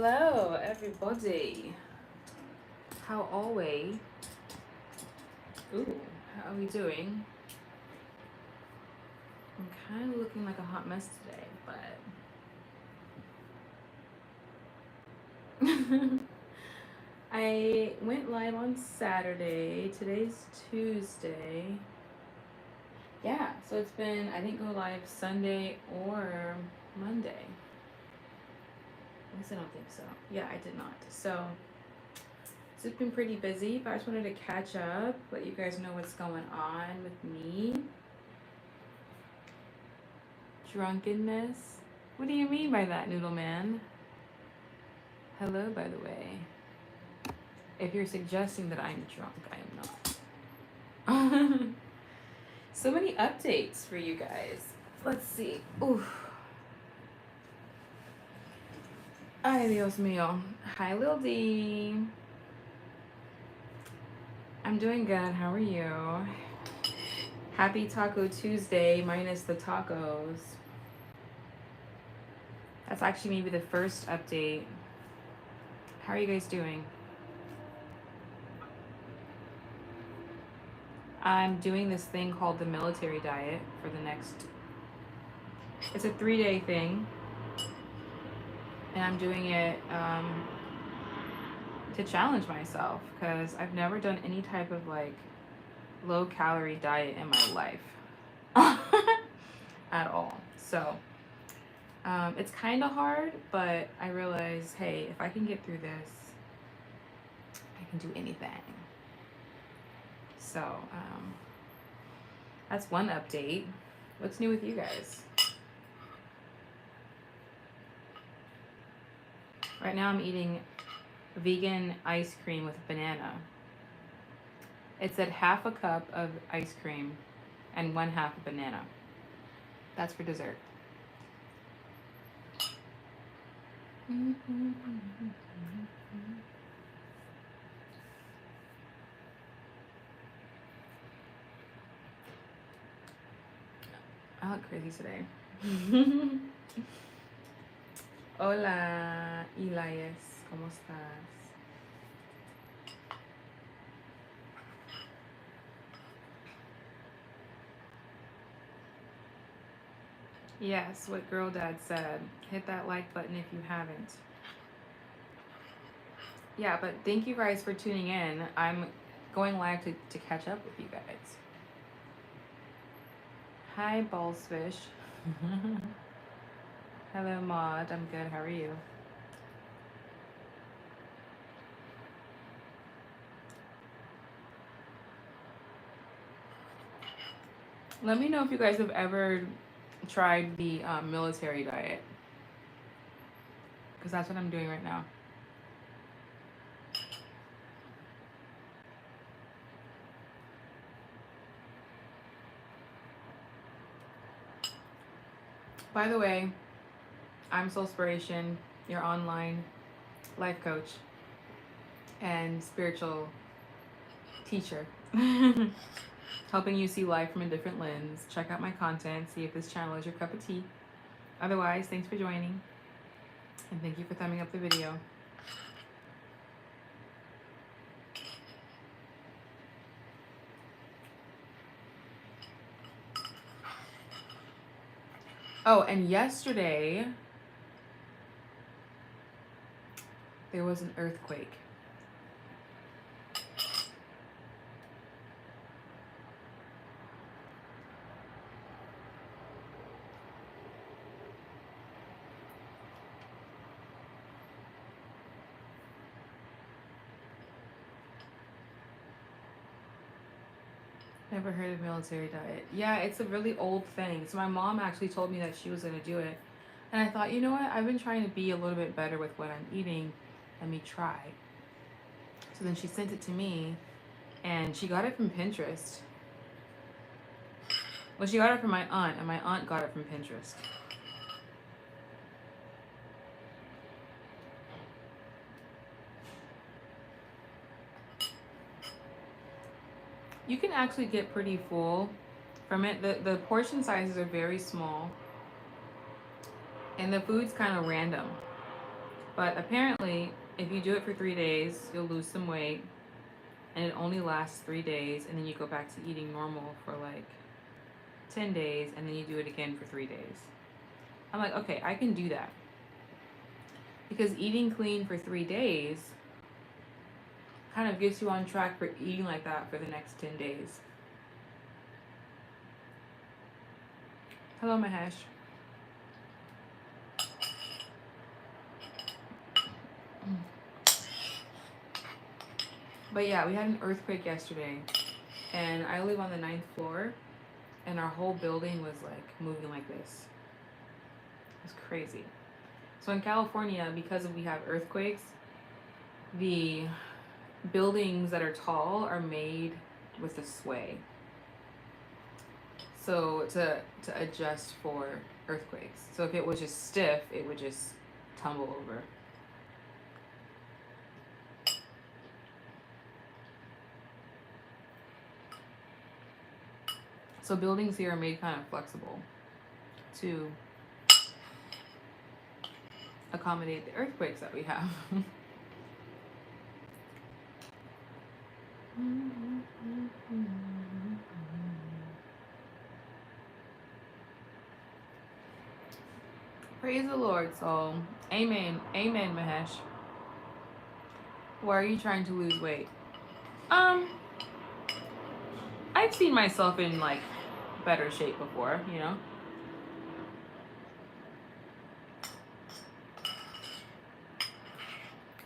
Hello, everybody. How are we? Ooh, how are we doing? I'm kind of looking like a hot mess today, but I went live on Saturday. Today's Tuesday. Yeah, so it's been, I didn't go live Sunday or Monday. At least I don't think so. Yeah, I did not. So it's been pretty busy, but I just wanted to catch up, let you guys know what's going on with me. Drunkenness? What do you mean by that, Noodle Man? Hello, by the way. If you're suggesting that I'm drunk, I am not. So many updates for you guys. Let's see. Oof. Ay, Dios mío. Hi, Lil D. I'm doing good. How are you? Happy Taco Tuesday, minus the tacos. That's actually maybe the first update. How are you guys doing? I'm doing this thing called the military diet for the next. It's a 3-day thing, and I'm doing it to challenge myself because I've never done any type of like low calorie diet in my life at all. So it's kind of hard, but I realize, hey, if I can get through this, I can do anything. So that's one update. What's new with you guys? Right now I'm eating vegan ice cream with banana. It's at half a cup of ice cream and 1/2 a banana. That's for dessert. I look crazy today. Hola, Elias. ¿Cómo estás? Yes, what Girl Dad said. Hit that like button if you haven't. Yeah, but thank you guys for tuning in. I'm going live to catch up with you guys. Hi, Ballsfish. Hello, Maud. I'm good. How are you? Let me know if you guys have ever tried the military diet, because that's what I'm doing right now. By the way, I'm Soulspiration, your online life coach and spiritual teacher, helping you see life from a different lens. Check out my content, see if this channel is your cup of tea. Otherwise, thanks for joining, and thank you for thumbing up the video. Oh, and yesterday there was an earthquake. Never heard of military diet. Yeah, it's a really old thing. So my mom actually told me that she was gonna do it. And I thought, you know what? I've been trying to be a little bit better with what I'm eating. Let me try. So then she sent it to me, and she got it from Pinterest. Well, she got it from my aunt, and my aunt got it from Pinterest. You can actually get pretty full from it. The portion sizes are very small, and the food's kind of random. But apparently, if you do it for 3 days, you'll lose some weight, and it only lasts 3 days, and then you go back to eating normal for like 10 days, and then you do it again for 3 days. I'm like, okay, I can do that. Because eating clean for 3 days kind of gets you on track for eating like that for the next 10 days. Hello, Mahesh. But yeah, we had an earthquake yesterday, and I live on the 9th floor, and our whole building was like moving like this. It was crazy. So in California, because we have earthquakes, the buildings that are tall are made with a sway. So to adjust for earthquakes. So if it was just stiff, it would just tumble over. So buildings here are made kind of flexible to accommodate the earthquakes that we have. Praise the Lord, soul. Amen. Amen, Mahesh. Why are you trying to lose weight? I've seen myself in like better shape before, you know.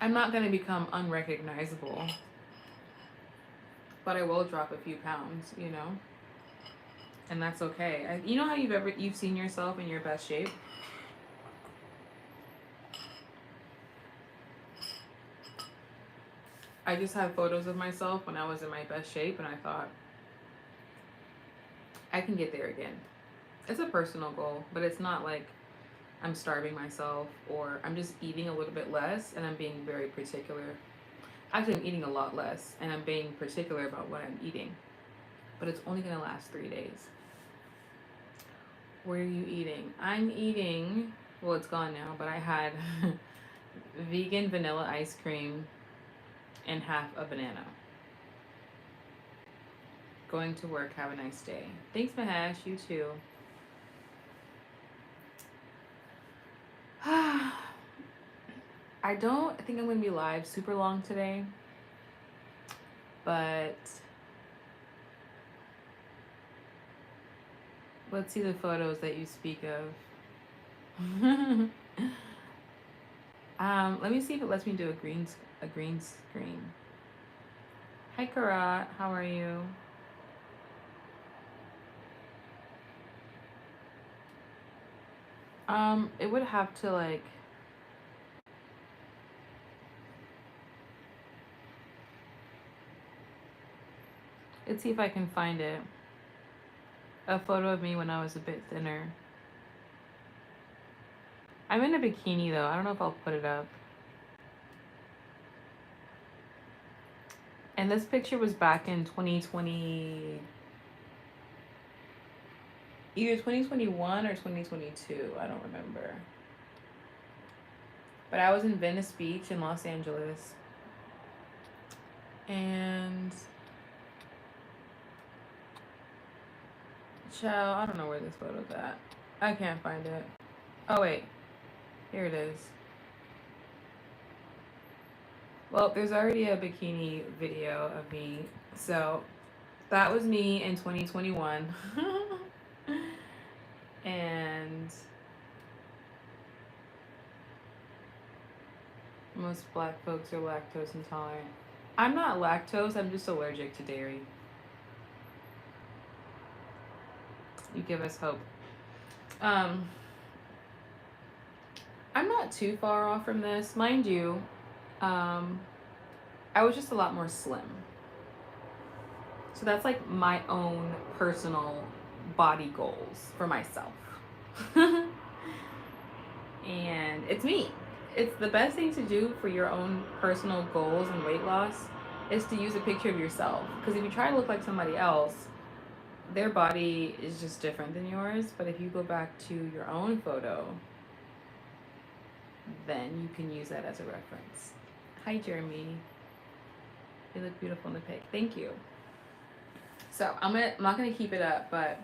I'm not gonna become unrecognizable, but I will drop a few pounds, you know, and that's okay. You know how you've seen yourself in your best shape? I just have photos of myself when I was in my best shape, and I thought I can get there again. It's a personal goal, but it's not like I'm starving myself or I'm just eating a little bit less and I'm being very particular. Actually, I'm eating a lot less and I'm being particular about what I'm eating. But it's only going to last 3 days. What are you eating? I'm eating, well, it's gone now, but I had vegan vanilla ice cream and half a banana. Going to work. Have a nice day. Thanks, Mahesh. You too. I don't think I'm going to be live super long today, but let's see the photos that you speak of. Let me see if it lets me do a green screen. Hi, Karat. How are you? It would have to like. Let's see if I can find it. A photo of me when I was a bit thinner. I'm in a bikini though. I don't know if I'll put it up. And this picture was back in 2020, either 2021 or 2022. I don't remember. But I was in Venice Beach in Los Angeles. And child, I don't know where this photo's at. I can't find it. Oh wait, here it is. Well, there's already a bikini video of me. So that was me in 2021. And most black folks are lactose intolerant. I'm not lactose, I'm just allergic to dairy. You give us hope. I'm not too far off from this. Mind you, I was just a lot more slim. So that's like my own personal body goals for myself. And it's me. It's the best thing to do for your own personal goals and weight loss is to use a picture of yourself. Because if you try to look like somebody else, their body is just different than yours. But if you go back to your own photo, then you can use that as a reference. Hi, Jeremy. You look beautiful in the pic. Thank you. So I'm not gonna keep it up, but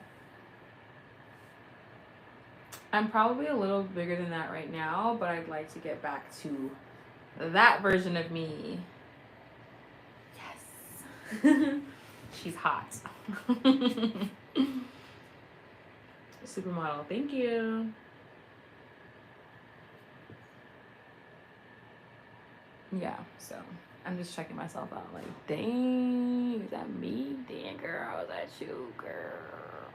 I'm probably a little bigger than that right now, but I'd like to get back to that version of me. Yes. She's hot. Supermodel, thank you. Yeah, so I'm just checking myself out. Like, dang, is that me? Dang, girl, is that you, girl?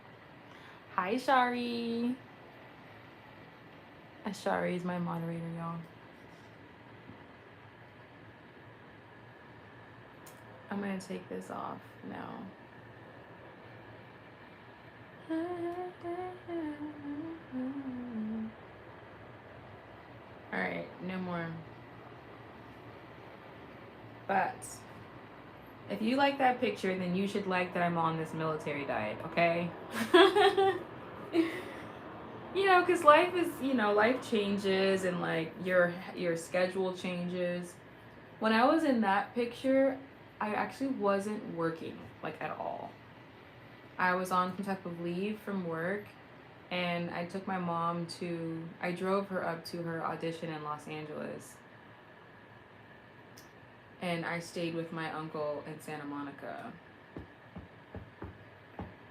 Hi, Shari. Shari is my moderator, y'all. I'm gonna take this off now. All right, no more. But if you like that picture, then you should like that I'm on this military diet, okay? You know, because life is, life changes and like your schedule changes. When I was in that picture, I actually wasn't working like at all. I was on some type of leave from work, and I took my mom I drove her up to her audition in Los Angeles. And I stayed with my uncle in Santa Monica.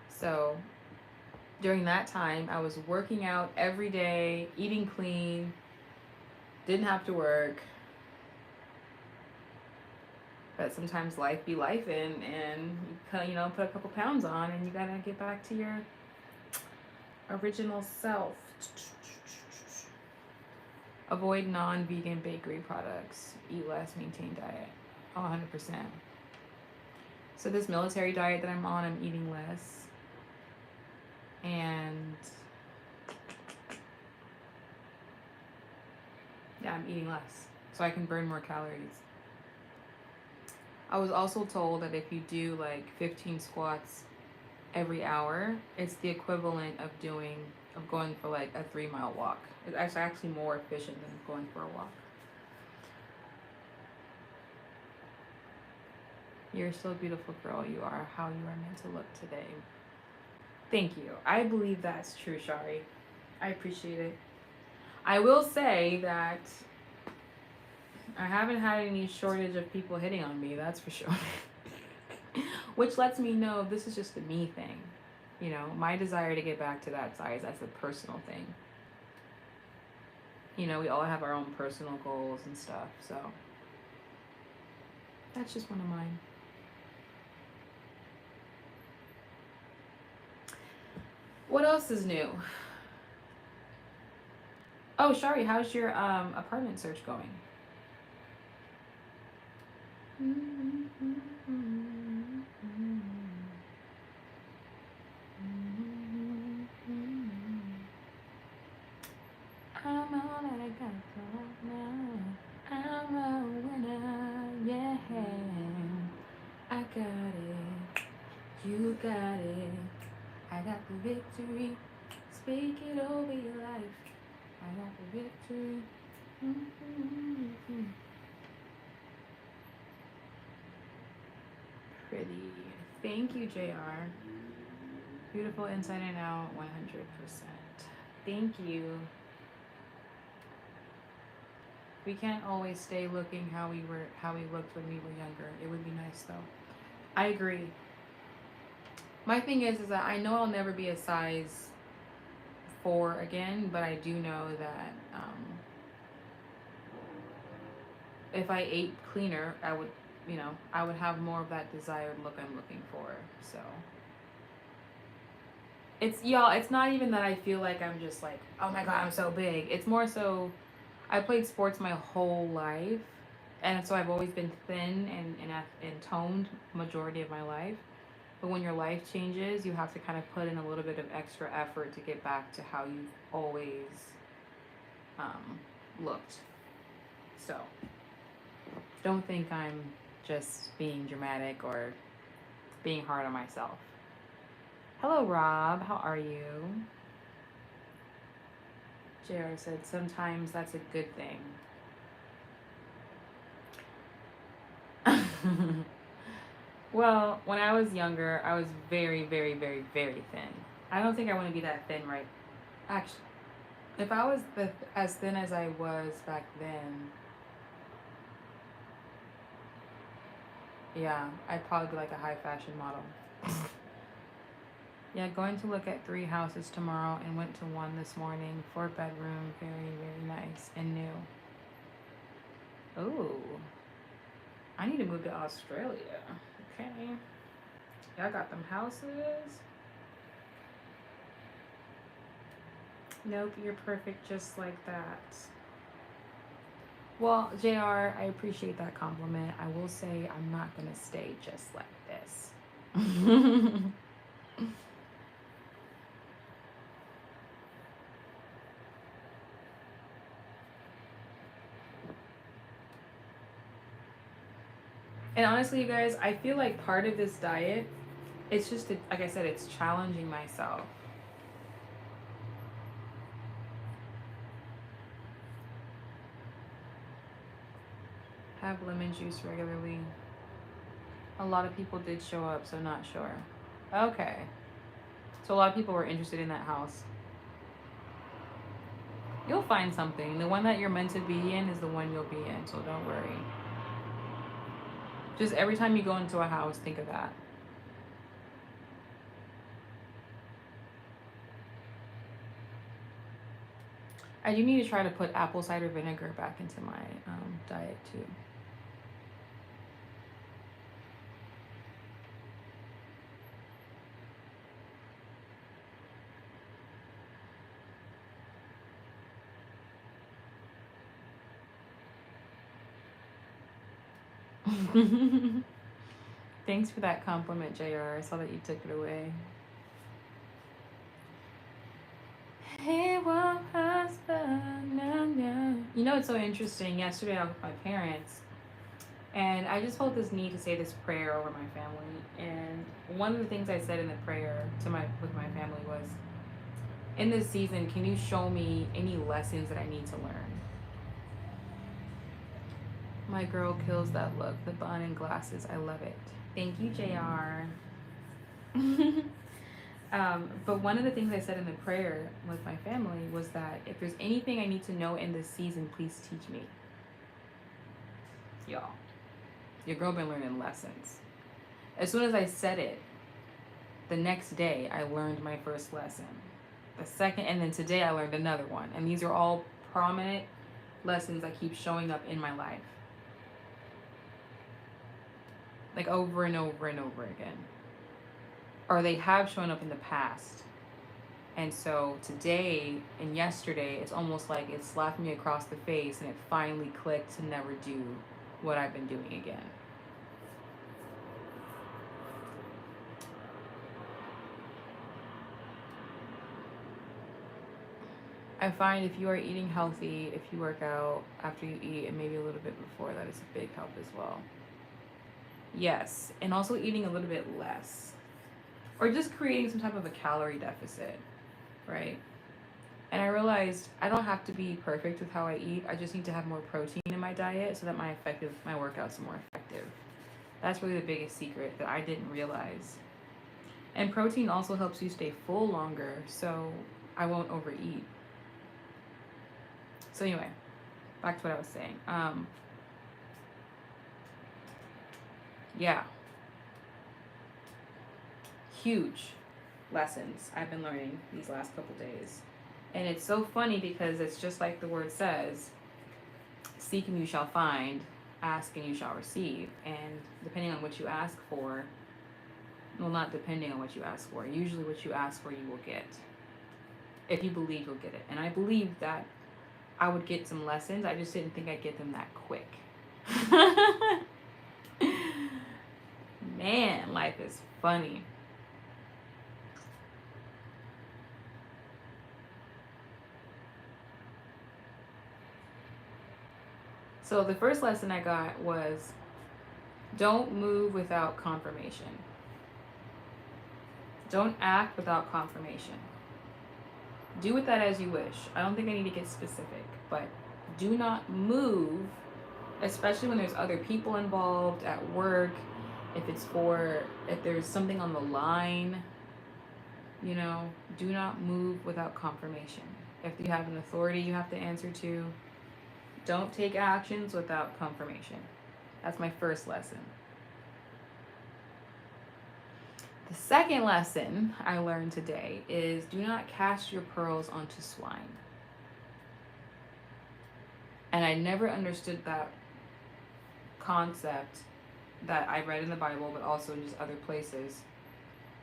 So during that time, I was working out every day, eating clean, didn't have to work. But sometimes life be life and you put a couple pounds on and you gotta get back to your original self. Avoid non-vegan bakery products. Eat less, maintain diet. 100%. So this military diet that I'm on, I'm eating less. And yeah, I'm eating less so I can burn more calories. I was also told that if you do like 15 squats every hour, it's the equivalent of going for like a 3-mile walk. It's actually more efficient than going for a walk. You're so beautiful, girl. You are how you are meant to look today. Thank you. I believe that's true, Shari. I appreciate it. I will say that I haven't had any shortage of people hitting on me, that's for sure. Which lets me know this is just a me thing. You know, my desire to get back to that size, that's a personal thing. You know, we all have our own personal goals and stuff, so that's just one of mine. What else is new? Oh, Shari, how's your apartment search going? I'm all that I got now. I'm a winner, yeah. I got it, you got it. I got the victory. Speak it over your life. I got the victory. Pretty. Thank you, JR. Beautiful inside and out, 100%. Thank you. We can't always stay looking how we looked when we were younger. It would be nice though. I agree. My thing is that I know I'll never be a size 4 again, but I do know that if I ate cleaner, I would have more of that desired look I'm looking for. So it's not even that I feel like I'm just like, oh my god, I'm so big. It's more so I played sports my whole life, and so I've always been thin and toned majority of my life. But when your life changes, you have to kind of put in a little bit of extra effort to get back to how you've always looked. So don't think I'm just being dramatic or being hard on myself. Hello, Rob. How are you? JR said, sometimes that's a good thing. Well, when I was younger, I was very, very, very, very thin. I don't think I want to be that thin right. Actually, if I was as thin as I was back then, yeah, I'd probably be like a high fashion model. Yeah, going to look at 3 houses tomorrow and went to one this morning. 4-bedroom, very, very nice and new. Ooh, I need to move to Australia. Okay. Y'all got them houses. Nope, you're perfect just like that. Well, JR, I appreciate that compliment. I will say I'm not gonna stay just like this. And honestly, you guys, I feel like part of this diet, it's just, like I said, it's challenging myself. Have lemon juice regularly. A lot of people did show up, so not sure. Okay. So a lot of people were interested in that house. You'll find something. The one that you're meant to be in is the one you'll be in, so don't worry. Just every time you go into a house, think of that. I do need to try to put apple cider vinegar back into my diet too. Thanks for that compliment, JR. I saw that you took it away. Hey, well, husband, no. You know, it's so interesting. Yesterday, I was with my parents, and I just felt this need to say this prayer over my family. And one of the things I said in the prayer with my family was, in this season, can you show me any lessons that I need to learn? My girl kills that look. The bun and glasses. I love it. Thank you, JR. But one of the things I said in the prayer with my family was that if there's anything I need to know in this season, please teach me. Y'all, your girl been learning lessons. As soon as I said it, the next day I learned my first lesson. The second, and then today I learned another one. And these are all prominent lessons that keep showing up in my life. Like over and over and over again. Or they have shown up in the past. And so today and yesterday, it's almost like it slapped me across the face and it finally clicked to never do what I've been doing again. I find if you are eating healthy, if you work out after you eat and maybe a little bit before, that is a big help as well. Yes, and also eating a little bit less. Or just creating some type of a calorie deficit, right? And I realized I don't have to be perfect with how I eat. I just need to have more protein in my diet so that my workouts are more effective. That's really the biggest secret that I didn't realize. And protein also helps you stay full longer, so I won't overeat. So anyway, back to what I was saying. Yeah. Huge lessons I've been learning these last couple days. And it's so funny because it's just like the word says, seek and you shall find, ask and you shall receive. And depending on what you ask for, well, not depending on what you ask for, usually what you ask for you will get. If you believe you'll get it. And I believe that I would get some lessons. I just didn't think I'd get them that quick. Man, life is funny. So the first lesson I got was, don't move without confirmation. Don't act without confirmation. Do with that as you wish. I don't think I need to get specific, but do not move, especially when there's other people involved at work. If there's something on the line, do not move without confirmation. If you have an authority you have to answer to, don't take actions without confirmation. That's my first lesson. The second lesson I learned today is do not cast your pearls onto swine. And I never understood that concept that I read in the Bible, but also in just other places.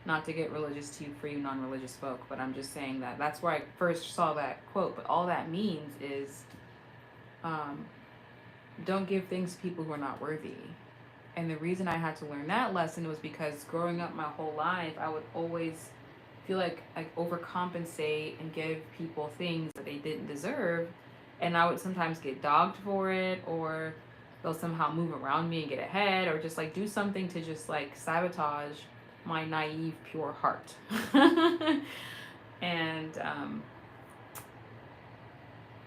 Not to get religious to you, for you non-religious folk, but I'm just saying that that's where I first saw that quote. But all that means is don't give things to people who are not worthy. And the reason I had to learn that lesson was because growing up my whole life, I would always feel like I overcompensate and give people things that they didn't deserve. And I would sometimes get dogged for it, or they'll somehow move around me and get ahead, or just like do something to just like sabotage my naive, pure heart. And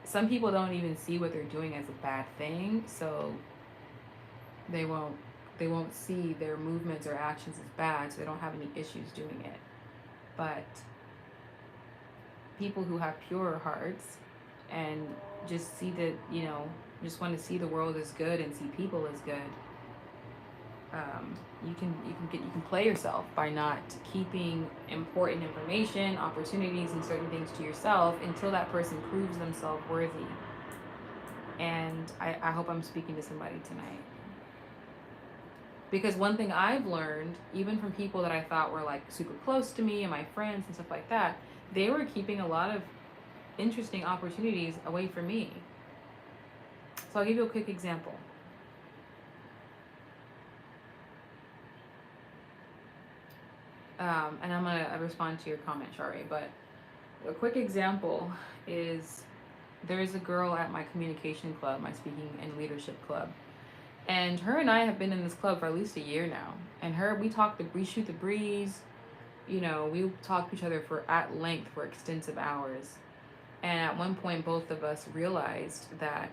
some people don't even see what they're doing as a bad thing, so they won't see their movements or actions as bad, so they don't have any issues doing it. But people who have pure hearts and just see that, just want to see the world as good and see people as good, you can play yourself by not keeping important information, opportunities, and certain things to yourself until that person proves themselves worthy. And I hope I'm speaking to somebody tonight. Because one thing I've learned, even from people that I thought were like super close to me and my friends and stuff like that, they were keeping a lot of interesting opportunities away from me. So I'll give you a quick example. And I'm going to respond to your comment, Shari, but a quick example is there's a girl at my communication club, my speaking and leadership club. And her and I have been in this club for at least a year now. And we shoot the breeze, we talk to each other at length for extensive hours. And at one point, both of us realized that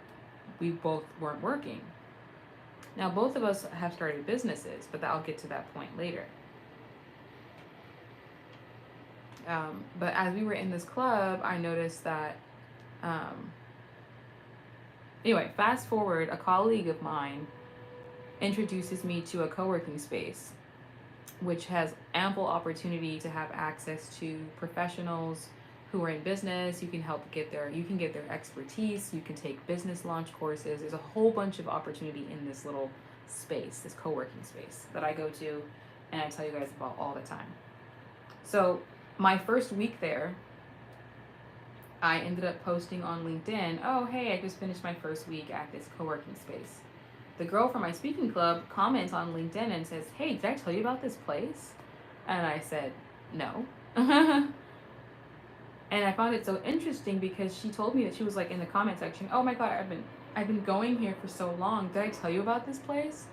we both weren't working. Now, both of us have started businesses, but I'll get to that point later. But as we were in this club, I noticed that, anyway, fast forward, a colleague of mine introduces me to a co-working space, which has ample opportunity to have access to professionals who are in business. You can get their expertise. You can take business launch courses. There's a whole bunch of opportunity in this little space, this co-working space that I go to and I tell you guys about all the time. So my first week there, I ended up posting on LinkedIn, oh, hey, I just finished my first week at this co-working space. The girl from my speaking club comments on LinkedIn and says, hey, did I tell you about this place? And I said, no. And I found it so interesting because she told me that she was like in the comment section, oh my God, I've been going here for so long. Did I tell you about this place?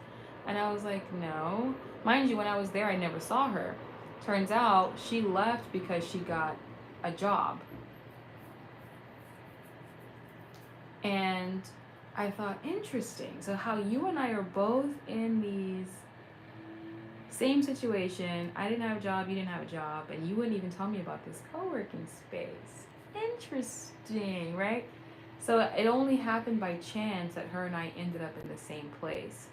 And I was like, no. Mind you, when I was there, I never saw her. Turns out she left because she got a job. And I thought, interesting. So how you and I are both in these same situation. I didn't have a job, you didn't have a job, and you wouldn't even tell me about this co-working space. Interesting, right? So it only happened by chance that her and I ended up in the same place.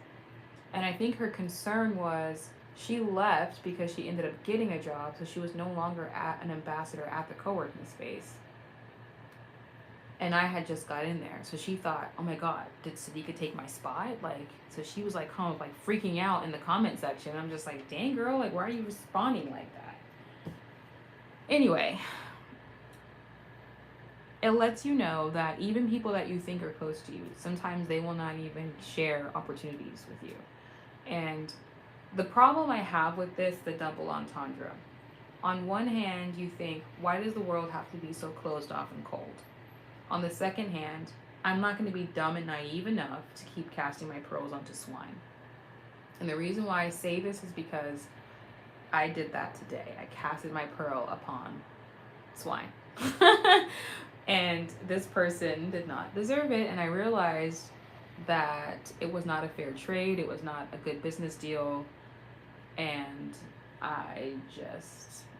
And I think her concern was she left because she ended up getting a job, so she was no longer an ambassador at the co-working space. And I had just got in there. So she thought, oh my God, did Sadiqa take my spot? So she was like freaking out in the comment section. I'm just like, dang girl, why are you responding like that? Anyway, it lets you know that even people that you think are close to you, sometimes they will not even share opportunities with you. And the problem I have with this, the double entendre. On one hand, you think, why does the world have to be so closed off and cold? On the second hand, I'm not going to be dumb and naive enough to keep casting my pearls onto swine. And the reason why I say this is because I did that today. I casted my pearl upon swine. And this person did not deserve it. And I realized that it was not a fair trade, it was not a good business deal. And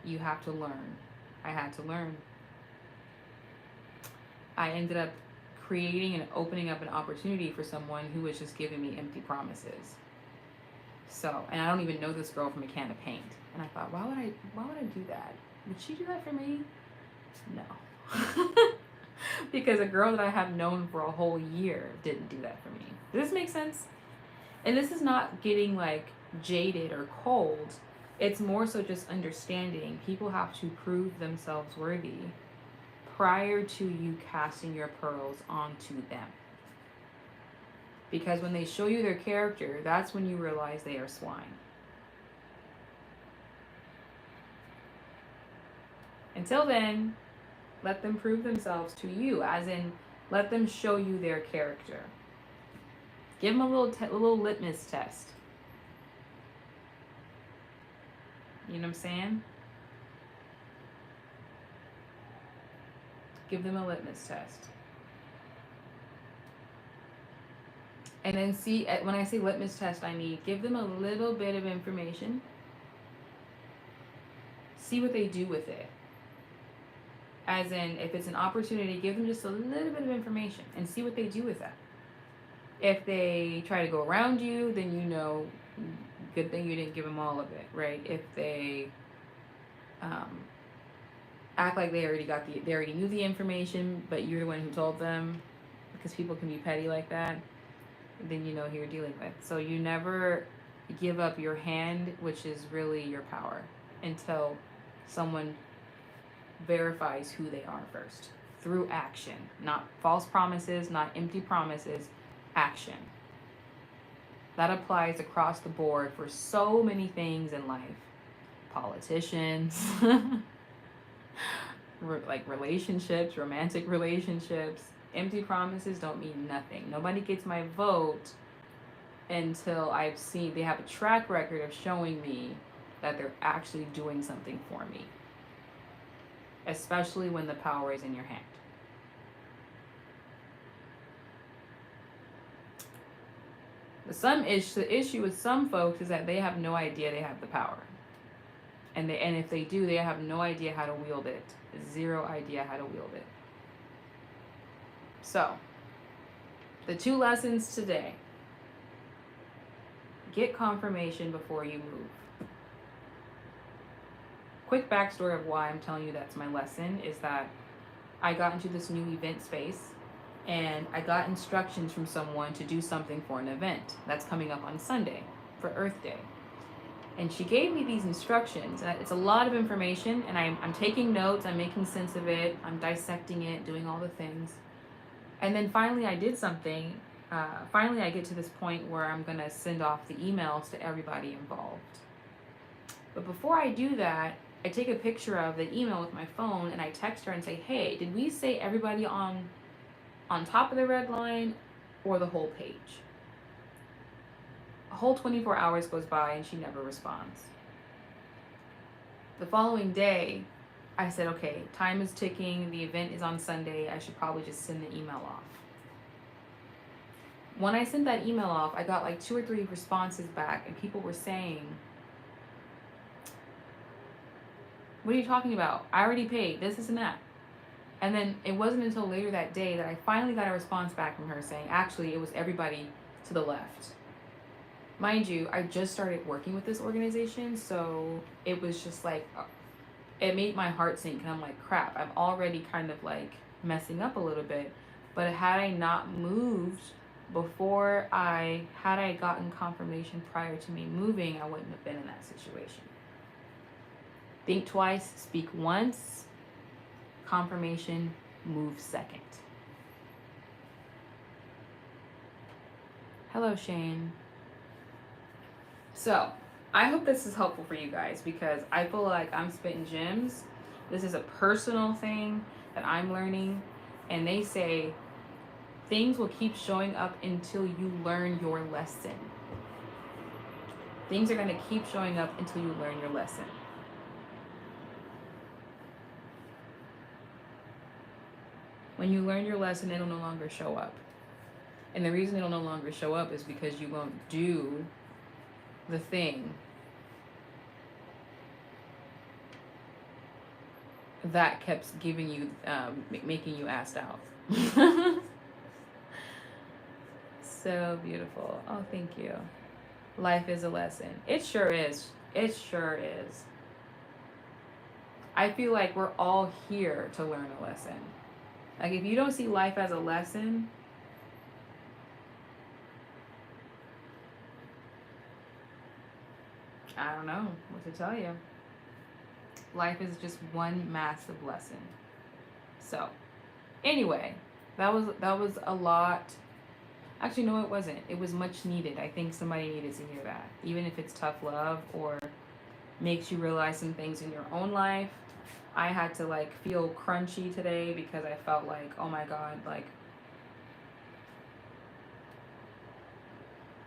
you have to learn. I had to learn. I ended up creating and opening up an opportunity for someone who was just giving me empty promises. So, and I don't even know this girl from a can of paint. And I thought, why would I do that? Would she do that for me? No. Because a girl that I have known for a whole year didn't do that for me. Does this make sense? And this is not getting like jaded or cold. It's more so just understanding people have to prove themselves worthy prior to you casting your pearls onto them. Because when they show you their character, that's when you realize they are swine. Until then, let them prove themselves to you, as in, let them show you their character. Give them a little litmus test. You know what I'm saying? Give them a litmus test. And then see, when I say litmus test, I mean give them a little bit of information. See what they do with it. As in, if it's an opportunity, give them just a little bit of information and see what they do with that. If they try to go around you, then you know, good thing you didn't give them all of it, right? If they act like they already knew the information, but you're the one who told them, because people can be petty like that, then you know who you're dealing with. So you never give up your hand, which is really your power, until someone verifies who they are first, through action. Not false promises, not empty promises, action. That applies across the board for so many things in life. Politicians, like relationships, romantic relationships. Empty promises don't mean nothing. Nobody gets my vote until they have a track record of showing me that they're actually doing something for me. Especially when the power is in your hand. The issue with some folks is that they have no idea they have the power. And if they do, they have no idea how to wield it. Zero idea how to wield it. So, the 2 lessons today. Get confirmation before you move. Quick backstory of why I'm telling you that's my lesson is that I got into this new event space and I got instructions from someone to do something for an event that's coming up on Sunday for Earth Day. And she gave me these instructions. It's a lot of information, and I'm taking notes, I'm making sense of it, I'm dissecting it, doing all the things. And then finally I did something. Finally I get to this point where I'm going to send off the emails to everybody involved. But before I do that, I take a picture of the email with my phone and I text her and say, hey, did we say everybody on top of the red line or the whole page? A whole 24 hours goes by and she never responds. The following day, I said, okay, time is ticking. The event is on Sunday. I should probably just send the email off. When I sent that email off, I got like 2 or 3 responses back and people were saying, what are you talking about? I already paid this and that. And then it wasn't until later that day that I finally got a response back from her saying, actually, it was everybody to the left. Mind you, I just started working with this organization, so it was just like, it made my heart sink, and I'm like, crap, I'm already kind of like messing up a little bit. But had I not moved had I gotten confirmation prior to me moving, I wouldn't have been in that situation. Think twice, speak once, confirmation, move second. Hello, Shane. So, I hope this is helpful for you guys because I feel like I'm spitting gems. This is a personal thing that I'm learning. And they say things will keep showing up until you learn your lesson. Things are going to keep showing up until you learn your lesson. When you learn your lesson, it'll no longer show up. And the reason it'll no longer show up is because you won't do the thing that kept giving you, making you asked out. So beautiful. Oh, thank you. Life is a lesson. It sure is. It sure is. I feel like we're all here to learn a lesson. Like, if you don't see life as a lesson, I don't know what to tell you. Life is just one massive lesson. So, anyway, that was a lot. Actually, no, it wasn't. It was much needed. I think somebody needed to hear that. Even if it's tough love or makes you realize some things in your own life. I had to like feel crunchy today because I felt like, oh my God, like,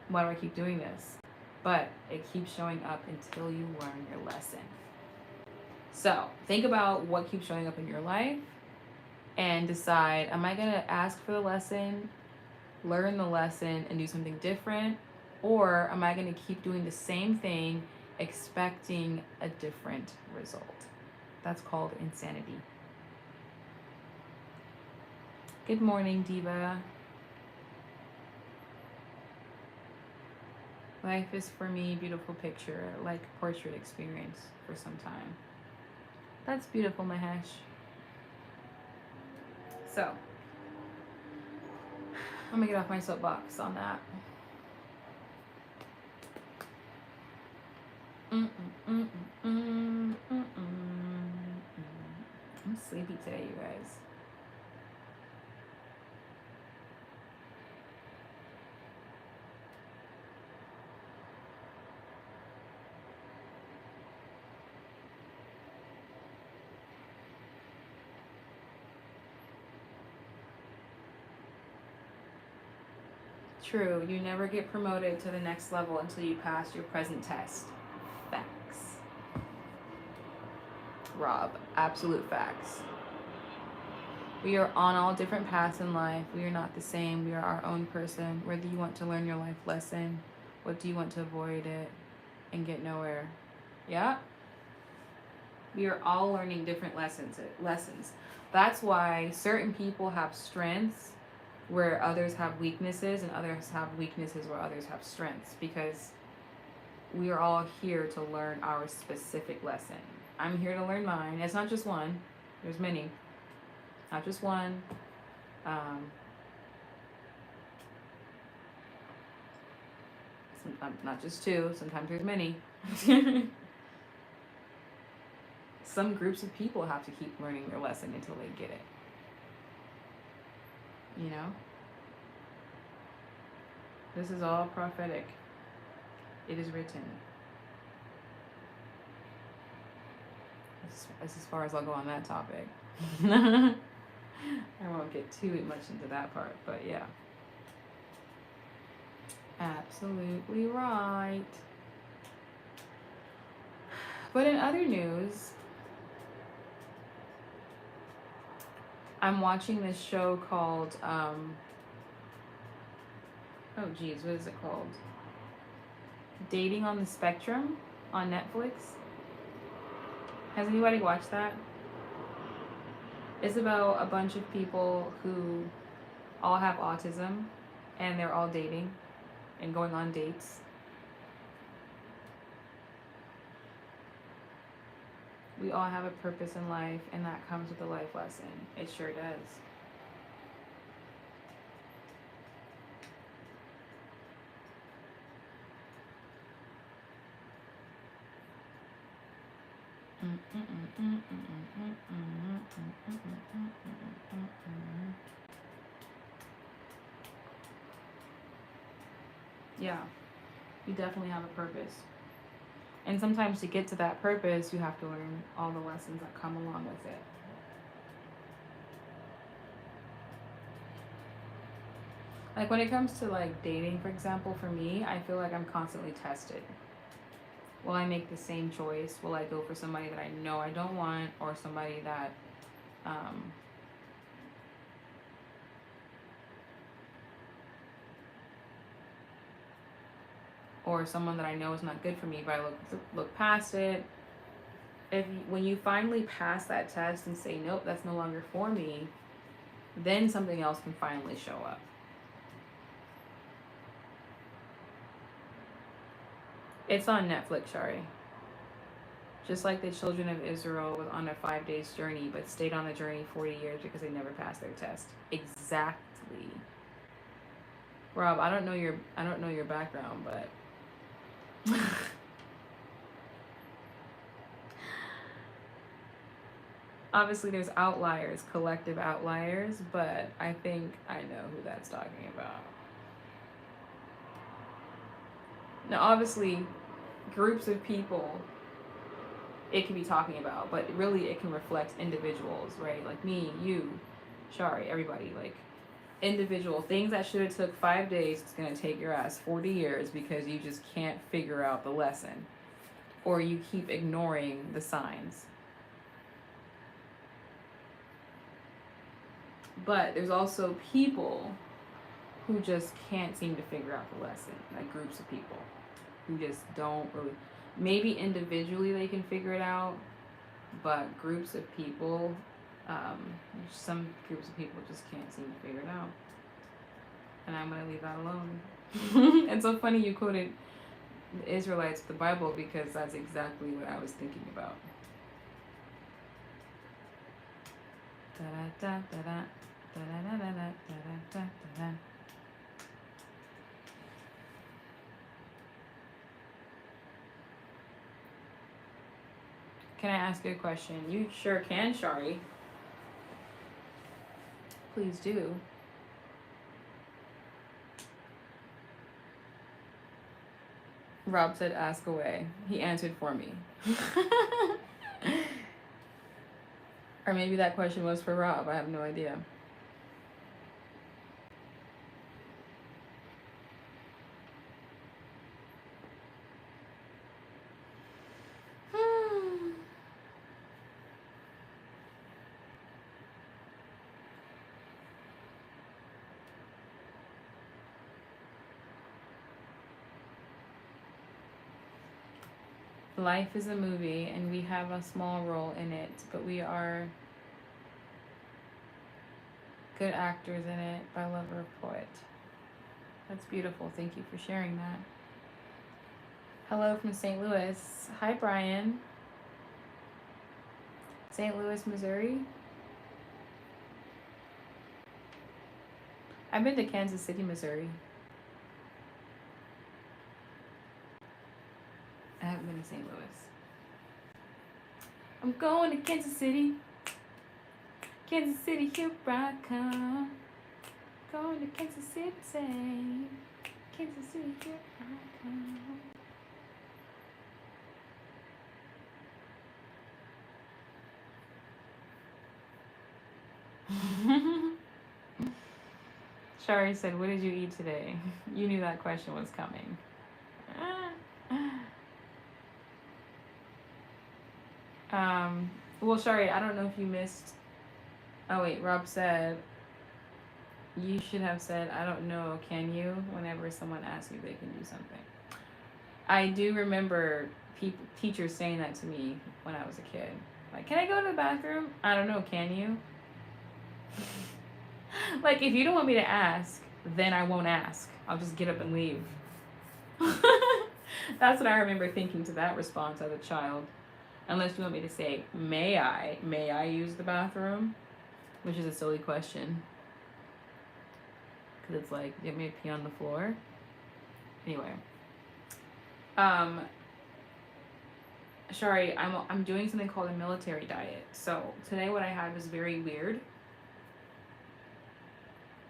why do I keep doing this? But it keeps showing up until you learn your lesson. So think about what keeps showing up in your life and decide, am I going to ask for the lesson, learn the lesson, and do something different? Or am I going to keep doing the same thing, expecting a different result? That's called insanity. Good morning, Diva. Life is for me beautiful picture, like portrait experience for some time. That's beautiful, Mahesh. So, I'm gonna get off my soapbox on that. I'm sleepy today, you guys. True, you never get promoted to the next level until you pass your present test. Facts. Rob, absolute facts. We are on all different paths in life. We are not the same. We are our own person. Whether you want to learn your life lesson, what do you want to avoid it and get nowhere? Yeah? We are all learning different lessons. That's why certain people have strengths where others have weaknesses, and others have weaknesses where others have strengths, because we are all here to learn our specific lesson. I'm here to learn mine. It's not just one. There's many. Not just one. Not just two. Sometimes there's many. Some groups of people have to keep learning their lesson until they get it. You know? This is all prophetic. It is written. That's as far as I'll go on that topic. I won't get too much into that part, but yeah. Absolutely right. But in other news, I'm watching this show called, oh geez, what is it called? Dating on the Spectrum on Netflix. Has anybody watched that? It's about a bunch of people who all have autism and they're all dating and going on dates. We all have a purpose in life, and that comes with a life lesson. It sure does. Yeah, you definitely have a purpose. And sometimes to get to that purpose, you have to learn all the lessons that come along with it. Like when it comes to like dating, for example, for me, I feel like I'm constantly tested. Will I make the same choice? Will I go for somebody that I know I don't want, or somebody that or someone that I know is not good for me, but I look past it. When you finally pass that test and say, nope, that's no longer for me, then something else can finally show up. It's on Netflix, Shari. Just like the children of Israel was on a 5 days journey, but stayed on the journey 40 years because they never passed their test. Exactly. Rob, I don't know your background, but obviously there's outliers, collective outliers, but I think I know who that's talking about. Now, obviously, groups of people it can be talking about, but really it can reflect individuals, right? Like me, you, Shari, everybody, like individual things that should have took 5 days, it's gonna take your ass 40 years because you just can't figure out the lesson, or you keep ignoring the signs. But there's also people who just can't seem to figure out the lesson, like groups of people who just don't really, maybe individually they can figure it out, but groups of people, some groups of people just can't seem to figure it out. And I'm going to leave that alone. It's so funny you quoted the Israelites of the Bible because that's exactly what I was thinking about. Da-da, da-da, da-da, da-da, da-da, da-da. Can I ask you a question? You sure can, Shari. Please do. Rob said, ask away. He answered for me. Or maybe that question was for Rob. I have no idea. Life is a movie, and we have a small role in it, but we are good actors in it by Lover of Poet. That's beautiful. Thank you for sharing that. Hello from St. Louis. Hi, Brian. St. Louis, Missouri. I've been to Kansas City, Missouri. I haven't been to St. Louis. I'm going to Kansas City. Kansas City, here I come. Going to Kansas City. Kansas City, here I come. Shari said, what did you eat today? You knew that question was coming. Well, Shari, I don't know if you missed. Oh, wait, Rob said, you should have said, I don't know, can you? Whenever someone asks you they can do something. I do remember teachers saying that to me when I was a kid. Like, can I go to the bathroom? I don't know, can you? Like, if you don't want me to ask, then I won't ask. I'll just get up and leave. That's what I remember thinking to that response as a child. Unless you want me to say, may I use the bathroom? Which is a silly question. Because it's like, you want me to pee on the floor? Anyway. Shari, I'm doing something called a military diet. So today what I had was very weird.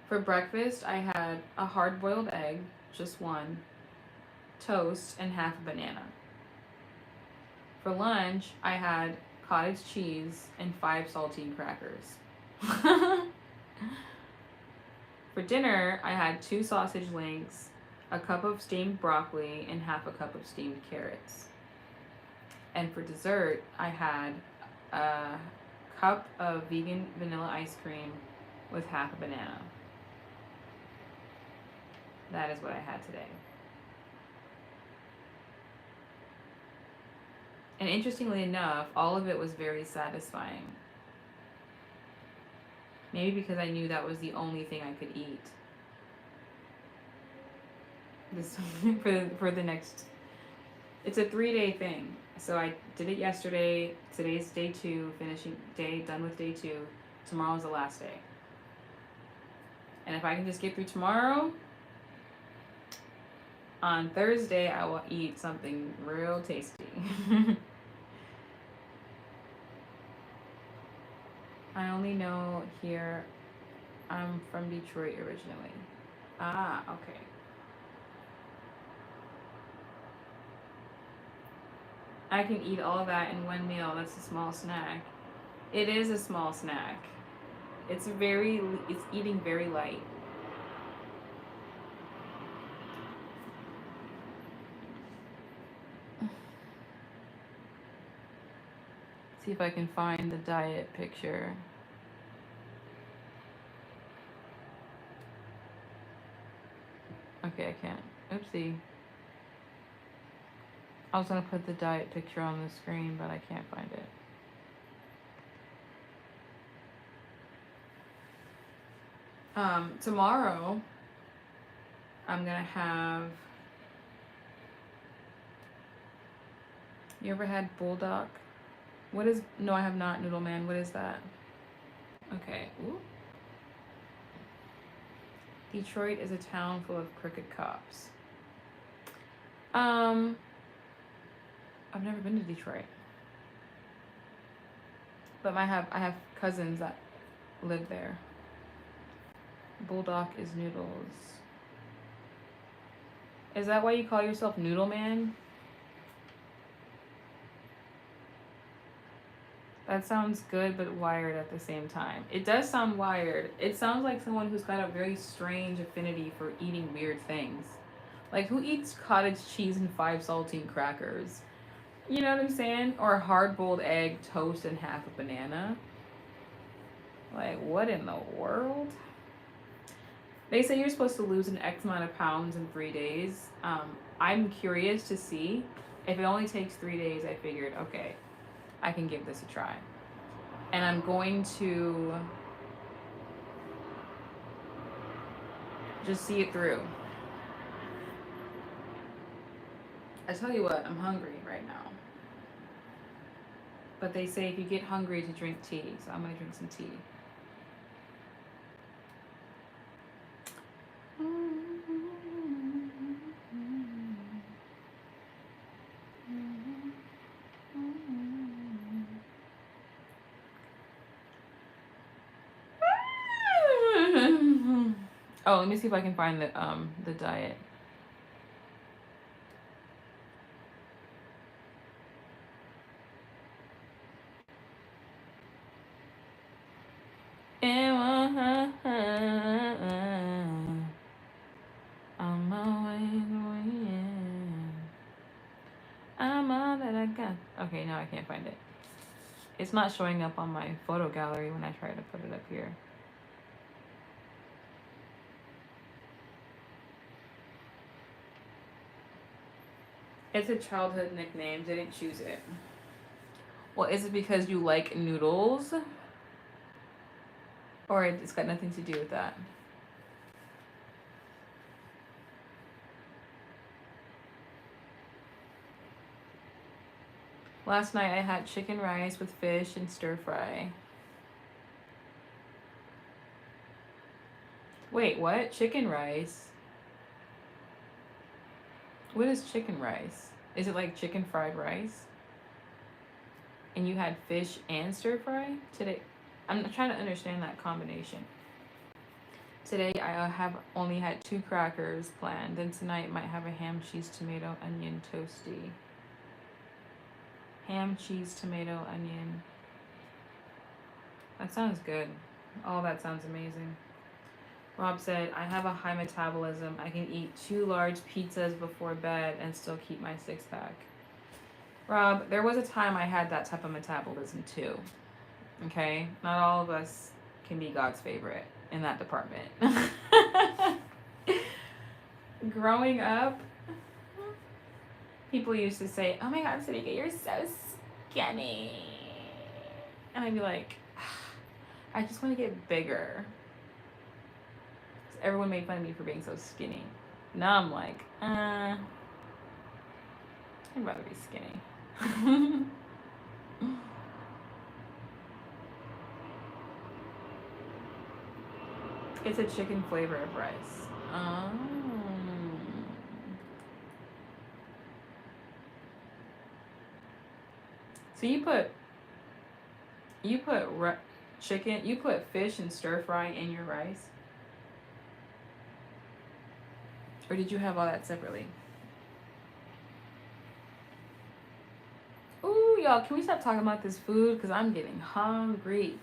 For breakfast, I had a hard-boiled egg, just one, toast, and half a banana. For lunch, I had cottage cheese and 5 saltine crackers. For dinner, I had 2 sausage links, a cup of steamed broccoli, and half a cup of steamed carrots. And for dessert, I had a cup of vegan vanilla ice cream with half a banana. That is what I had today. And interestingly enough, all of it was very satisfying. Maybe because I knew that was the only thing I could eat. This for the next. It's a 3-day thing. So I did it yesterday. Today's day 2, finishing day, done with day 2. Tomorrow's the last day. And if I can just get through tomorrow, on Thursday I will eat something real tasty. I only know here I'm from Detroit originally. Ah, okay. I can eat all that in one meal. That's a small snack. It is a small snack. It's eating very light. See if I can find the diet picture. Okay, I can't. Oopsie. I was gonna put the diet picture on the screen, but I can't find it. Tomorrow, I'm gonna have. You ever had bulldog? What is? No, I have not. Noodle Man. What is that? Okay. Ooh. Detroit is a town full of crooked cops. I've never been to Detroit, but I have cousins that live there. Bulldog is noodles. Is that why you call yourself Noodle Man? That sounds good, but wired at the same time. It does sound wired. It sounds like someone who's got a very strange affinity for eating weird things. Like, who eats cottage cheese and 5 saltine crackers? You know what I'm saying? Or a hard-boiled egg, toast, and half a banana. Like, what in the world? They say you're supposed to lose an X amount of pounds in 3 days. I'm curious to see. If it only takes 3 days, I figured, okay, I can give this a try. And I'm going to just see it through. I tell you what, I'm hungry right now. But they say if you get hungry to drink tea, so I'm gonna drink some tea. Oh, let me see if I can find the diet. I'm always winning. I'm all that I got. Okay, now I can't find it. It's not showing up on my photo gallery when I try to put it up here. It's a childhood nickname. Didn't choose it. Well, is it because you like noodles? Or it's got nothing to do with that? Last night I had chicken rice with fish and stir fry. Wait, what? Chicken rice? What is chicken rice? Is it like chicken fried rice? And you had fish and stir fry today? I'm trying to understand that combination. Today I have only had 2 crackers planned. Then tonight might have a ham, cheese, tomato, onion toasty. Ham, cheese, tomato, onion. That sounds good. Oh, that sounds amazing. Rob said, I have a high metabolism. I can eat 2 large pizzas before bed and still keep my 6-pack. Rob, there was a time I had that type of metabolism too. Okay? Not all of us can be God's favorite in that department. Growing up, people used to say, oh my God, Sarika, you're so skinny. And I'd be like, I just want to get bigger. Everyone made fun of me for being so skinny. Now I'm like, I'd rather be skinny. It's a chicken flavor of rice. So you put chicken, you put fish and stir fry in your rice? Or did you have all that separately? Ooh, y'all, can we stop talking about this food? Because I'm getting hungry.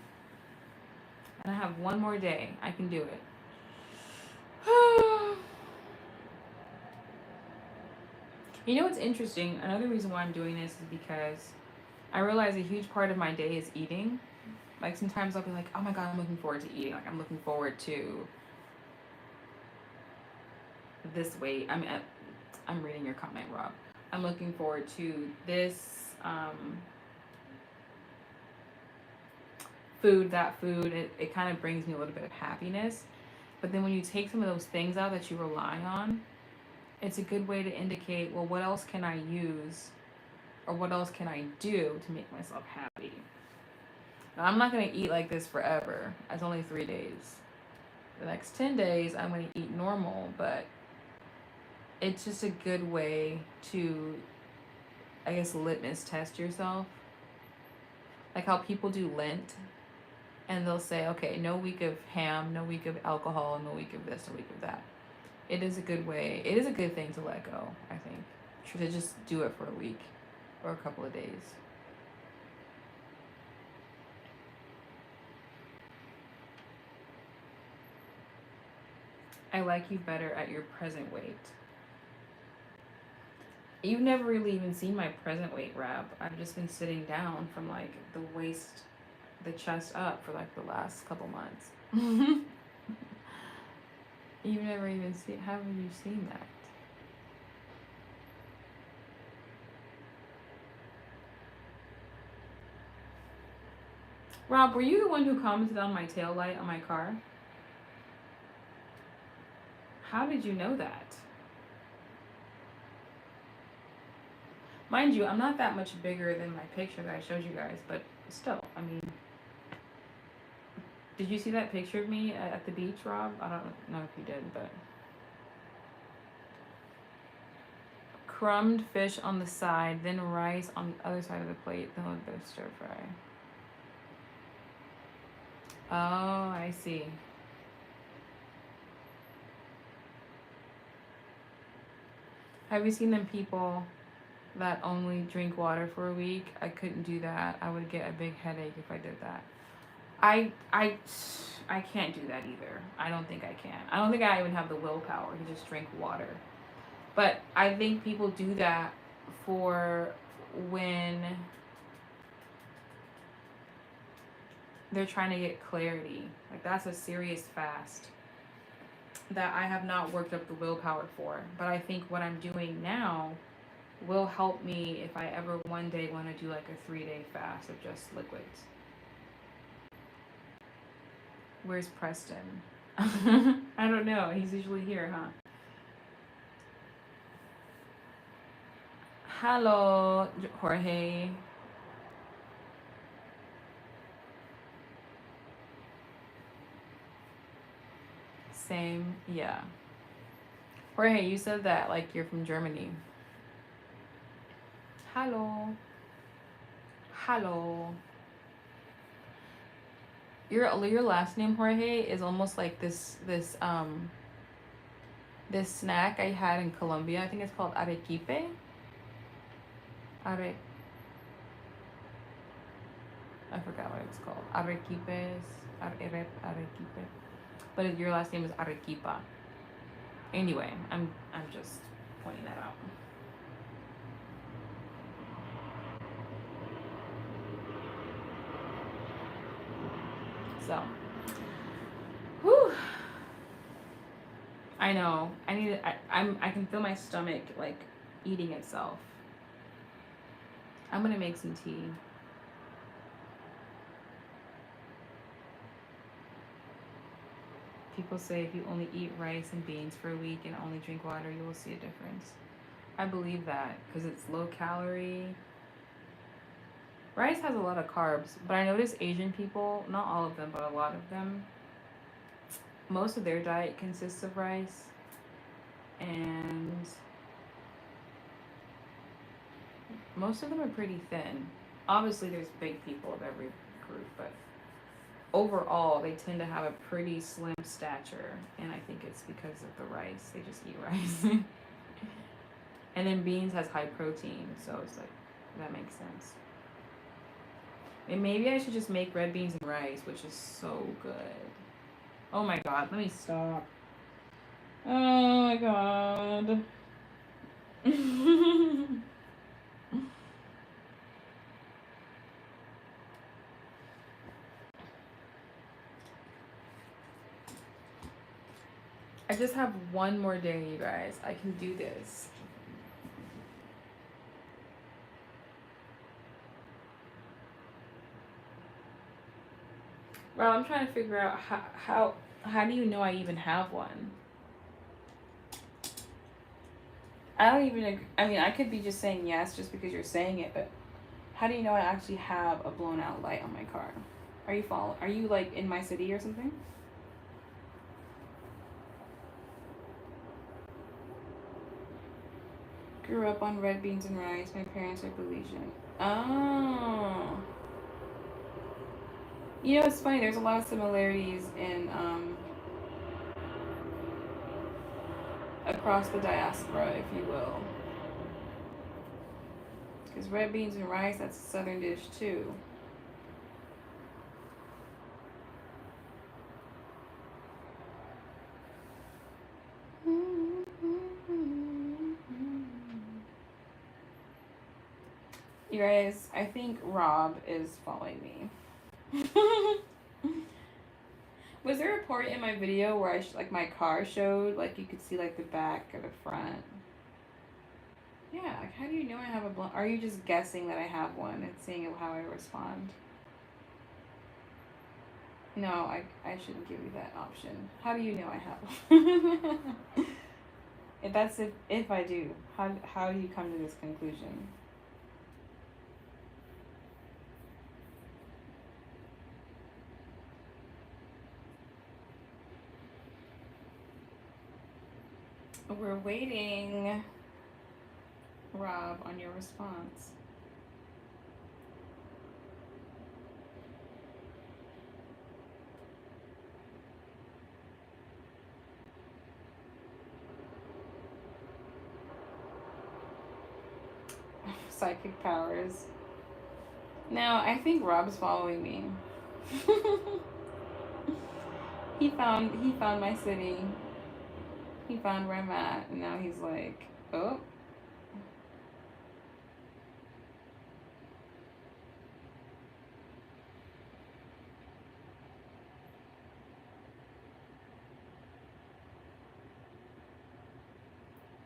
And I have one more day. I can do it. You know what's interesting? Another reason why I'm doing this is because I realize a huge part of my day is eating. Like sometimes I'll be like, oh my god, I'm looking forward to eating. Like I'm looking forward to this weight. I'm reading your comment, Rob. I'm looking forward to this food, that food. It kind of brings me a little bit of happiness. But then when you take some of those things out that you rely on, it's a good way to indicate, well, what else can I use or what else can I do to make myself happy? Now, I'm not going to eat like this forever. It's only 3 days. The next 10 days, I'm going to eat normal, but it's just a good way to, I guess, litmus test yourself. Like how people do Lent, and they'll say, okay, no week of ham, no week of alcohol, no week of this, no week of that. It is a good way, it is a good thing to let go, I think. To just do it for a week or a couple of days. I like you better at your present weight. You've never really even seen my present weight, Rab. I've just been sitting down from like the waist, the chest up for like the last couple months. You've never even seen, haven't you seen that? Rob, were you the one who commented on my tail light on my car? How did you know that? Mind you, I'm not that much bigger than my picture that I showed you guys, but still, I mean, did you see that picture of me at the beach, Rob? I don't know if you did, but crumbed fish on the side, then rice on the other side of the plate, then with the stir fry. Oh, I see. Have you seen them people that only drink water for a week? I couldn't do that. I would get a big headache if I did that. I can't do that either. I don't think I can. I don't think I even have the willpower to just drink water. But I think people do that for when they're trying to get clarity. Like that's a serious fast that I have not worked up the willpower for. But I think what I'm doing now will help me if I ever one day want to do like a 3-day fast of just liquids. Where's Preston? I don't know. He's usually here, huh? Hello, Jorge. Same, yeah. Jorge, you said that like you're from Germany. Hello. Hello. Your last name, Jorge, is almost like this snack I had in Colombia. I think it's called arequipe. I forgot what it's called. Arequipes. Arequipe. But your last name is Arequipa. Anyway, I'm just pointing that out. So, whew. I know. I can feel my stomach like eating itself. I'm gonna make some tea. People say if you only eat rice and beans for a week and only drink water, you will see a difference. I believe that because it's low calorie. Rice has a lot of carbs, but I notice Asian people, not all of them, but a lot of them, most of their diet consists of rice. And most of them are pretty thin. Obviously, there's big people of every group, but overall, they tend to have a pretty slim stature. And I think it's because of the rice. They just eat rice. And then beans has high protein, so it's like, that makes sense. And maybe I should just make red beans and rice, which is so good. Oh my god, let me stop. Oh my god. I just have one more day, you guys. I can do this. Bro, I'm trying to figure out how do you know I even have one? I don't even, I mean, I could be just saying yes just because you're saying it, but how do you know I actually have a blown out light on my car? Are you like in my city or something? Grew up on red beans and rice. My parents are Belizean. Oh. You know, it's funny. There's a lot of similarities in across the diaspora, if you will. Because red beans and rice, that's a southern dish too. You guys, I think Rob is following me. Was there a part in my video where I like my car showed, like you could see like the back or the front? Yeah, like how do you know I have a blunt? Are you just guessing that I have one and seeing how I respond? No, I shouldn't give you that option. How do you know I have one? if I do, how do you come to this conclusion? We're waiting, Rob, on your response. Psychic powers. Now, I think Rob's following me. He found my city. He found where I'm at, and now he's like, oh.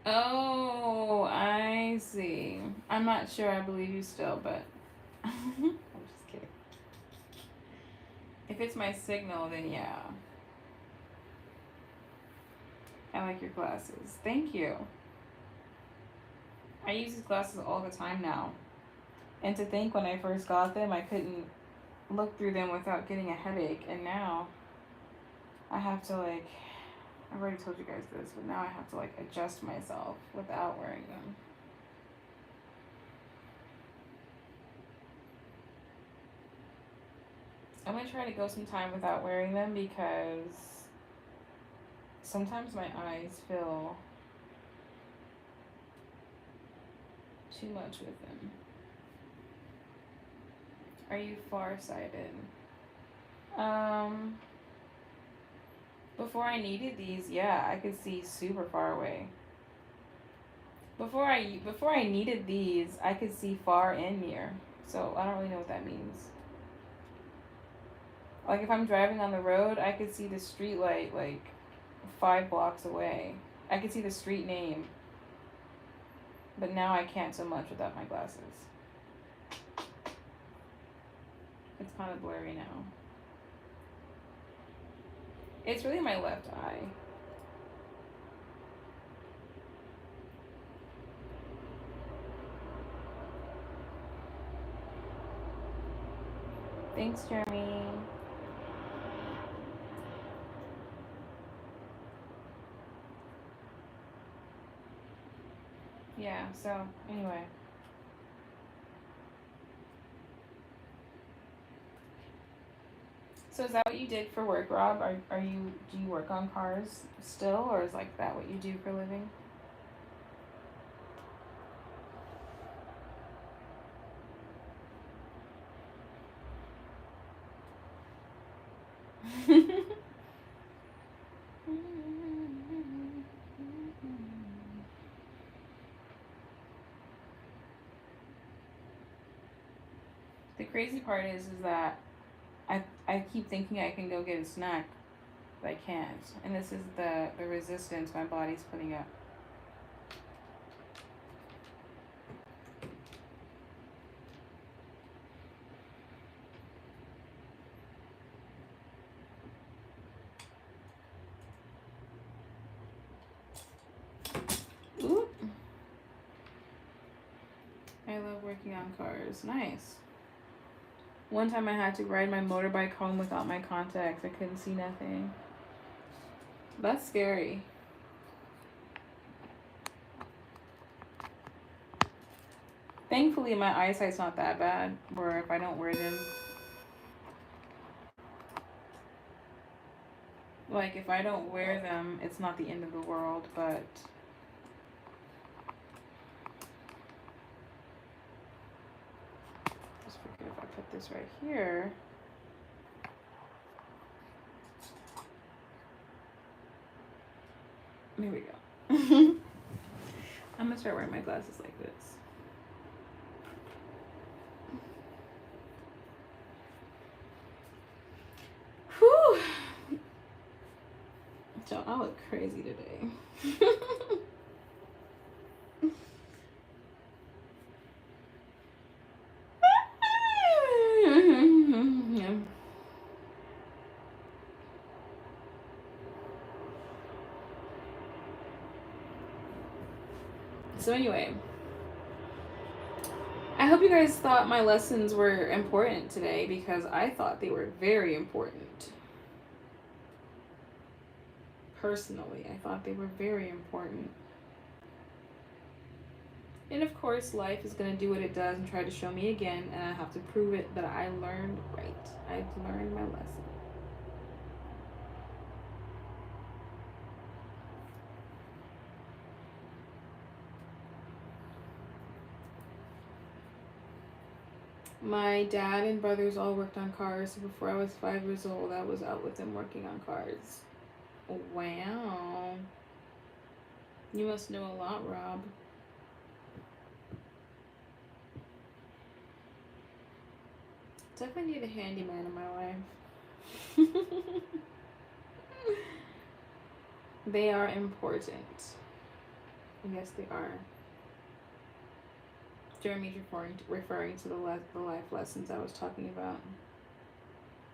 Oh, I see. I'm not sure I believe you still, but I'm just kidding. If it's my signal, then yeah. I like your glasses. Thank you. I use these glasses all the time now. And to think when I first got them, I couldn't look through them without getting a headache. And now I have to like, I've already told you guys this, but now I have to like adjust myself without wearing them. I'm going to try to go some time without wearing them because sometimes my eyes feel too much with them. Are you farsighted? Before I needed these, yeah, I could see super far away. Before I needed these, I could see far and near. So I don't really know what that means. Like if I'm driving on the road, I could see the street light like 5 blocks away. I could see the street name. But now I can't so much without my glasses. It's kind of blurry now. It's really my left eye. Thanks, Jeremy. Yeah, so anyway. So is that what you did for work, Rob? Do you work on cars still, or is like that what you do for a living? The crazy part is that I keep thinking I can go get a snack, but I can't. And this is the resistance my body's putting up. Ooh. I love working on cars. Nice. One time I had to ride my motorbike home without my contacts. I couldn't see nothing. That's scary. Thankfully, my eyesight's not that bad, or if I don't wear them. Like, if I don't wear them, it's not the end of the world, but... Just forget if I put this right here. There we go. I'm gonna start wearing my glasses like this. Whew. So I look crazy today. So anyway, I hope you guys thought my lessons were important today, because I thought they were very important. Personally, I thought they were very important. And of course, life is going to do what it does and try to show me again, and I have to prove it that I learned right. I've learned my lesson. My dad and brothers all worked on cars, so before I was 5 years old, I was out with them working on cars. Wow. You must know a lot, Rob. Definitely need a handyman in my life. They are important. Yes, they are. Jeremy's referring to the life lessons I was talking about.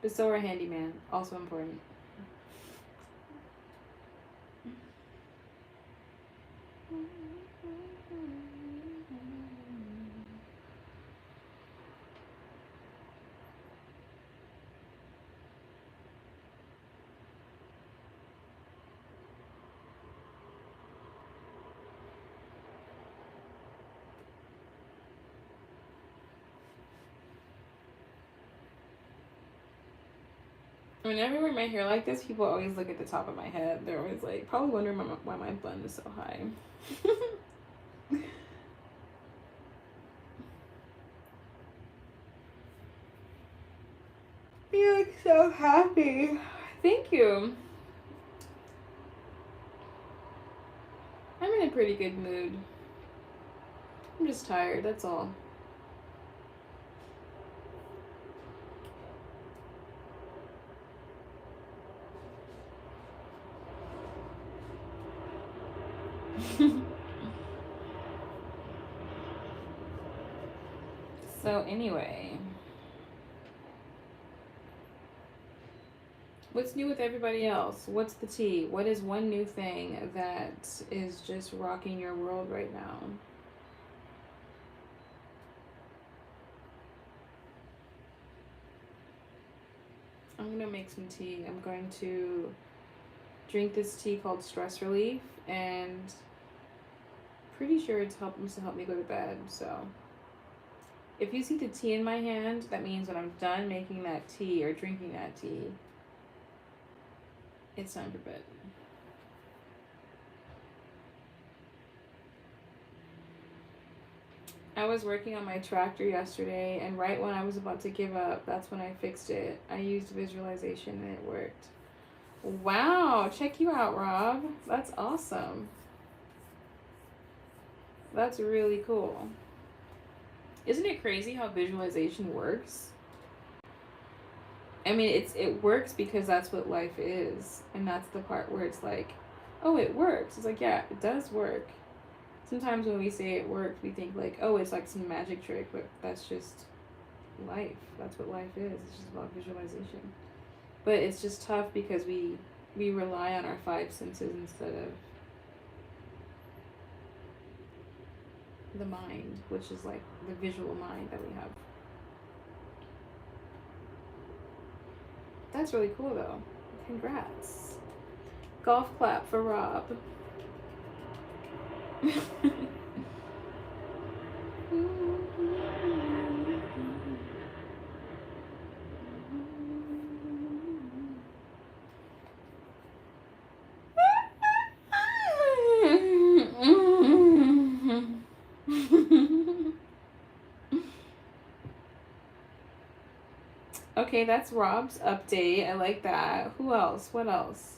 But so are a handyman, also important. Whenever I wear my hair like this, people always look at the top of my head. They're always like, probably wondering why my bun is so high. You look so happy. Thank you. I'm in a pretty good mood. I'm just tired, that's all. So anyway, What's new with everybody else? What's the tea? What is one new thing that is just rocking your world right now? I'm gonna make some tea. I'm going to drink this tea called Stress Relief, and pretty sure it's supposed to help me go to bed. So if you see the tea in my hand, that means when I'm done making that tea or drinking that tea, it's time for bed. I was working on my tractor yesterday, and right when I was about to give up, that's when I fixed it. I used visualization and it worked. Wow, check you out, Rob. That's awesome. That's really cool. Isn't it crazy how visualization works? I mean, it works because that's what life is, and that's the part where it's like, oh, it works. It's like, yeah, it does work. Sometimes when we say it worked, we think like, oh, it's like some magic trick, but that's just life. That's what life is. It's just about visualization. But it's just tough because we rely on our five senses instead of the mind, which is like the visual mind that we have. That's really cool though. Congrats. Golf clap for Rob. Okay, that's Rob's update. I like that. Who else? What else?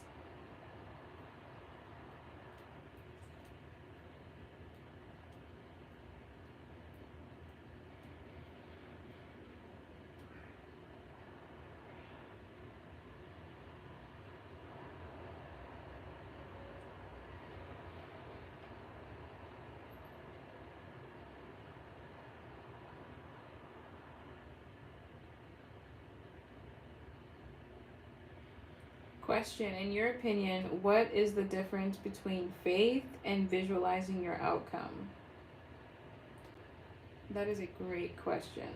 Question. In your opinion, what is the difference between faith and visualizing your outcome? That is a great question.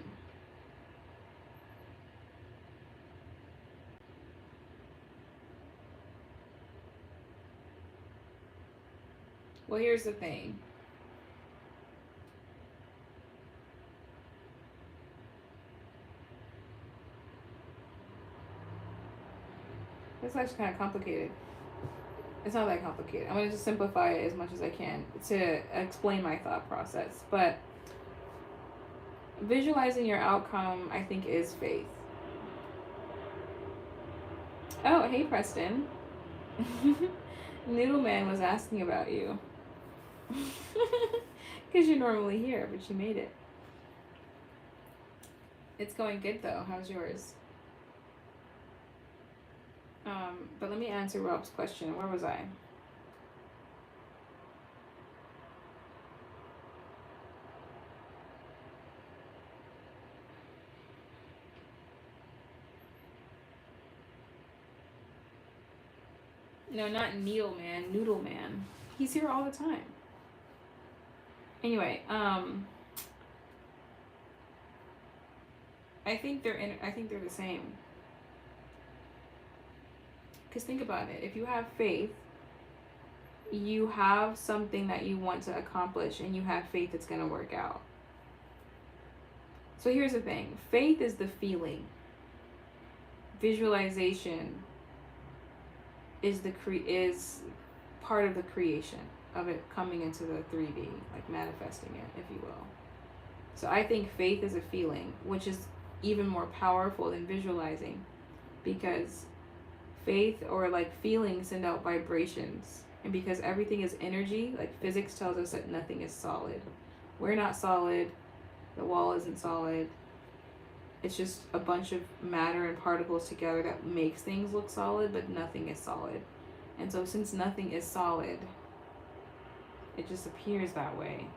Well, here's the thing. It's actually kind of complicated. It's not that complicated. I'm going to just simplify it as much as I can to explain my thought process. But visualizing your outcome, I think, is faith. Oh, hey, Preston. Noodle Man was asking about you. Because you're normally here, but you made it. It's going good, though. How's yours? But let me answer Rob's question. Where was I? No, not Needle Man. Noodle Man. He's here all the time. Anyway, I think they're the same. Because think about it. If you have faith, you have something that you want to accomplish, and you have faith it's going to work out. So here's the thing. Faith is the feeling. Visualization is part of the creation of it coming into the 3D, like manifesting it, if you will. So I think faith is a feeling, which is even more powerful than visualizing, because faith or like feelings send out vibrations, and because everything is energy, like physics tells us that nothing is solid. We're not solid. The wall isn't solid. It's just a bunch of matter and particles together that makes things look solid, but nothing is solid. And so since nothing is solid, it just appears that way.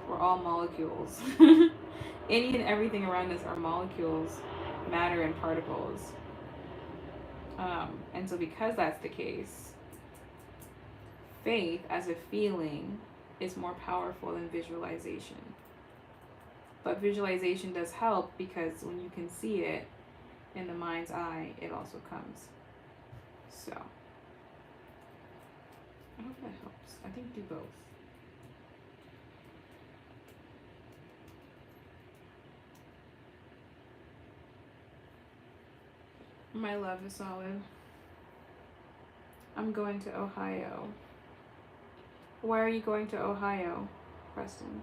We're all molecules. Any and everything around us are molecules, matter and particles. And so because that's the case, faith as a feeling is more powerful than visualization. But visualization does help because when you can see it in the mind's eye, it also comes. So, I hope that helps. I think do both. My love is solid. I'm going to Ohio. Why are you going to Ohio, Preston?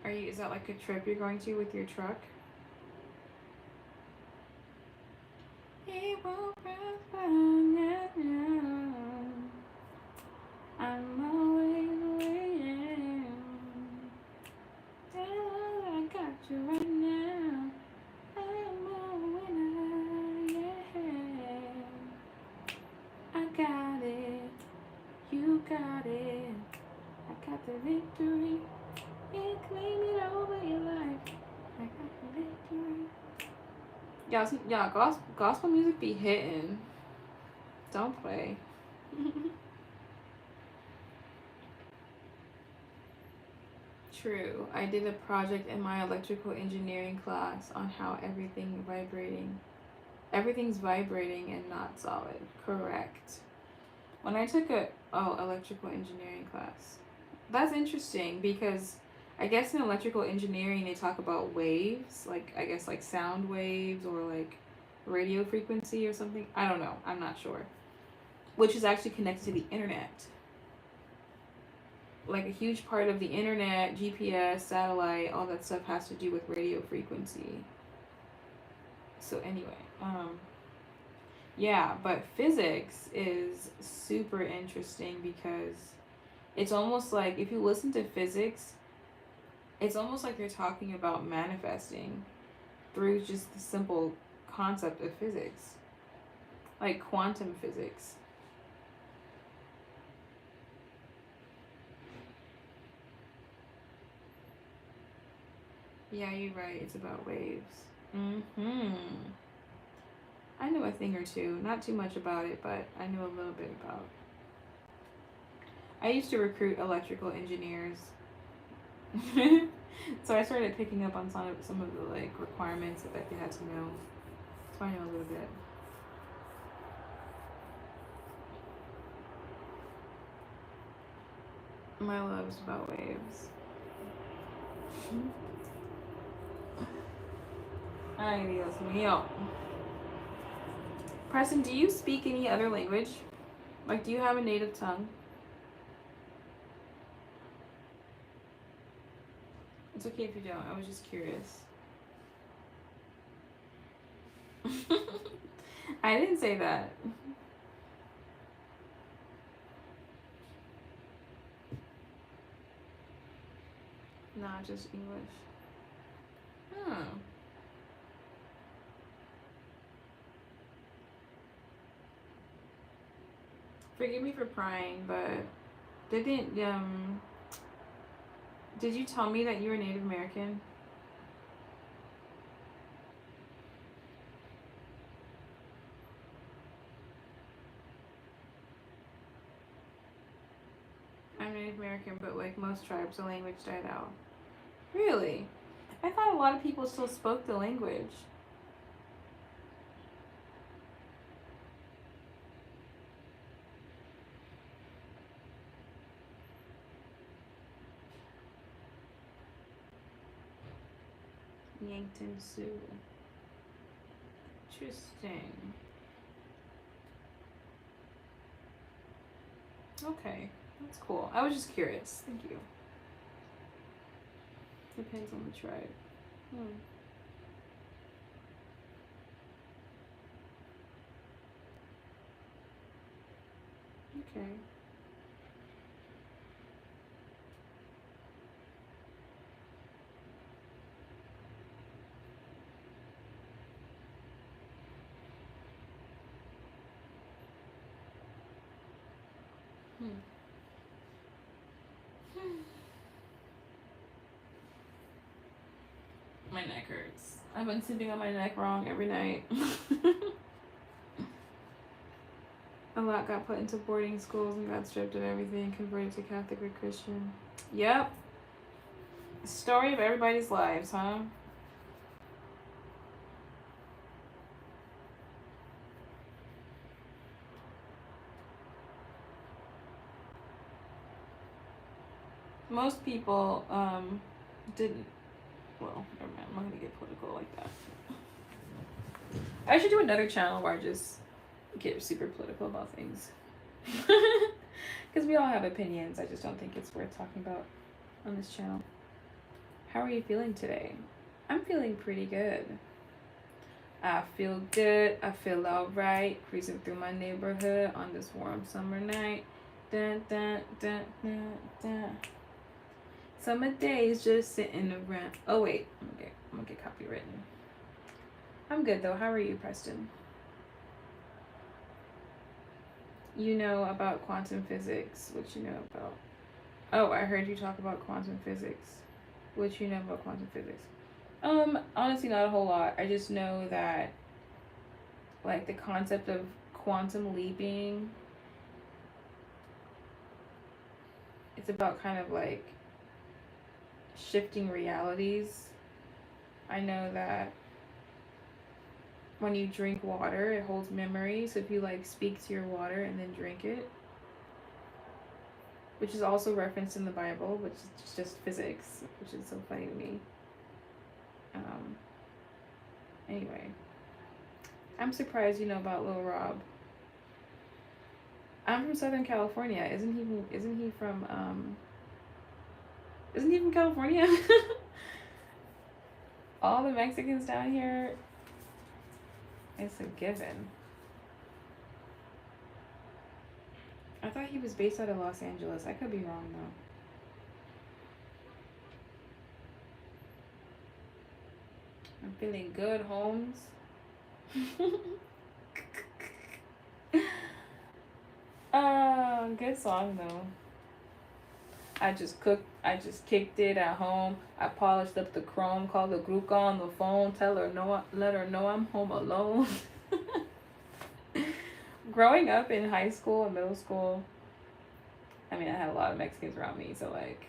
Is that like a trip you're going to with your truck? It won't prosper now. I'm always waiting. I got you right now. I'm a winner, yeah. I got it. You got it. I got the victory. Yeah, claim it over your life. I got the victory. Y'all, gospel music be hitting. Don't play. True. I did a project in my electrical engineering class on how everything's vibrating and not solid. Correct. When I took electrical engineering class. That's interesting because I guess in electrical engineering they talk about waves, like I guess like sound waves or like radio frequency or something. I don't know. I'm not sure. Which is actually connected to the internet. Like a huge part of the internet, GPS, satellite, all that stuff has to do with radio frequency. So anyway, yeah, but physics is super interesting because it's almost like if you listen to physics, it's almost like they're talking about manifesting through just the simple concept of physics, like quantum physics. Yeah, you're right. It's about waves. I know a thing or two. Not too much about it, but I know a little bit about. I used to recruit electrical engineers. So I started picking up on some of the like requirements that they had to know. So I know a little bit. My love's about waves. Ay, Dios mío. Preston, do you speak any other language? Like, do you have a native tongue? It's okay if you don't. I was just curious. I didn't say that. Nah, just English. Hmm. Forgive me for prying, but did you tell me that you were Native American? I'm Native American, but like most tribes, the language died out. Really? I thought a lot of people still spoke the language. Yankton Sioux. Interesting. Okay, that's cool. I was just curious. Thank you. Depends on the tribe. Okay. My neck hurts. I've been sleeping on my neck wrong every night. A lot got put into boarding schools and got stripped of everything, converted to Catholic or Christian. Yep. Story of everybody's lives, huh? Most people didn't. Well, never mind. I'm not gonna get political like that. I should do another channel where I just get super political about things. Because we all have opinions. I just don't think it's worth talking about on this channel. How are you feeling today? I'm feeling pretty good. I feel good. I feel alright. Cruising through my neighborhood on this warm summer night. Dun, dun, dun, dun, dun. Summer days just sitting around. Oh wait, okay, I'm gonna get copywritten. I'm good though. How are you, Preston? You know about quantum physics. What you know about? Oh, I heard you talk about quantum physics. What you know about quantum physics? Honestly, not a whole lot. I just know that, like, the concept of quantum leaping, it's about kind of like shifting realities. I know that when you drink water, it holds memory. So if you like speak to your water and then drink it, which is also referenced in the Bible, which is just physics, which is so funny to me. Anyway, I'm surprised you know about Lil Rob. I'm from Southern California. Isn't he from California? All the Mexicans down here, it's a given. I thought he was based out of Los Angeles. I could be wrong though. I'm feeling good, Holmes. Good song though. I just kicked it at home. I polished up the chrome, called the Gruca on the phone, let her know I'm home alone. Growing up in high school and middle school, I mean, I had a lot of Mexicans around me, so like,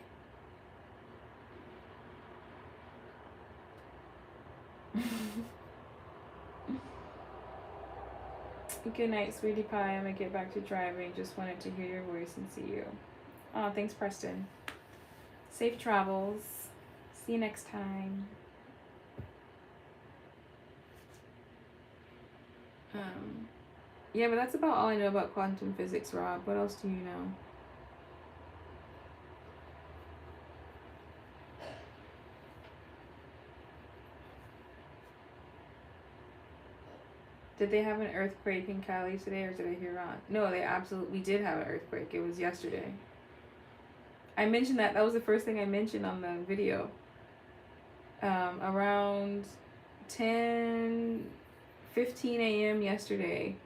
good night, sweetie pie. I'm gonna get back to driving. Just wanted to hear your voice and see you. Oh, thanks, Preston. Safe travels. See you next time. Yeah, but that's about all I know about quantum physics, Rob. What else do you know? Did they have an earthquake in Cali today, or did I hear wrong? No, we did have an earthquake. It was yesterday. I mentioned that. That was the first thing I mentioned on the video. Around 10:15 a.m. yesterday,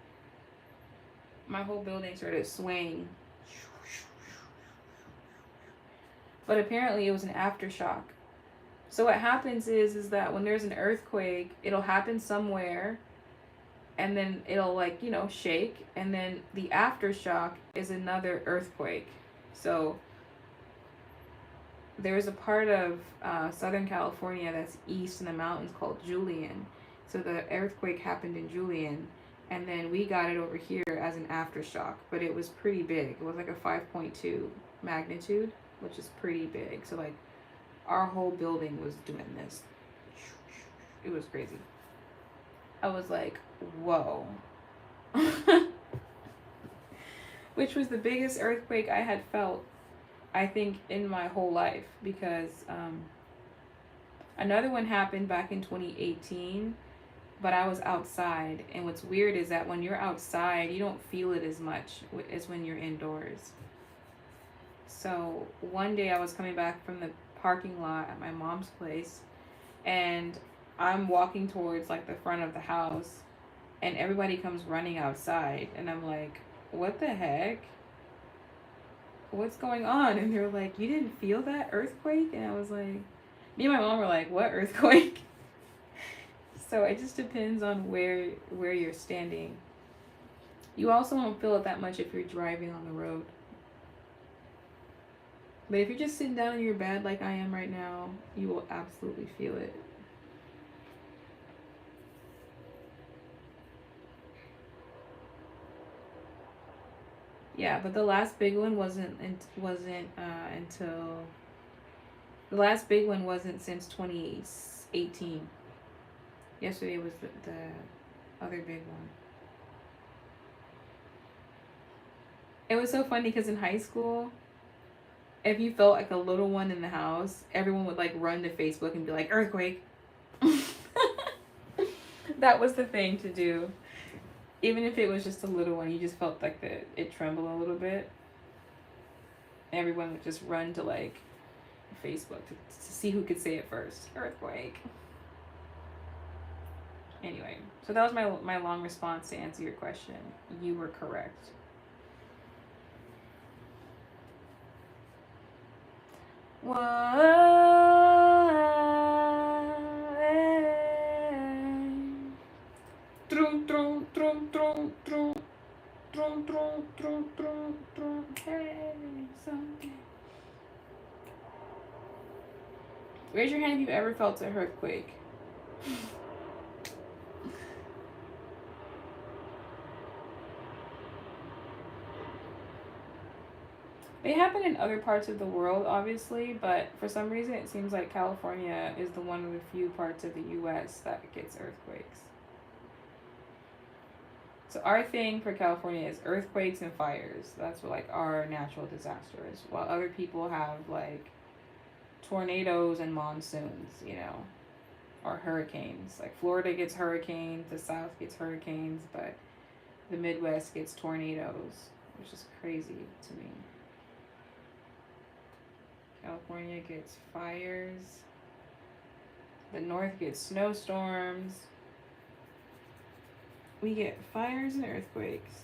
my whole building started swaying. But apparently it was an aftershock. So what happens is that when there's an earthquake, it'll happen somewhere, and then it'll, like, you know, shake, and then the aftershock is another earthquake. So there's a part of Southern California that's east in the mountains called Julian. So the earthquake happened in Julian, and then we got it over here as an aftershock, but it was pretty big. It was like a 5.2 magnitude, which is pretty big. So like our whole building was doing this. It was crazy. I was like, whoa. Which was the biggest earthquake I had felt, I think, in my whole life, because another one happened back in 2018, but I was outside, and what's weird is that when you're outside, you don't feel it as much as when you're indoors. So one day I was coming back from the parking lot at my mom's place, and I'm walking towards like the front of the house, and everybody comes running outside, and I'm like, what the heck? What's going on? And they're like, you didn't feel that earthquake? And I was like, me and my mom were like, what earthquake? So it just depends on where you're standing. You also won't feel it that much if you're driving on the road. But if you're just sitting down in your bed like I am right now, you will absolutely feel it. Yeah, but the last big one wasn't until the last big one wasn't since 2018. Yesterday was the other big one. It was so funny because in high school, if you felt like a little one in the house, everyone would like run to Facebook and be like, earthquake. That was the thing to do. Even if it was just a little one, you just felt like it trembled a little bit. Everyone would just run to like Facebook to see who could say it first. Earthquake. Anyway, so that was my long response to answer your question. You were correct. Hey, something. Raise your hand if you've ever felt an earthquake. They happen in other parts of the world, obviously, but for some reason it seems like California is the one of the few parts of the U.S. that gets earthquakes. So our thing for California is earthquakes and fires. That's what like our natural disasters. While other people have like tornadoes and monsoons, you know, or hurricanes. Like Florida gets hurricanes, the South gets hurricanes, but the Midwest gets tornadoes, which is crazy to me. California gets fires. The North gets snowstorms. We get fires and earthquakes.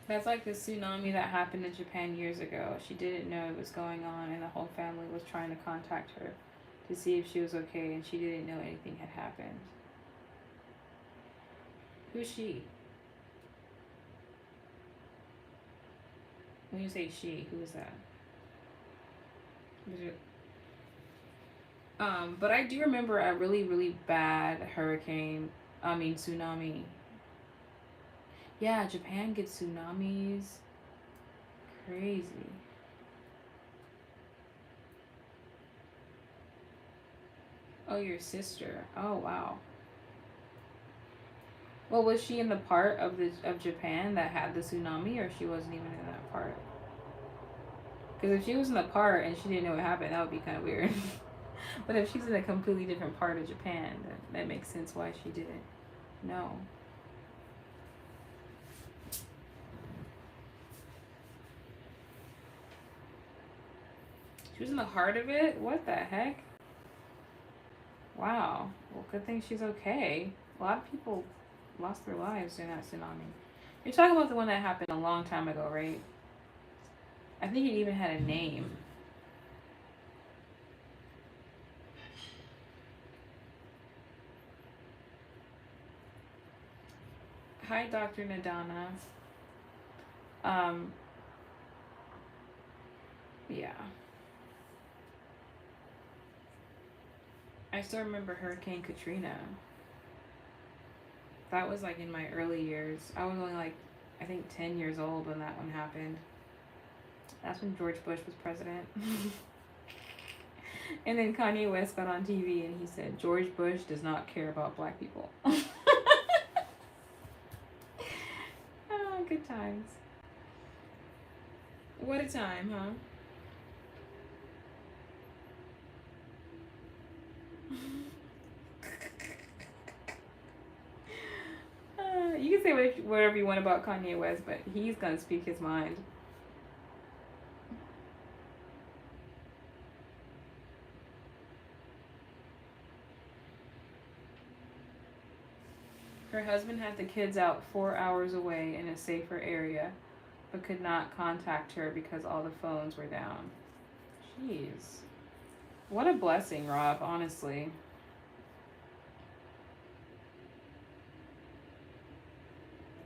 That's like the tsunami that happened in Japan years ago. She didn't know it was going on, and the whole family was trying to contact her to see if she was okay, and she didn't know anything had happened. Who's she? When you say she, who is that? But I do remember a really, really bad tsunami. Yeah, Japan gets tsunamis. Crazy. Oh, your sister. Oh, wow. Well, was she in the part of Japan that had the tsunami, or she wasn't even in that part? Because if she was in the part and she didn't know what happened, that would be kind of weird. But if she's in a completely different part of Japan, that makes sense why she didn't know. She was in the heart of it? What the heck? Wow. Well, good thing she's okay. A lot of people lost their lives during that tsunami. You're talking about the one that happened a long time ago, right? I think it even had a name. Hi, Dr. Nadana. Yeah. I still remember Hurricane Katrina. That was like in my early years. I was only like, I think 10 years old when that one happened. That's when George Bush was president. And then Kanye West got on TV and he said, George Bush does not care about black people. Oh, good times. What a time, huh? You can say whatever you want about Kanye West, but he's gonna speak his mind. Her husband had the kids out 4 hours away in a safer area, but could not contact her because all the phones were down. Jeez. What a blessing, Rob, honestly.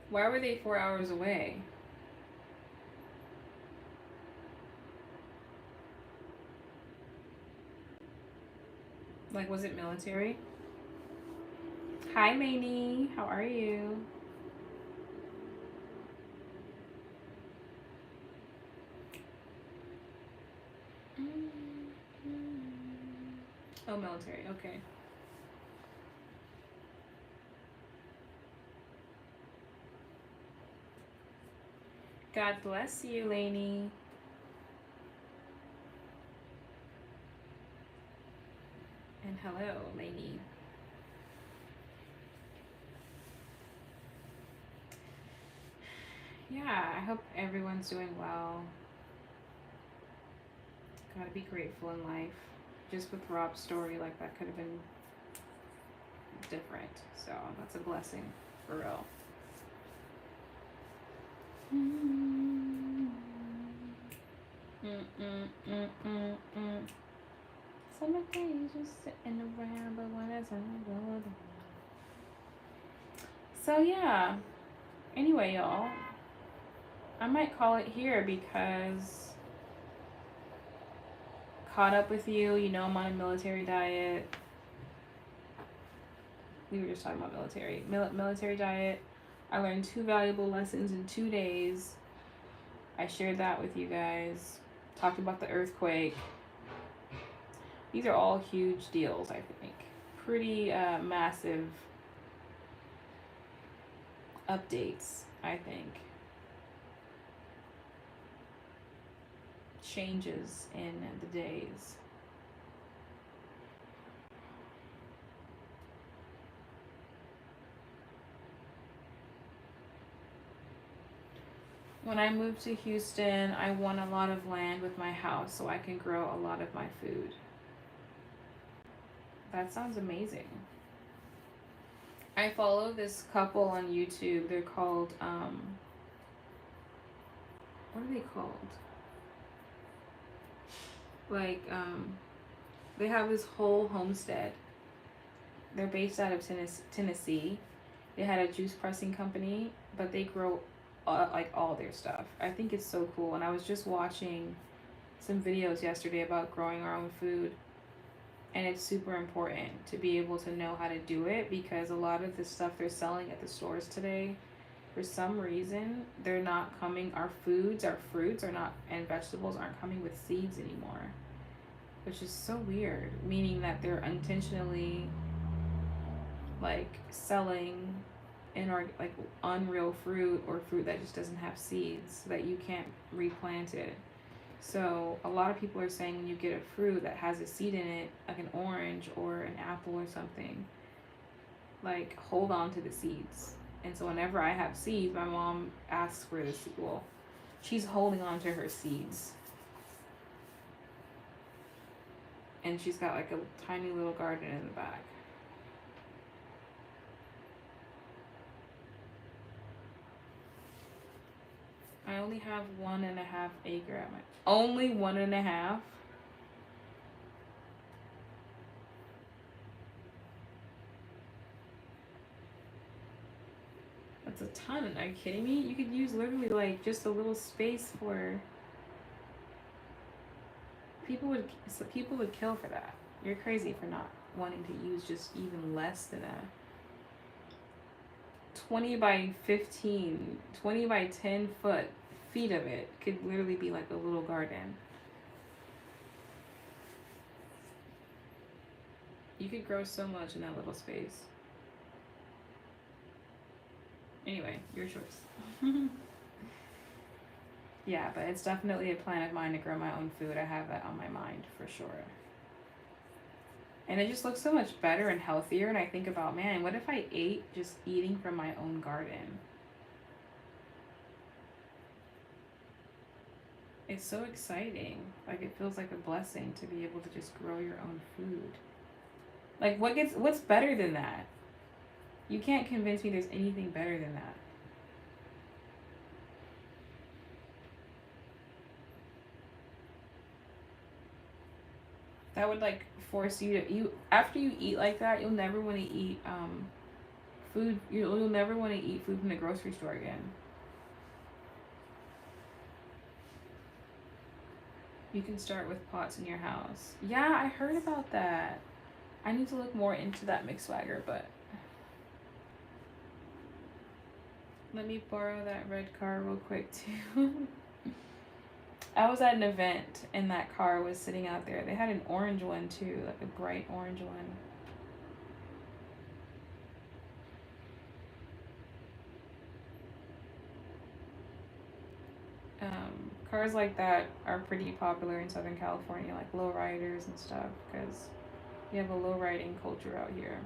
Why were they 4 hours away? Like, was it military? Hi, Maney. How are you? Oh, military. Okay. God bless you, Lainey. And hello, Lainey. Yeah, I hope everyone's doing well. Gotta be grateful in life. Just with Rob's story, like, that could have been different. So that's a blessing, for real. Summer days just sitting around, but when it's over. So yeah. Anyway, y'all, I might call it here because caught up with you. You know, I'm on a military diet. We were just talking about military diet. I learned 2 valuable lessons in 2 days. I shared that with you guys. Talked about the earthquake. These are all huge deals, I think. Pretty massive updates, I think. Changes in the days. When I moved to Houston, I won a lot of land with my house so I can grow a lot of my food. That sounds amazing. I follow this couple on YouTube. They're called, what are they called? Like, they have this whole homestead. They're based out of Tennessee. They had a juice pressing company, but they grow like all their stuff. I think it's so cool. And I was just watching some videos yesterday about growing our own food. And it's super important to be able to know how to do it because a lot of the stuff they're selling at the stores today, for some reason, they're not coming, our foods, our fruits are not, and vegetables aren't coming with seeds anymore. Which is so weird, meaning that they're intentionally like selling like unreal fruit or fruit that just doesn't have seeds so that you can't replant it. So a lot of people are saying when you get a fruit that has a seed in it, like an orange or an apple or something, like hold on to the seeds. And so whenever I have seeds, my mom asks for the seed. Well, she's holding on to her seeds. And she's got like a tiny little garden in the back. I only have 1.5 acre at my only 1.5. That's a ton. Are you kidding me? You could use literally like just a little space for people would kill for that. You're crazy for not wanting to use just even less than a 20 by 15, 20 by 10 feet of it could literally be like a little garden. You could grow so much in that little space. Anyway, your choice. Yeah, but it's definitely a plan of mine to grow my own food. I have that on my mind for sure. And it just looks so much better and healthier. And I think about, man, what if I ate just eating from my own garden? It's so exciting. Like, it feels like a blessing to be able to just grow your own food. Like, what's better than that? You can't convince me there's anything better than that. That would like force you to you after you eat like that, you'll never want to eat food. You'll never want to eat food from the grocery store again. You can start with pots in your house. Yeah, I heard about that. I need to look more into that McSwagger, but let me borrow that red car real quick too. I was at an event and that car was sitting out there. They had an orange one too, like a bright orange one. Cars like that are pretty popular in Southern California, like lowriders and stuff, because you have a lowriding culture out here.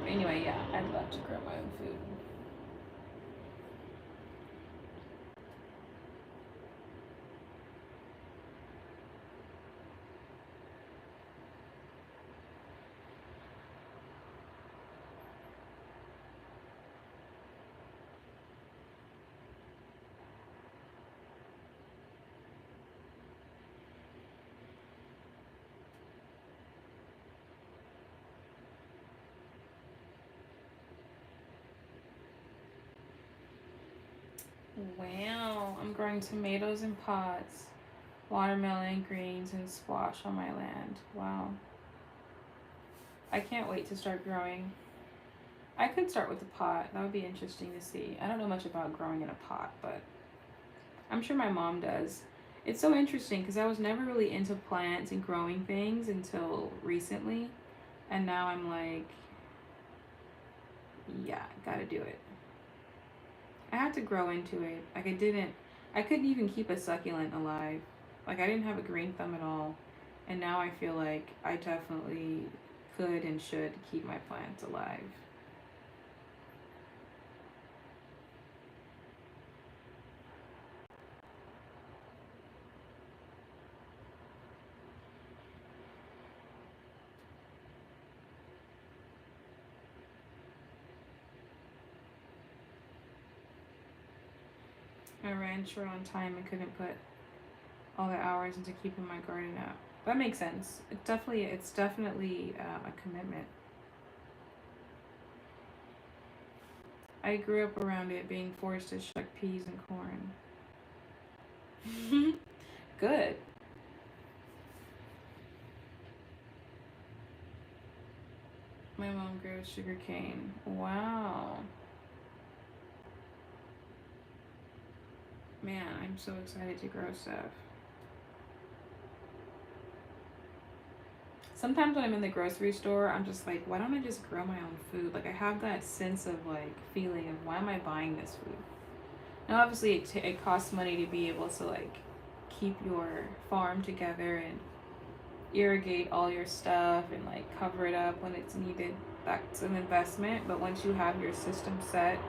Anyway, yeah, I'd love to grow my own food. Wow, I'm growing tomatoes in pots, watermelon, greens, and squash on my land. Wow. I can't wait to start growing. I could start with a pot. That would be interesting to see. I don't know much about growing in a pot, but I'm sure my mom does. It's so interesting because I was never really into plants and growing things until recently. And now I'm like, yeah, gotta do it. I had to grow into it. Like I couldn't even keep a succulent alive. Like I didn't have a green thumb at all. And now I feel like I definitely could and should keep my plants alive. I ran short on time and couldn't put all the hours into keeping my garden up. That makes sense. It's definitely a commitment. I grew up around it being forced to shuck peas and corn. Good. My mom grows sugar cane. Wow. Man, I'm so excited to grow stuff. Sometimes when I'm in the grocery store, I'm just like, why don't I just grow my own food? Like, I have that sense of like feeling of why am I buying this food? Now, obviously, it costs money to be able to like keep your farm together and irrigate all your stuff and like cover it up when it's needed. That's an investment, but once you have your system set,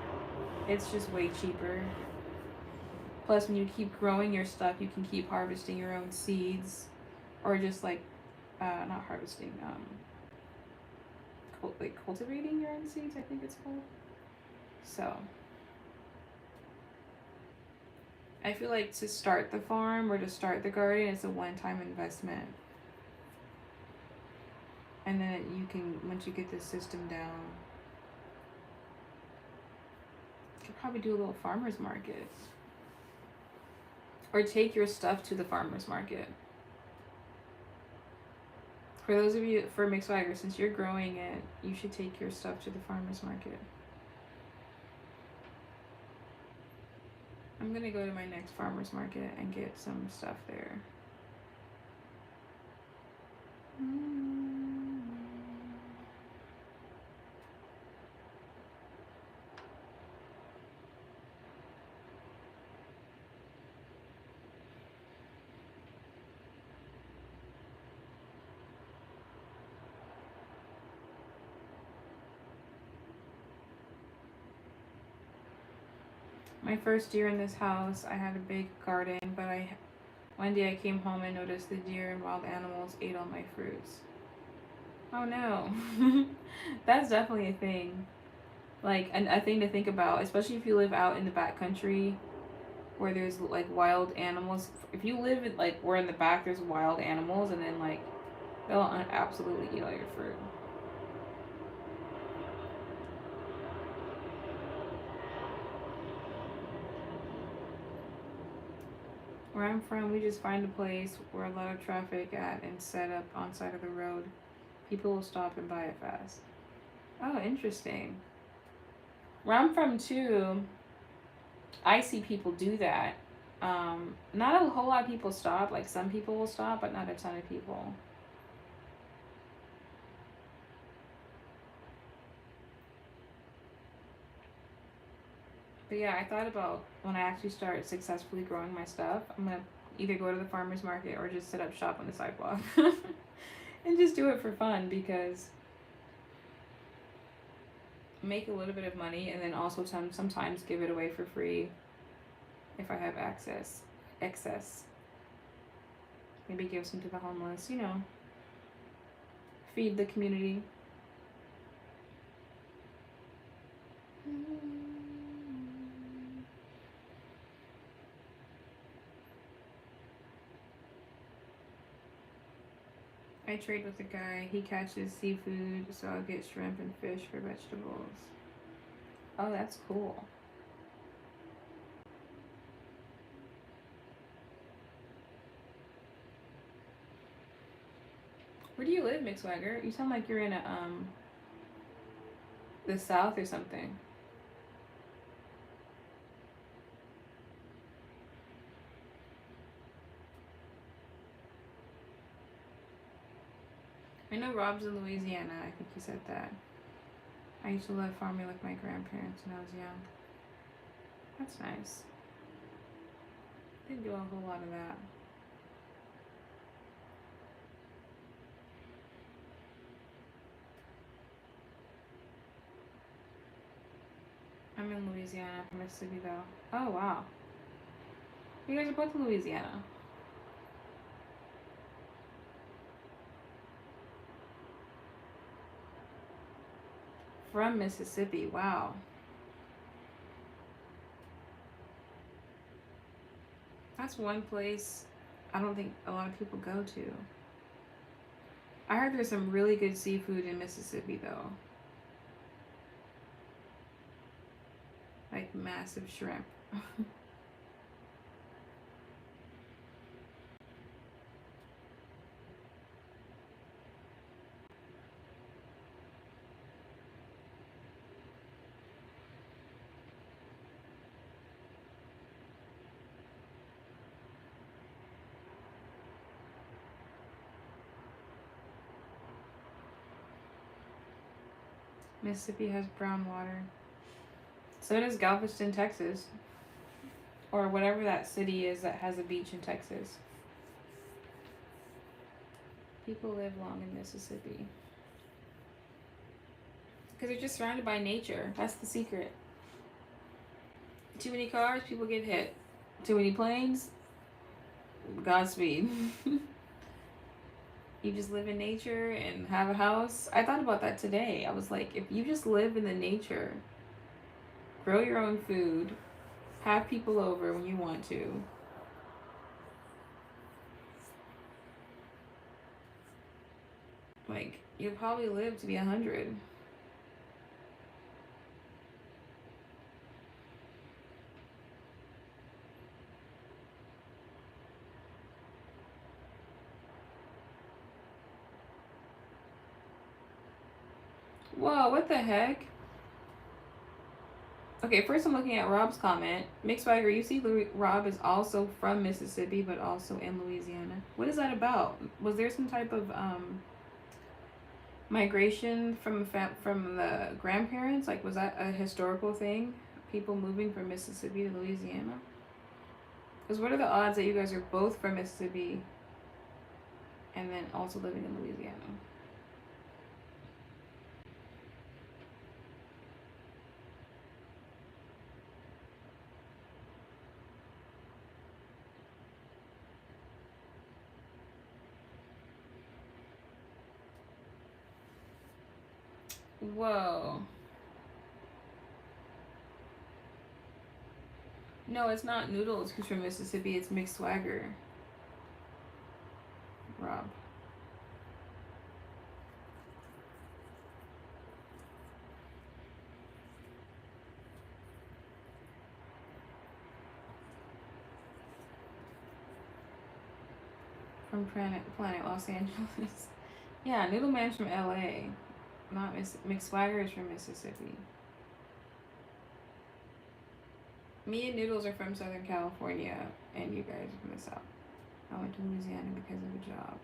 it's just way cheaper. Plus, when you keep growing your stuff, you can keep harvesting your own seeds, or just like, not harvesting, like cultivating your own seeds. I think it's called. So, I feel like to start the farm or to start the garden, it's a one-time investment, and then you can once you get the system down, you could probably do a little farmer's market, or take your stuff to the farmer's market. For those of you for McSwagger, since you're growing it, you should take your stuff to the farmer's market. I'm gonna go to my next farmer's market and get some stuff there. My first year in this house, I had a big garden, but one day I came home and noticed the deer and wild animals ate all my fruits. Oh no. That's definitely a thing. Like a thing to think about, especially if you live out in the back country where there's like wild animals. If you live in like where in the back there's wild animals, and then like they'll absolutely eat all your fruit. Where I'm from, we just find a place where a lot of traffic at and set up on side of the road. People will stop and buy it fast. Oh, interesting. Where I'm from too, I see people do that. Not a whole lot of people stop. Like some people will stop, but not a ton of people. But yeah, I thought about when I actually start successfully growing my stuff, I'm gonna either go to the farmer's market or just set up shop on the sidewalk and just do it for fun, because make a little bit of money and then also sometimes give it away for free if I have excess. Maybe give some to the homeless, feed the community. I trade with a guy. He catches seafood, so I'll get shrimp and fish for vegetables. Oh, that's cool. Where do you live, Mixwagger? You sound like you're in the South or something. I know Rob's in Louisiana. I think he said that. I used to love farming like my grandparents when I was young. That's nice. Didn't do a whole lot of that. I'm in Louisiana, Mississippi though. Oh wow. You guys are both in Louisiana. From Mississippi, wow. That's one place I don't think a lot of people go to. I heard there's some really good seafood in Mississippi though. Like massive shrimp. Mississippi has brown water. So does Galveston, Texas. Or whatever that city is that has a beach in Texas. People live long in Mississippi. Because they're just surrounded by nature. That's the secret. Too many cars, people get hit. Too many planes, Godspeed. You just live in nature and have a house. I thought about that today. I was like, if you just live in the nature, grow your own food, have people over when you want to. Like, you'll probably live to be 100. Whoa, what the heck? Okay, first I'm looking at Rob's comment. Mixwagger, you see Rob is also from Mississippi, but also in Louisiana. What is that about? Was there some type of migration from the grandparents? Like, was that a historical thing? People moving from Mississippi to Louisiana? Because what are the odds that you guys are both from Mississippi and then also living in Louisiana? Whoa. No, it's not Noodles who's from Mississippi. It's Mick Swagger. Rob. From Planet Los Angeles. Yeah, Noodle Man's from LA. Not Mick Swagger is from Mississippi. Me and Noodles are from Southern California, and you guys are from the South. I went to Louisiana because of a job.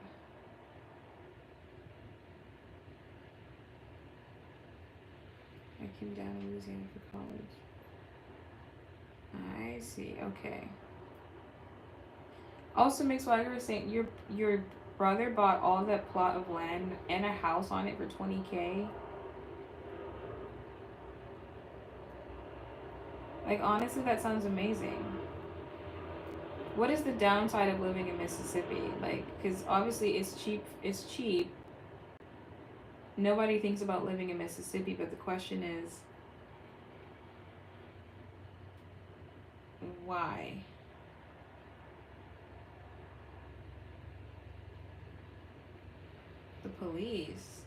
I came down to Louisiana for college. I see. Okay. Also, Mick Swagger is saying your brother bought all that plot of land and a house on it for $20K. Like, honestly, that sounds amazing. What is the downside of living in Mississippi? Like, because obviously it's cheap. It's cheap. Nobody thinks about living in Mississippi, but the question is, why? The police.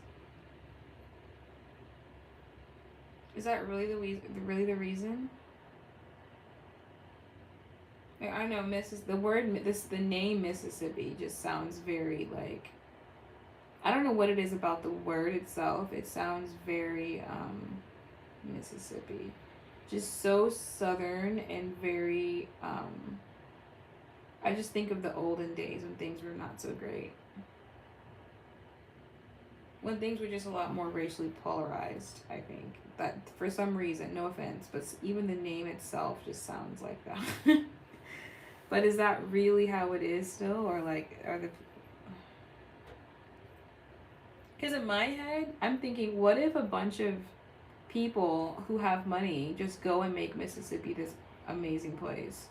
Is that really the reason? Like, I know the name Mississippi just sounds very like, I don't know what it is about the word itself. It sounds very Mississippi. Just so southern and very I just think of the olden days when things were not so great. When things were just a lot more racially polarized, I think. That for some reason, no offense, but even the name itself just sounds like that. But is that really how it is still? Or like, are the. Because in my head, I'm thinking, what if a bunch of people who have money just go and make Mississippi this amazing place?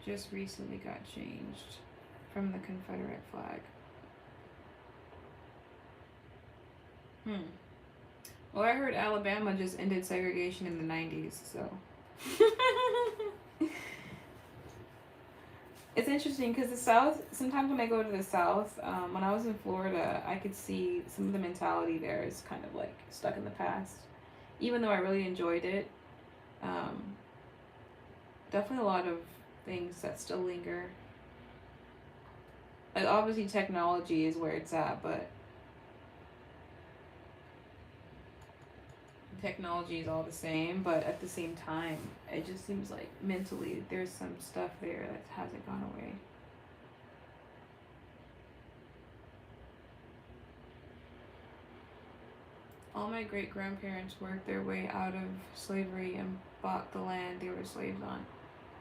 Just recently got changed from the Confederate flag. Well, I heard Alabama just ended segregation in the 90s, so. It's interesting because the South, sometimes when I go to the South, when I was in Florida, I could see some of the mentality there is kind of like stuck in the past. Even though I really enjoyed it, definitely a lot of things that still linger. Like, obviously technology is where it's at, but technology is all the same, but at the same time, it just seems like mentally there's some stuff there that hasn't gone away. All my great grandparents worked their way out of slavery and bought the land they were slaves on.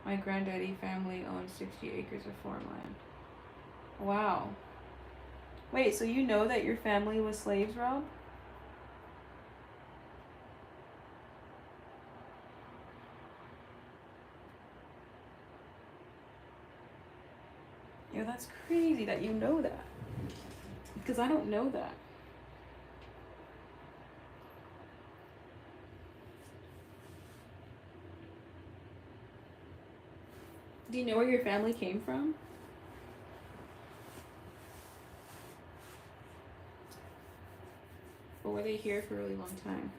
My granddaddy family owned 60 acres of farmland. Wow. Wait, so you know that your family was slaves, Rob? Yeah, that's crazy that you know that. Because I don't know that. Do you know where your family came from? Or were they here for a really long time?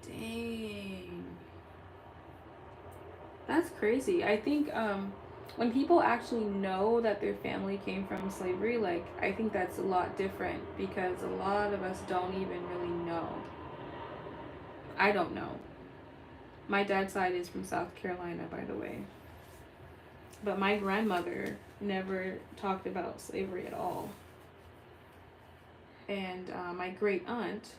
Dang. That's crazy. I think when people actually know that their family came from slavery, like, I think that's a lot different because a lot of us don't even really know. I don't know. My dad's side is from South Carolina, by the way. But my grandmother never talked about slavery at all. And my great aunt,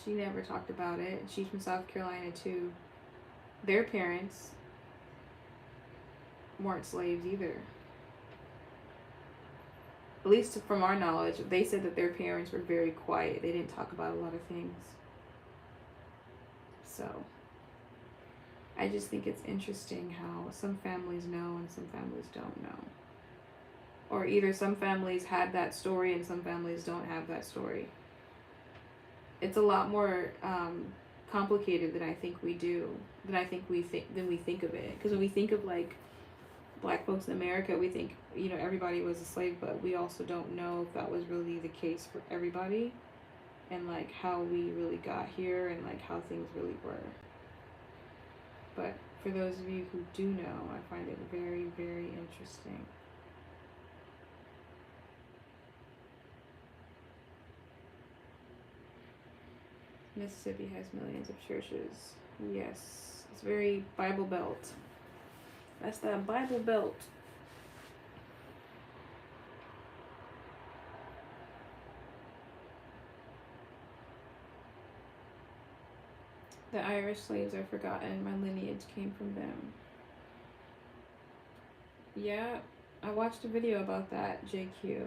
she never talked about it. She's from South Carolina too. Their parents weren't slaves either. At least from our knowledge, they said that their parents were very quiet. They didn't talk about a lot of things. So I just think it's interesting how some families know and some families don't know. Or either some families had that story and some families don't have that story. It's a lot more complicated than I think we do. Than we think of it. Because when we think of like Black folks in America, we think, you know, everybody was a slave, but we also don't know if that was really the case for everybody, and like how we really got here and like how things really were. But for those of you who do know, I find it very, very interesting. Mississippi has millions of churches. Yes, it's very Bible Belt. That's that Bible Belt. The Irish slaves are forgotten. My lineage came from them. Yeah, I watched a video about that, JQ.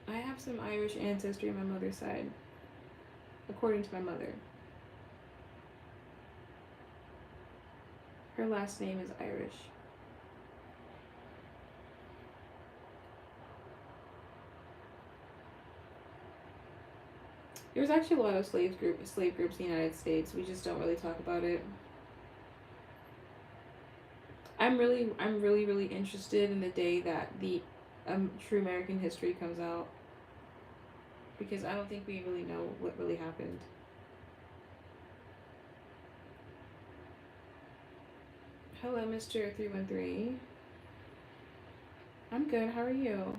I have some Irish ancestry on my mother's side, according to my mother. Her last name is Irish. There's actually a lot of slave groups in the United States. We just don't really talk about it. I'm really interested in the day that the true American history comes out, because I don't think we really know what really happened. Hello, Mr. 313. I'm good. How are you?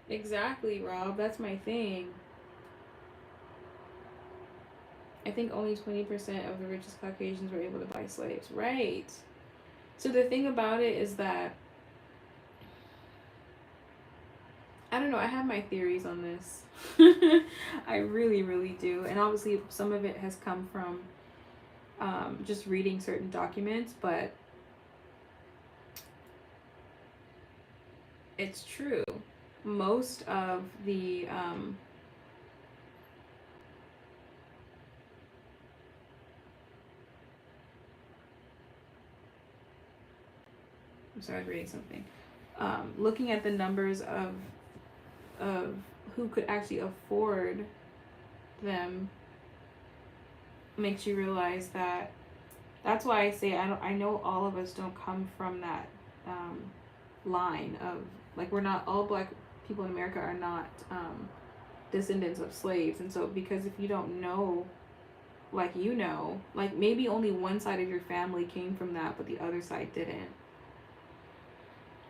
Exactly, Rob. That's my thing. I think only 20% of the richest Caucasians were able to buy slaves. Right. So the thing about it is that, I don't know, I have my theories on this. I really, really do. And obviously some of it has come from just reading certain documents, but it's true. Most of the I'm sorry, I was reading something. Looking at the numbers of who could actually afford them makes you realize that. That's why I say I know all of us don't come from that line of, like, we're not all Black people in America are not descendants of slaves. And so because if you don't know, like, you know, like maybe only one side of your family came from that but the other side didn't,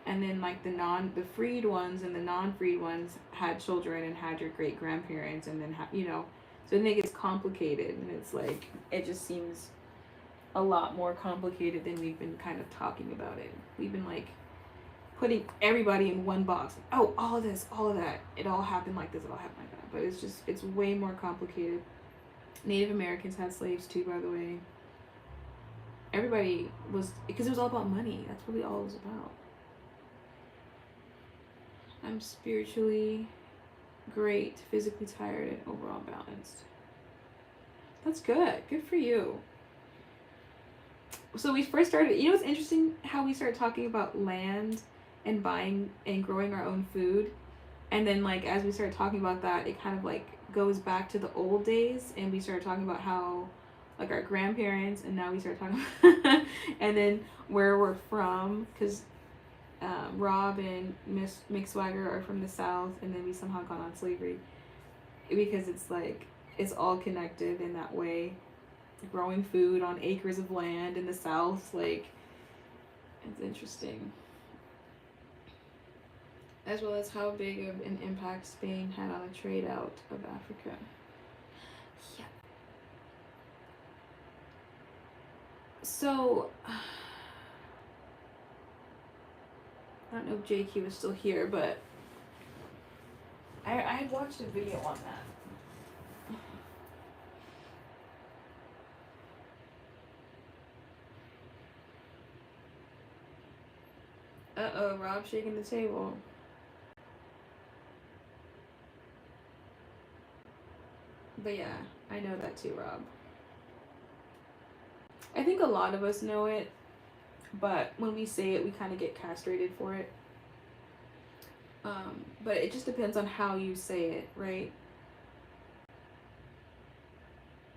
and then like the freed ones and the non-freed ones had children and had your great grandparents, and then you know, so then it gets complicated, and it's like it just seems a lot more complicated than we've been kind of talking about it. We've been like putting everybody in one box. Oh, all of this, all of that. It all happened like this, it all happened like that. But it's way more complicated. Native Americans had slaves too, by the way. Everybody was, because it was all about money. That's really all it was about. I'm spiritually great, physically tired, and overall balanced. That's good. Good for you. So we first started, you know, it's interesting how we started talking about land and buying and growing our own food, and then like as we started talking about that, it kind of like goes back to the old days, and we started talking about how like our grandparents, and now we start talking about and then where we're from, because Rob and Miss Mick Swagger are from the South, and then we somehow got on slavery, because it's like it's all connected in that way. Growing food on acres of land in the South, like, it's interesting. As well as how big of an impact Spain had on the trade out of Africa. Yeah. So, I don't know if JQ is still here, but I had watched a video on that. Uh-oh, Rob shaking the table. But yeah, I know that too, Rob. I think a lot of us know it, but when we say it, we kind of get castrated for it. But it just depends on how you say it, right?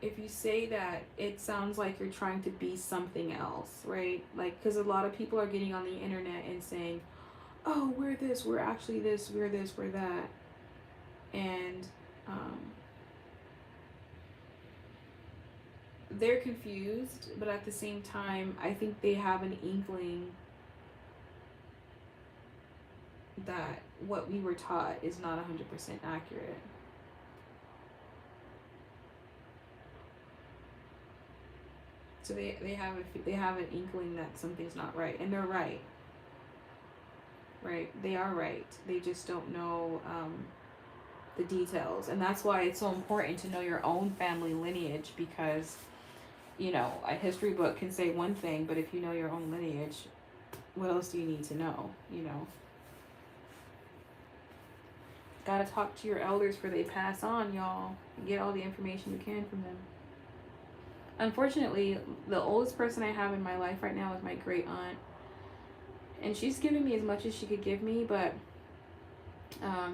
If you say that, it sounds like you're trying to be something else, right? Like, because a lot of people are getting on the internet and saying, oh, we're this, we're actually this, we're that. And they're confused, but at the same time, I think they have an inkling that what we were taught is not 100% accurate. So they have an inkling that something's not right, and they're right. Right, they are right. They just don't know the details, and that's why it's so important to know your own family lineage, because you know a history book can say one thing, but if you know your own lineage, what else do you need to know? You know, gotta talk to your elders before they pass on, y'all. Get all the information you can from them. Unfortunately, the oldest person I have in my life right now is my great aunt, and she's giving me as much as she could give me, but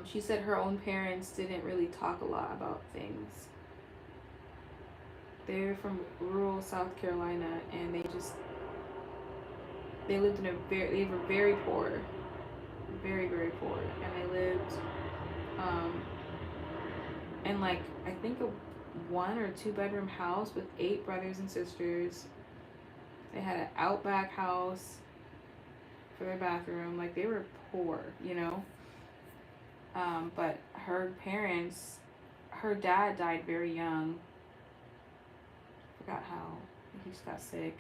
she said her own parents didn't really talk a lot about things. They're from rural South Carolina, and they lived in they were very poor, very, very poor, and they lived in like, I think a 1 or 2 bedroom house with 8 brothers and sisters. They had an outback house for their bathroom. Like, they were poor, you know. But her parents, her dad died very young. Forgot how. He just got sick.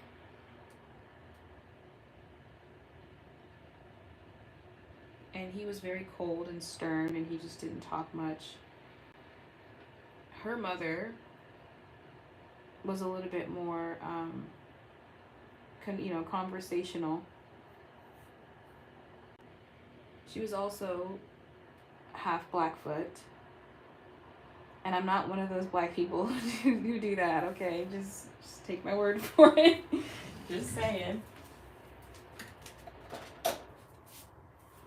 And he was very cold and stern, and he just didn't talk much. Her mother was a little bit more, conversational. She was also half Blackfoot. And I'm not one of those black people who do that, okay? Just take my word for it. Just saying.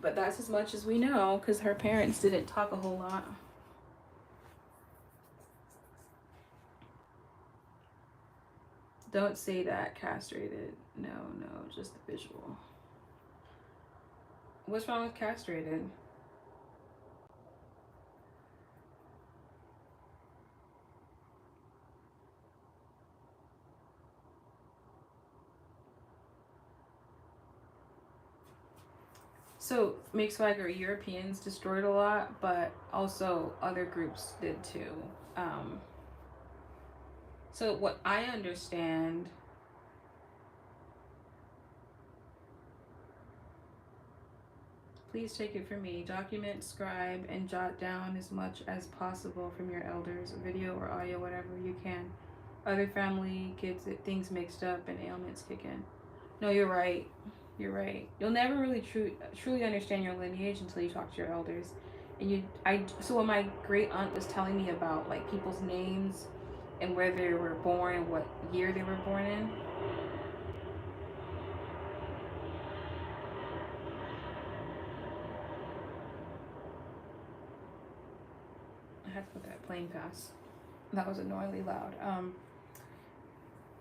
But that's as much as we know, because her parents didn't talk a whole lot. Don't say that, castrated. No, just the visual. What's wrong with castrated? So, mixed swagger, Europeans destroyed a lot, but also other groups did too. So, what I understand, please take it from me. Document, scribe, and jot down as much as possible from your elders, video or audio, whatever you can. Other family gets things mixed up and ailments kick in. No, you're right. You're right. You'll never really truly understand your lineage until you talk to your elders. And so when my great aunt was telling me about like people's names and where they were born and what year they were born in, I had to put that plane pass. That was annoyingly loud.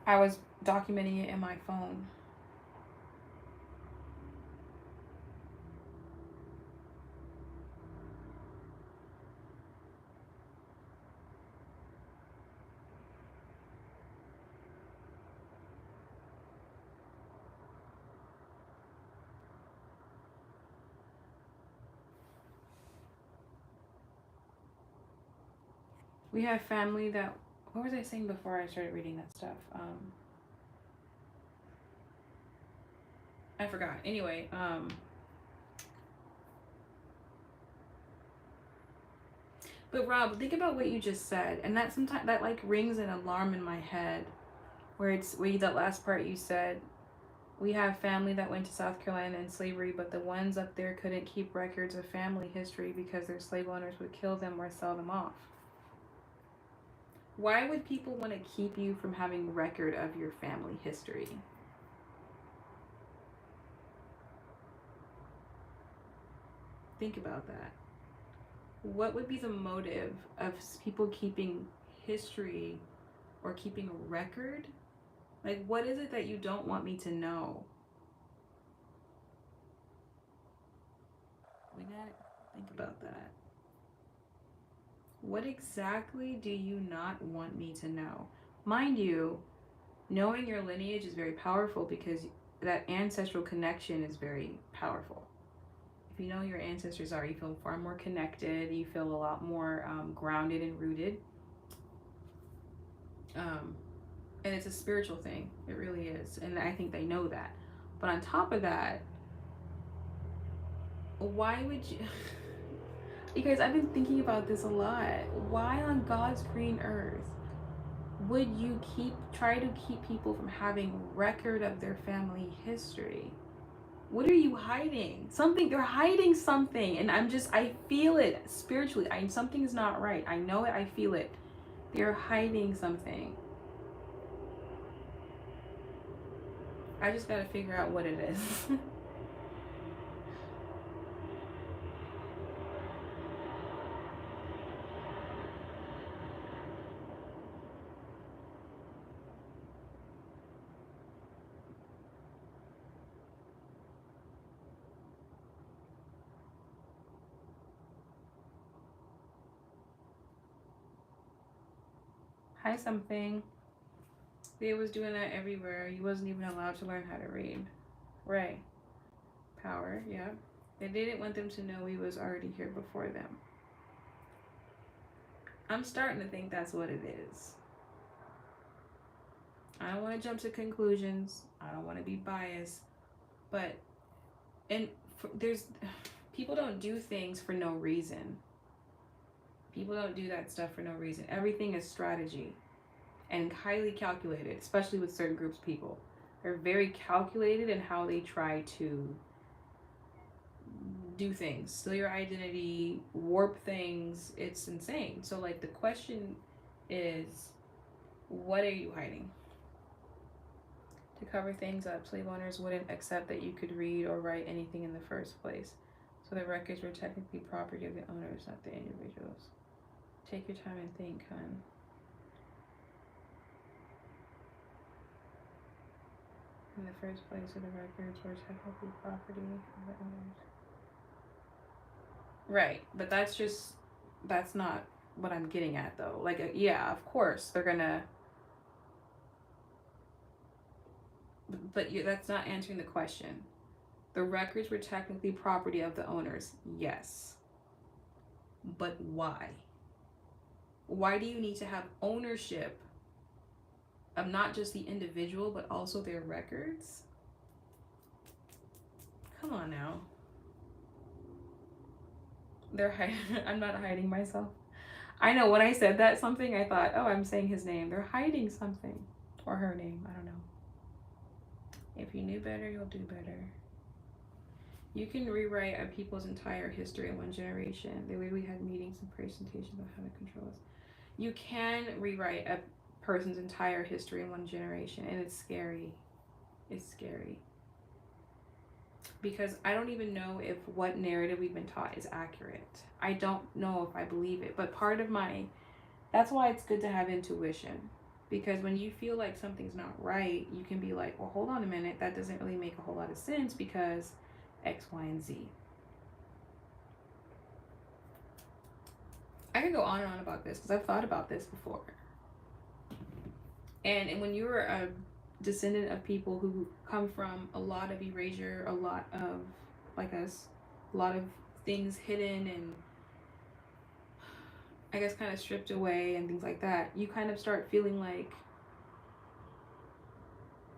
I was documenting it in my phone. We have family that, what was I saying before I started reading that stuff? I forgot. Anyway, but Rob, think about what you just said, and that sometimes that like rings an alarm in my head, where that last part you said, We have family that went to South Carolina in slavery, but the ones up there couldn't keep records of family history because their slave owners would kill them or sell them off. Why would people want to keep you from having record of your family history? Think about that. What would be the motive of people keeping history or keeping a record? Like, what is it that you don't want me to know? We gotta think about that. What exactly do you not want me to know? Mind you, knowing your lineage is very powerful because that ancestral connection is very powerful. If you know your ancestors are, you feel far more connected, you feel a lot more grounded and rooted. And it's a spiritual thing, it really is. And I think they know that. But on top of that, why would you? You guys, I've been thinking about this a lot. Why on God's green earth would you try to keep people from having record of their family history? What are you hiding? Something, you're hiding something. And I feel it spiritually. Something's not right. I know it, I feel it. They're hiding something. I just gotta figure out what it is. Hi, something. They was doing that everywhere. You wasn't even allowed to learn how to read. Right. Power, yeah. They didn't want them to know we was already here before them. I'm starting to think that's what it is. I don't want to jump to conclusions. I don't want to be biased. But, there's, people don't do things for no reason. People don't do that stuff for no reason. Everything is strategy and highly calculated, especially with certain groups of people. They're very calculated in how they try to do things, steal your identity, warp things. It's insane. So, like, the question is, what are you hiding? To cover things up, slave owners wouldn't accept that you could read or write anything in the first place. So the records were technically property of the owners, not the individuals. Take your time and think, hon. In the first place, so the records were technically property of the owners. Right, but that's not what I'm getting at, though. Like, yeah, of course they're gonna, but that's not answering the question. The records were technically property of the owners, yes, but why? Why do you need to have ownership of not just the individual but also their records? Come on now. They're hiding. I'm not hiding myself. I know when I said that something, I thought, oh, I'm saying his name. They're hiding something. Or her name. I don't know. If you knew better, you'll do better. You can rewrite a people's entire history in one generation. The way we had meetings and presentations about how to control us. You can rewrite a person's entire history in one generation, and it's scary. It's scary. Because I don't even know if what narrative we've been taught is accurate. I don't know if I believe it. But that's why it's good to have intuition. Because when you feel like something's not right, you can be like, well, hold on a minute. That doesn't really make a whole lot of sense because X, Y, and Z. I could go on and on about this because I've thought about this before. And when you're a descendant of people who come from a lot of erasure, a lot of, like us, a lot of things hidden and I guess kind of stripped away and things like that, you kind of start feeling like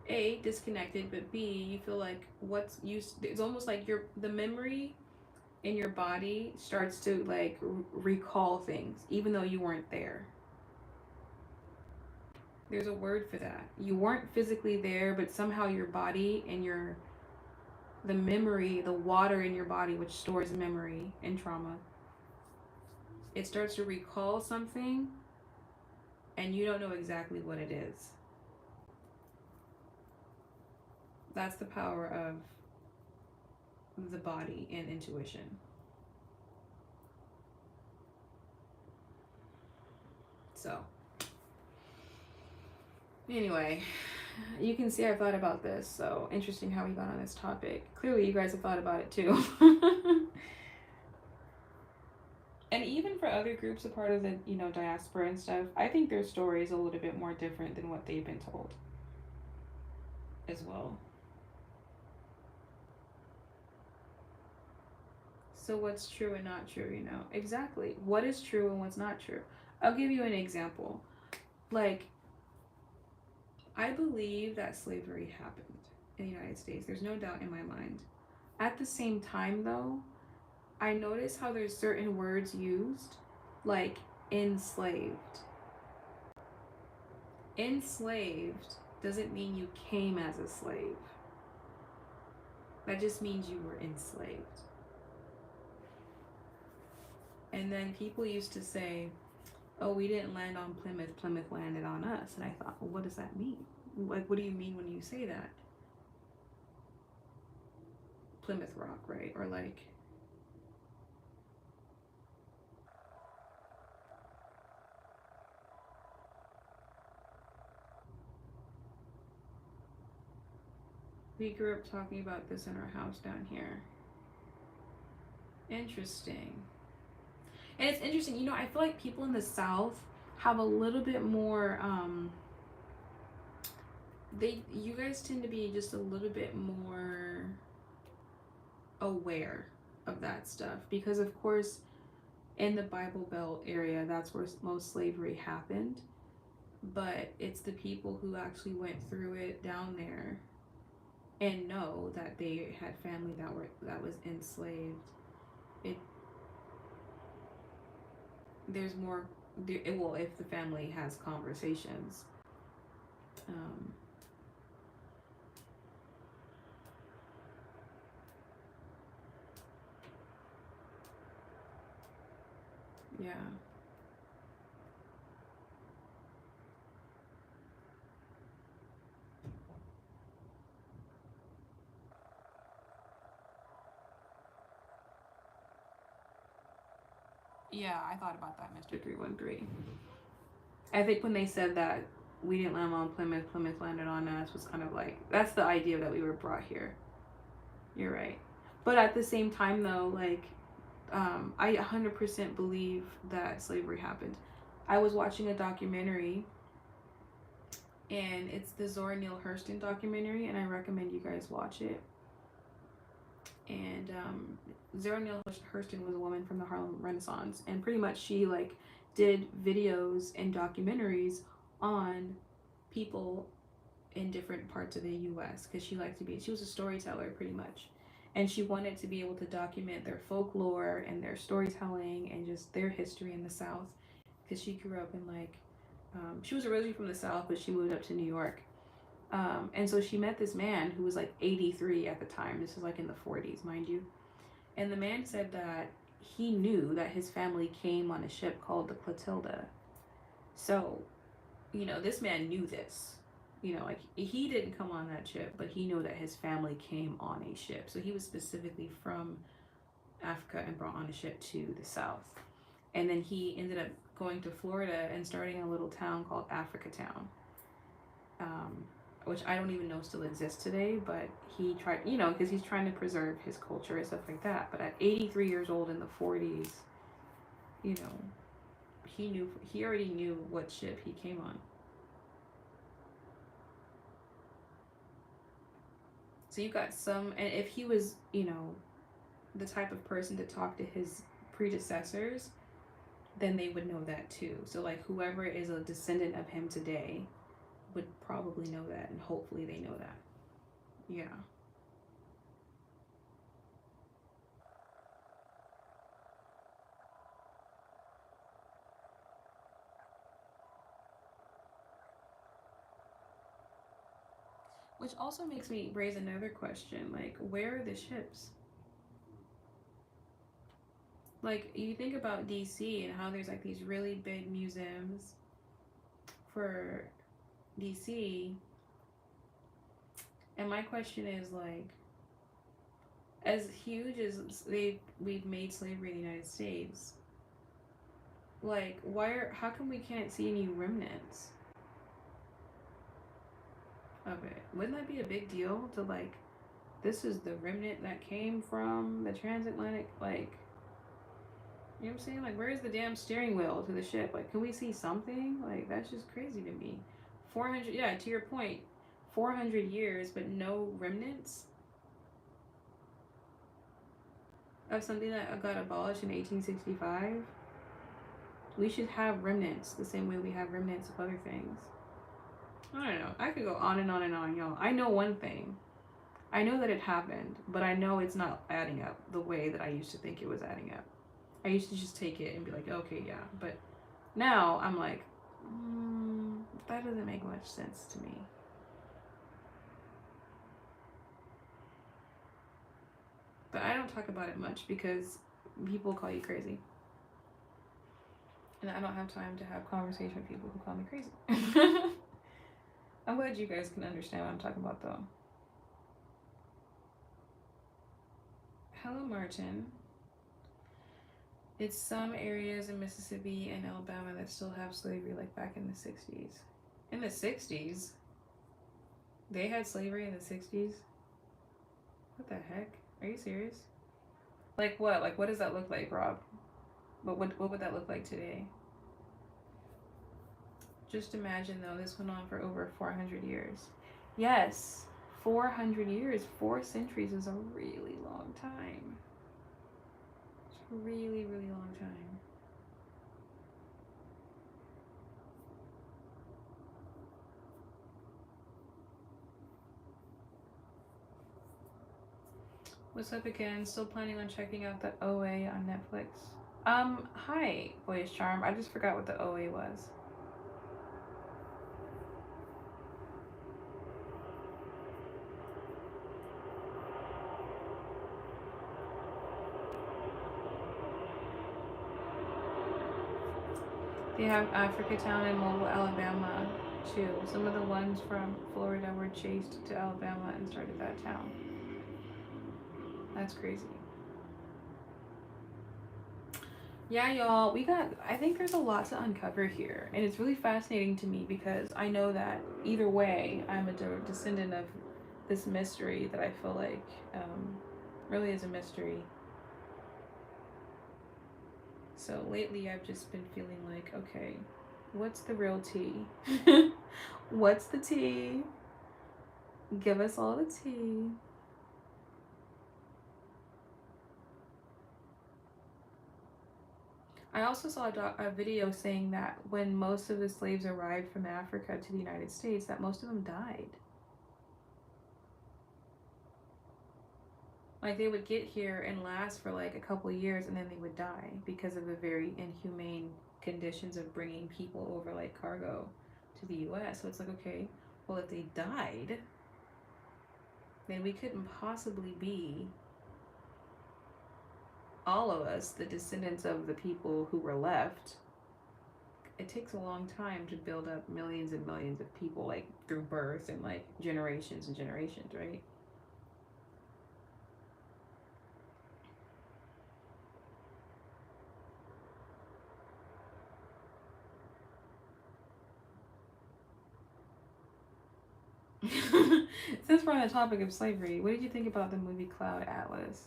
A, disconnected, but B, you feel like it's almost like the memory in your body starts to like recall things even though you weren't there. There's a word for that. You weren't physically there, but somehow your body and the memory, the water in your body, which stores memory and trauma, it starts to recall something and you don't know exactly what it is. That's the power of the body and intuition. So, anyway, you can see I've thought about this. So, interesting how we got on this topic. Clearly, you guys have thought about it too. And even for other groups a part of the, diaspora and stuff, I think their story is a little bit more different than what they've been told as well. So what's true and not true, Exactly. What is true and what's not true? I'll give you an example. Like, I believe that slavery happened in the United States. There's no doubt in my mind. At the same time, though, I notice how there's certain words used, like enslaved. Enslaved doesn't mean you came as a slave. That just means you were enslaved. And then people used to say, oh, we didn't land on Plymouth, Plymouth landed on us. And I thought, well, what does that mean? Like, what do you mean when you say that? Plymouth Rock, right? Or like, we grew up talking about this in our house down here. Interesting. And it's interesting, I feel like people in the South have a little bit more, you guys tend to be just a little bit more aware of that stuff because, of course, in the Bible Belt area, that's where most slavery happened. But it's the people who actually went through it down there and know that they had family that was enslaved. There's more. Well, if the family has conversations. Yeah. Yeah, I thought about that, Mr. 313. I think when they said that we didn't land on Plymouth, Plymouth landed on us was kind of like, that's the idea that we were brought here. You're right. But at the same time, though, like, I 100% believe that slavery happened. I was watching a documentary, and it's the Zora Neale Hurston documentary, and I recommend you guys watch it. And Zora Neale Hurston was a woman from the Harlem Renaissance, and pretty much she like did videos and documentaries on people in different parts of the U.S. because she was a storyteller pretty much, and she wanted to be able to document their folklore and their storytelling and just their history in the South because she grew up in like she was originally from the South, but she moved up to New York. And so she met this man who was like 83 at the time. This is like in the 40s, mind you. And the man said that he knew that his family came on a ship called the Clotilda. So, this man knew this. Like he didn't come on that ship, but he knew that his family came on a ship. So he was specifically from Africa and brought on a ship to the South. And then he ended up going to Florida and starting a little town called Africatown. Which I don't even know still exists today, but he tried, because he's trying to preserve his culture and stuff like that. But at 83 years old in the 40s, he already knew what ship he came on. So you got and if he was, the type of person to talk to his predecessors, then they would know that too. So like whoever is a descendant of him today would probably know that, and hopefully they know that. Yeah. Which also makes me raise another question, like, where are the ships? Like, you think about DC and how there's like these really big museums for DC, and my question is like, as huge as we've made slavery in the United States, like, how come we can't see any remnants of it? Wouldn't that be a big deal to like, this is the remnant that came from the transatlantic, like, you know what I'm saying? Like, where's the damn steering wheel to the ship? Like, can we see something? Like, that's just crazy to me. 400, yeah, to your point, 400 years, but no remnants of something that got abolished in 1865. We should have remnants the same way we have remnants of other things. I don't know. I could go on and on and on, y'all. I know one thing. I know that it happened, but I know it's not adding up the way that I used to think it was adding up. I used to just take it and be like, okay, yeah. But now I'm like, that doesn't make much sense to me. But I don't talk about it much because people call you crazy. And I don't have time to have conversation with people who call me crazy. I'm glad you guys can understand what I'm talking about, though. Hello, Martin. It's some areas in Mississippi and Alabama that still have slavery, like back in the 60s. In the 60s? They had slavery in the 60s? What the heck? Are you serious? Like what? Like, what does that look like, Rob? What would that look like today? Just imagine, though, this went on for over 400 years. Yes, 400 years. 4 centuries is a really long time. It's a really, really long time. What's up again? Still planning on checking out the OA on Netflix. Hi, Boyish Charm. I just forgot what the OA was. They have Africatown in Mobile, Alabama, too. Some of the ones from Florida were chased to Alabama and started that town. That's crazy. Yeah, y'all, I think there's a lot to uncover here. And it's really fascinating to me because I know that either way, I'm a descendant of this mystery that I feel like really is a mystery. So lately, I've just been feeling like, okay, what's the real tea? What's the tea? Give us all the tea. I also saw a video saying that when most of the slaves arrived from Africa to the United States, that most of them died. Like, they would get here and last for like a couple of years and then they would die because of the very inhumane conditions of bringing people over like cargo to the US. So it's like, okay, well, if they died, then we couldn't possibly be, all of us, the descendants of the people who were left. It takes a long time to build up millions and millions of people, like through birth and like generations and generations, right? Since we're on the topic of slavery, what did you think about the movie Cloud Atlas?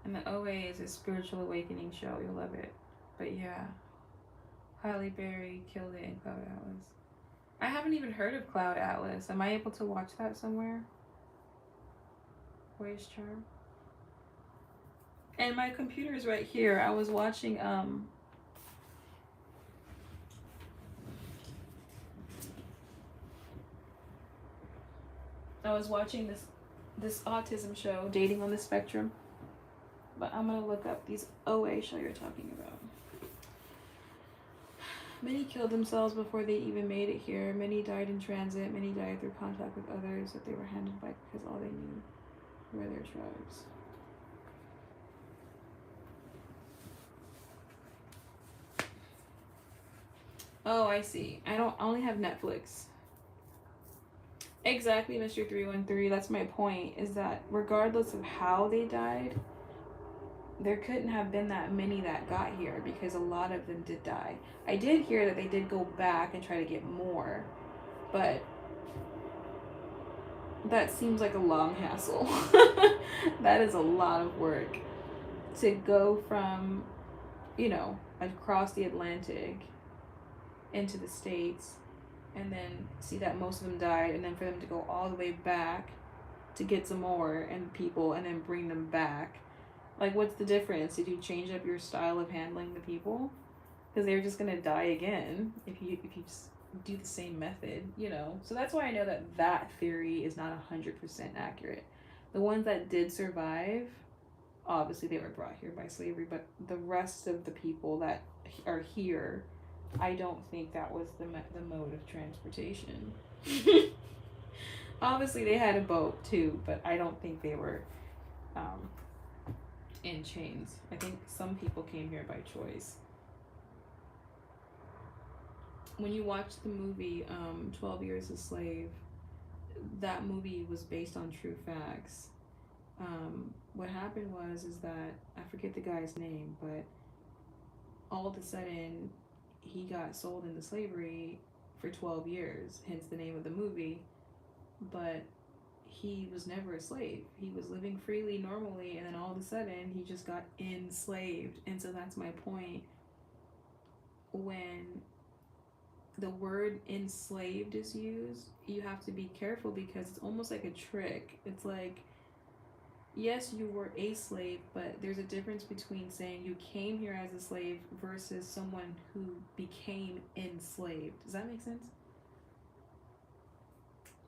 And the OA is a spiritual awakening show. You'll love it. But yeah, Halle Berry killed it in Cloud Atlas. I haven't even heard of Cloud Atlas. Am I able to watch that somewhere? Boyish Charm. And my computer's right here. I was watching this autism show, Dating on the Spectrum. But I'm gonna look up these OA show you're talking about. Many killed themselves before they even made it here. Many died in transit. Many died through contact with others that they were handed by because all they knew were their tribes. Oh, I see. I only have Netflix. Exactly, Mr. 313. That's my point, is that regardless of how they died, there couldn't have been that many that got here because a lot of them did die. I did hear that they did go back and try to get more, but that seems like a long hassle. That is a lot of work to go from, across the Atlantic into the States and then see that most of them died, and then for them to go all the way back to get some more and people and then bring them back. Like, what's the difference? Did you change up your style of handling the people? Because they're just gonna die again if you just do the same method, So that's why I know that theory is not 100% accurate. The ones that did survive, obviously they were brought here by slavery, but the rest of the people that are here, I don't think that was the mode of transportation. Obviously they had a boat too, but I don't think they were in chains. I think some people came here by choice. When you watch the movie 12 Years a Slave, that movie was based on true facts. What happened is that, I forget the guy's name, but all of a sudden he got sold into slavery for 12 years, hence the name of the movie, but he was never a slave. He was living freely normally, and then all of a sudden he just got enslaved. And so that's my point. When the word enslaved is used, you have to be careful because it's almost like a trick. It's like, yes, you were a slave, but there's a difference between saying you came here as a slave versus someone who became enslaved. Does that make sense?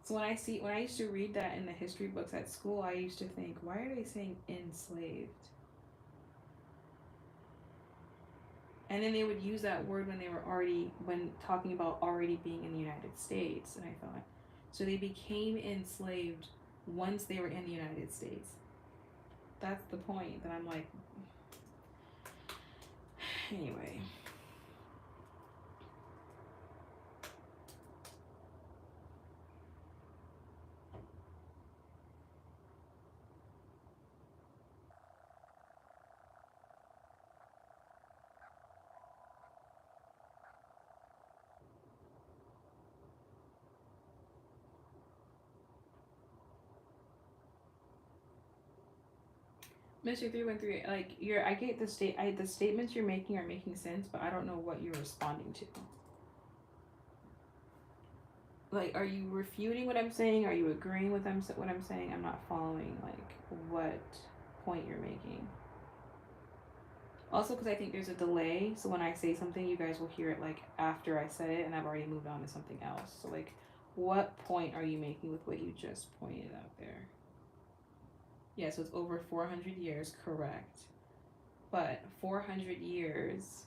So when I used to read that in the history books at school, I used to think, why are they saying enslaved? And then they would use that word when talking about already being in the United States. And I thought, so they became enslaved once they were in the United States. That's the point that I'm like, anyway. Mr. 313, like I get the statements you're making are making sense, but I don't know what you're responding to. Like, are you refuting what I'm saying? Are you agreeing with what I'm saying? I'm not following like what point you're making. Also, because I think there's a delay, so when I say something, you guys will hear it like after I said it, and I've already moved on to something else. So like, what point are you making with what you just pointed out there? Yeah, so it's over 400 years, correct. But 400 years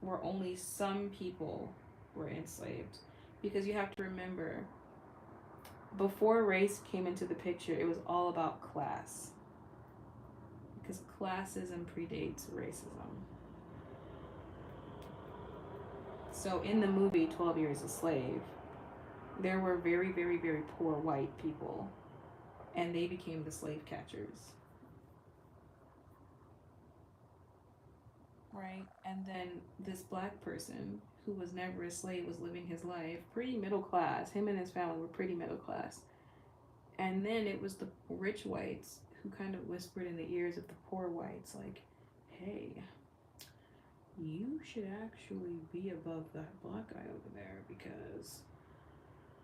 where only some people were enslaved. Because you have to remember, before race came into the picture, it was all about class. Because classism predates racism. So in the movie 12 Years a Slave, there were very, very, very poor white people, and they became the slave catchers. Right? And then this black person who was never a slave was living his life pretty middle class. Him and his family were pretty middle class. And then it was the rich whites who kind of whispered in the ears of the poor whites, like, hey, you should actually be above that black guy over there because,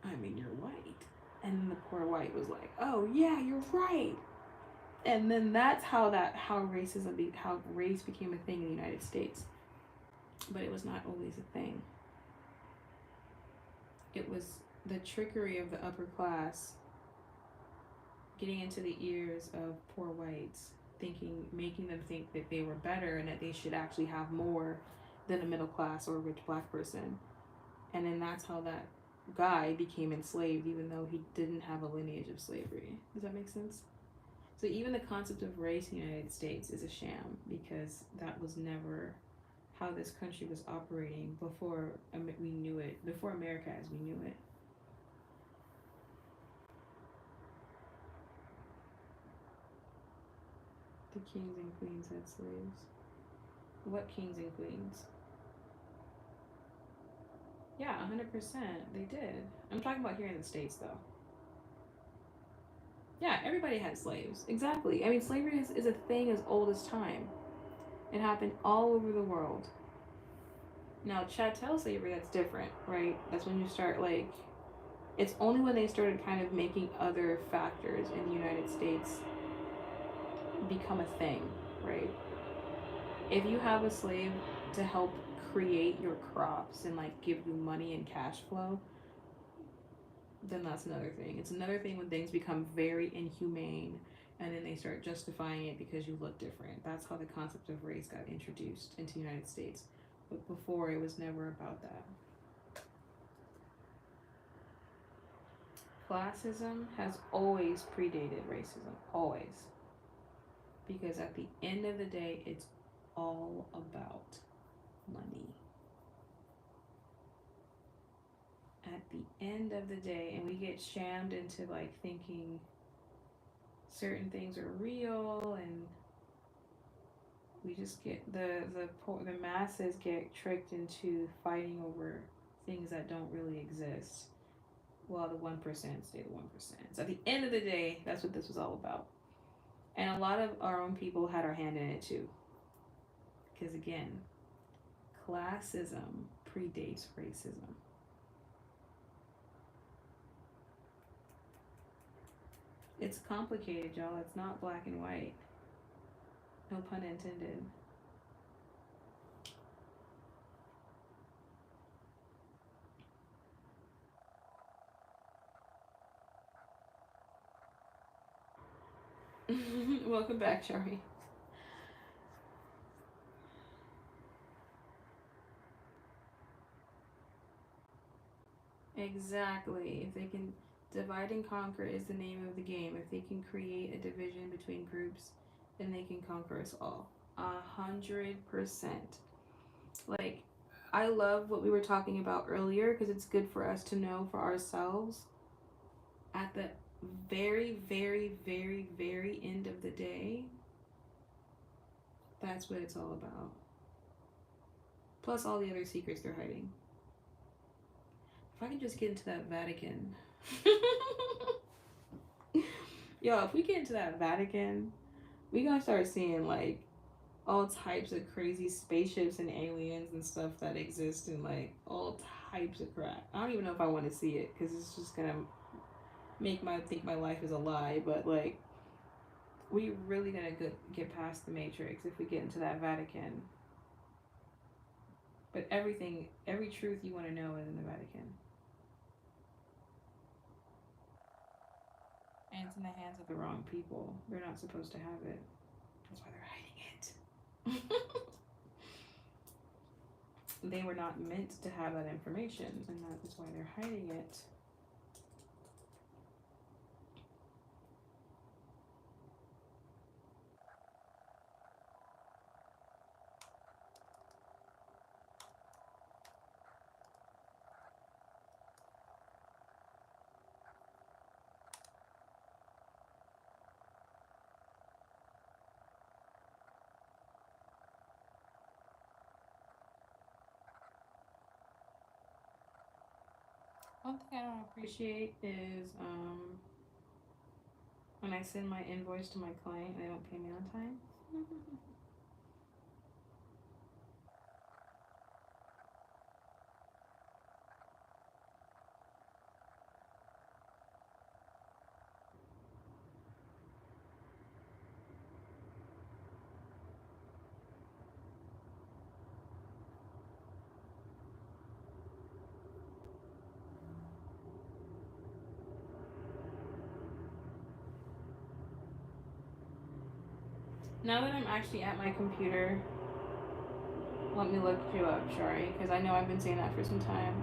I mean, you're white. And then the poor white was like, oh, yeah, you're right. And then that's how race became a thing in the United States. But it was not always a thing. It was the trickery of the upper class getting into the ears of poor whites, making them think that they were better and that they should actually have more, than a middle class or a rich black person. And then that's how that guy became enslaved, even though he didn't have a lineage of slavery. Does that make sense? So even the concept of race in the United States is a sham, because that was never how this country was operating before we knew it, before America as we knew it. The kings and queens had slaves. What kings and queens? Yeah, 100%. They did. I'm talking about here in the States, though. Yeah, everybody had slaves. Exactly. I mean, slavery is a thing as old as time. It happened all over the world. Now, chattel slavery, that's different, right? That's when you start, like, it's only when they started kind of making other factors in the United States become a thing, right? If you have a slave to help create your crops and, like, give you money and cash flow, then that's another thing. It's another thing when things become very inhumane and then they start justifying it because you look different. That's how the concept of race got introduced into the United States. But before, it was never about that. Classism has always predated racism. Always. Because at the end of the day, it's all about money. At the end of the day, and we get shammed into, like, thinking certain things are real, and we just get the masses get tricked into fighting over things that don't really exist, while the 1% stay the 1%. So at the end of the day, that's what this was all about. And a lot of our own people had our hand in it too, because again, classism predates racism. It's complicated, y'all. It's not black and white. No pun intended. Welcome back, Shari. Exactly. If they can divide and conquer is the name of the game. If they can create a division between groups, then they can conquer us all. 100%. Like, I love what we were talking about earlier because it's good for us to know for ourselves. At the very, very, very, very end of the day, that's what it's all about. Plus all the other secrets they're hiding. If I can just get into that Vatican. Yo, if we get into that Vatican, we gonna start seeing, like, all types of crazy spaceships and aliens and stuff that exist, and, like, all types of crap. I don't even know if I want to see it because it's just gonna make my think my life is a lie. But, like, we really gonna get past the Matrix if we get into that Vatican. But everything, every truth you want to know is in the Vatican. And it's in the hands of the wrong people. They're not supposed to have it. That's why they're hiding it. They were not meant to have that information, and that is why they're hiding it. One thing I don't appreciate is when I send my invoice to my client and they don't pay me on time. Now that I'm actually at my computer, Let me look you up, Shari, because I know I've been saying that for some time.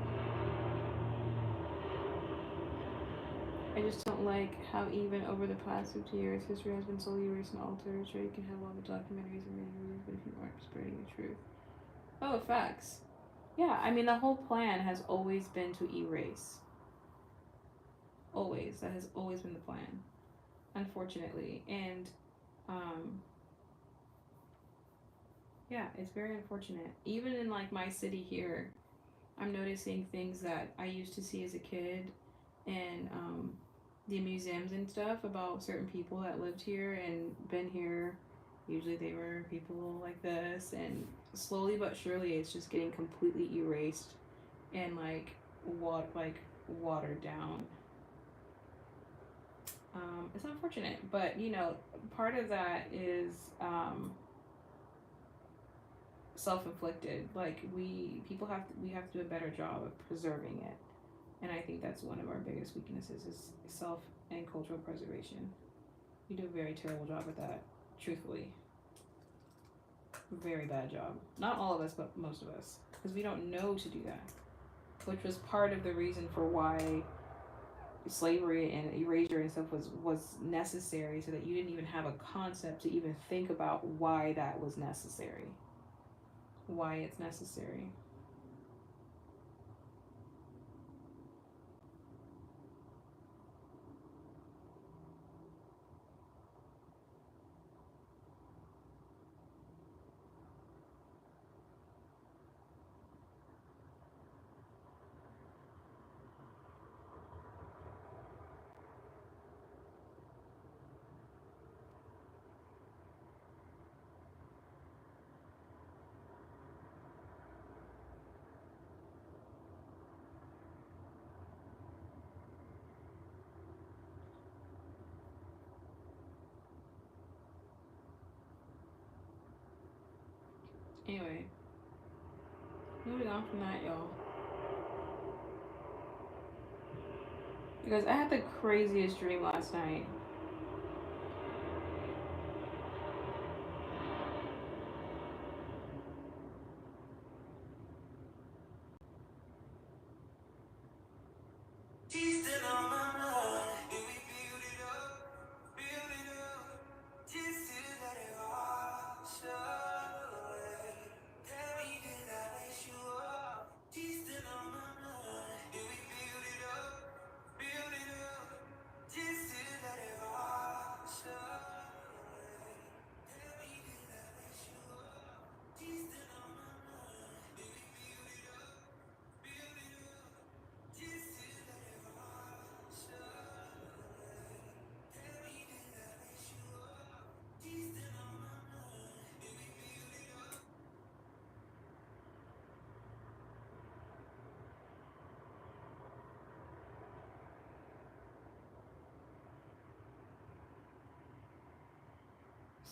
I just don't like how even over the past 50 years, history has been slowly erased and altered. Sure, you can have all the documentaries and movies, but if you aren't spreading the truth. Oh, facts. Yeah, I mean, the whole plan has always been to erase. Always. That has always been the plan, unfortunately. And, yeah, it's very unfortunate. Even in, like, my city here, I'm noticing things that I used to see as a kid and, the museums and stuff about certain people that lived here and been here. Usually they were people like this, and slowly but surely it's just getting completely erased and like watered down. It's unfortunate, but you know, part of that is self-inflicted. Like we have to do a better job of preserving it, and I think that's one of our biggest weaknesses is self and cultural preservation. We do a very terrible job at that, truthfully. Very bad job. Not all of us, but most of us, because we don't know to do that, which was part of the reason for why slavery and erasure and stuff was necessary, so that you didn't even have a concept to even think about why that was necessary, why it's necessary. Anyway, moving on from that, y'all. Because I had the craziest dream last night.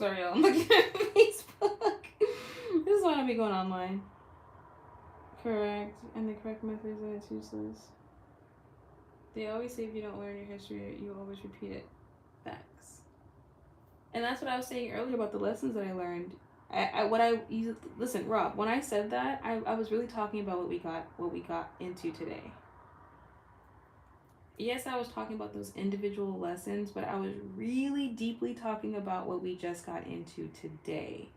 Sorry, y'all. I'm looking at Facebook. This is why I don't be going online. Correct. And the correct method is that it's useless. They always say if you don't learn your history, you always repeat it. Facts. And that's what I was saying earlier about the lessons that I learned. Listen, Rob. When I said that, I was really talking about what we got into today. Yes, I was talking about those individual lessons, but I was really deeply talking about what we just got into today.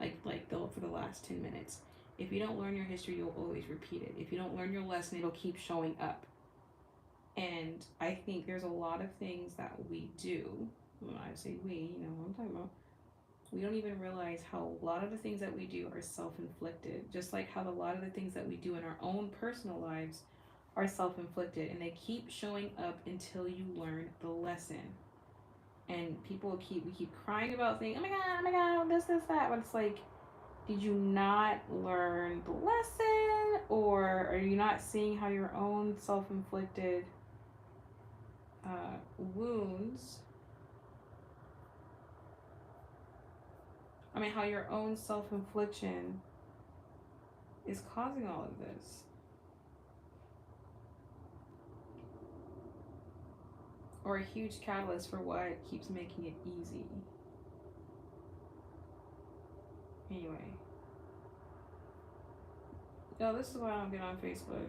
For the last 10 minutes. If you don't learn your history, you'll always repeat it. If you don't learn your lesson, it'll keep showing up. And I think there's a lot of things that we do. When I say we, you know what I'm talking about. We don't even realize how a lot of the things that we do are self-inflicted. Just like how a lot of the things that we do in our own personal lives are self-inflicted. And they keep showing up until you learn the lesson. And we keep crying about things, oh my god, this, that. But it's like, did you not learn the lesson? Or are you not seeing how your own self-inflicted wounds, how your own self-infliction is causing all of this? Or a huge catalyst for why it keeps making it easy. Anyway. Yo, this is why I don't get on Facebook.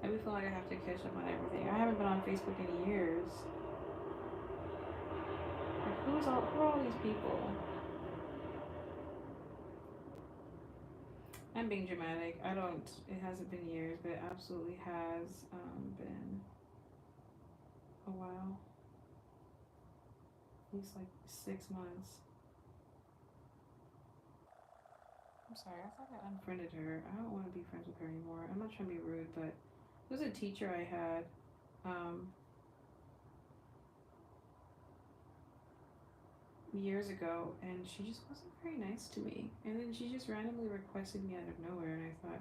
I be feeling like I have to catch up on everything. I haven't been on Facebook in years. Like, who are all these people? I'm being dramatic. I don't. It hasn't been years, but it absolutely has been a while. At least like 6 months. I'm sorry. I thought I unfriended her. I don't want to be friends with her anymore. I'm not trying to be rude, but there was a teacher I had. Years ago, and she just wasn't very nice to me. And then she just randomly requested me out of nowhere, and I thought,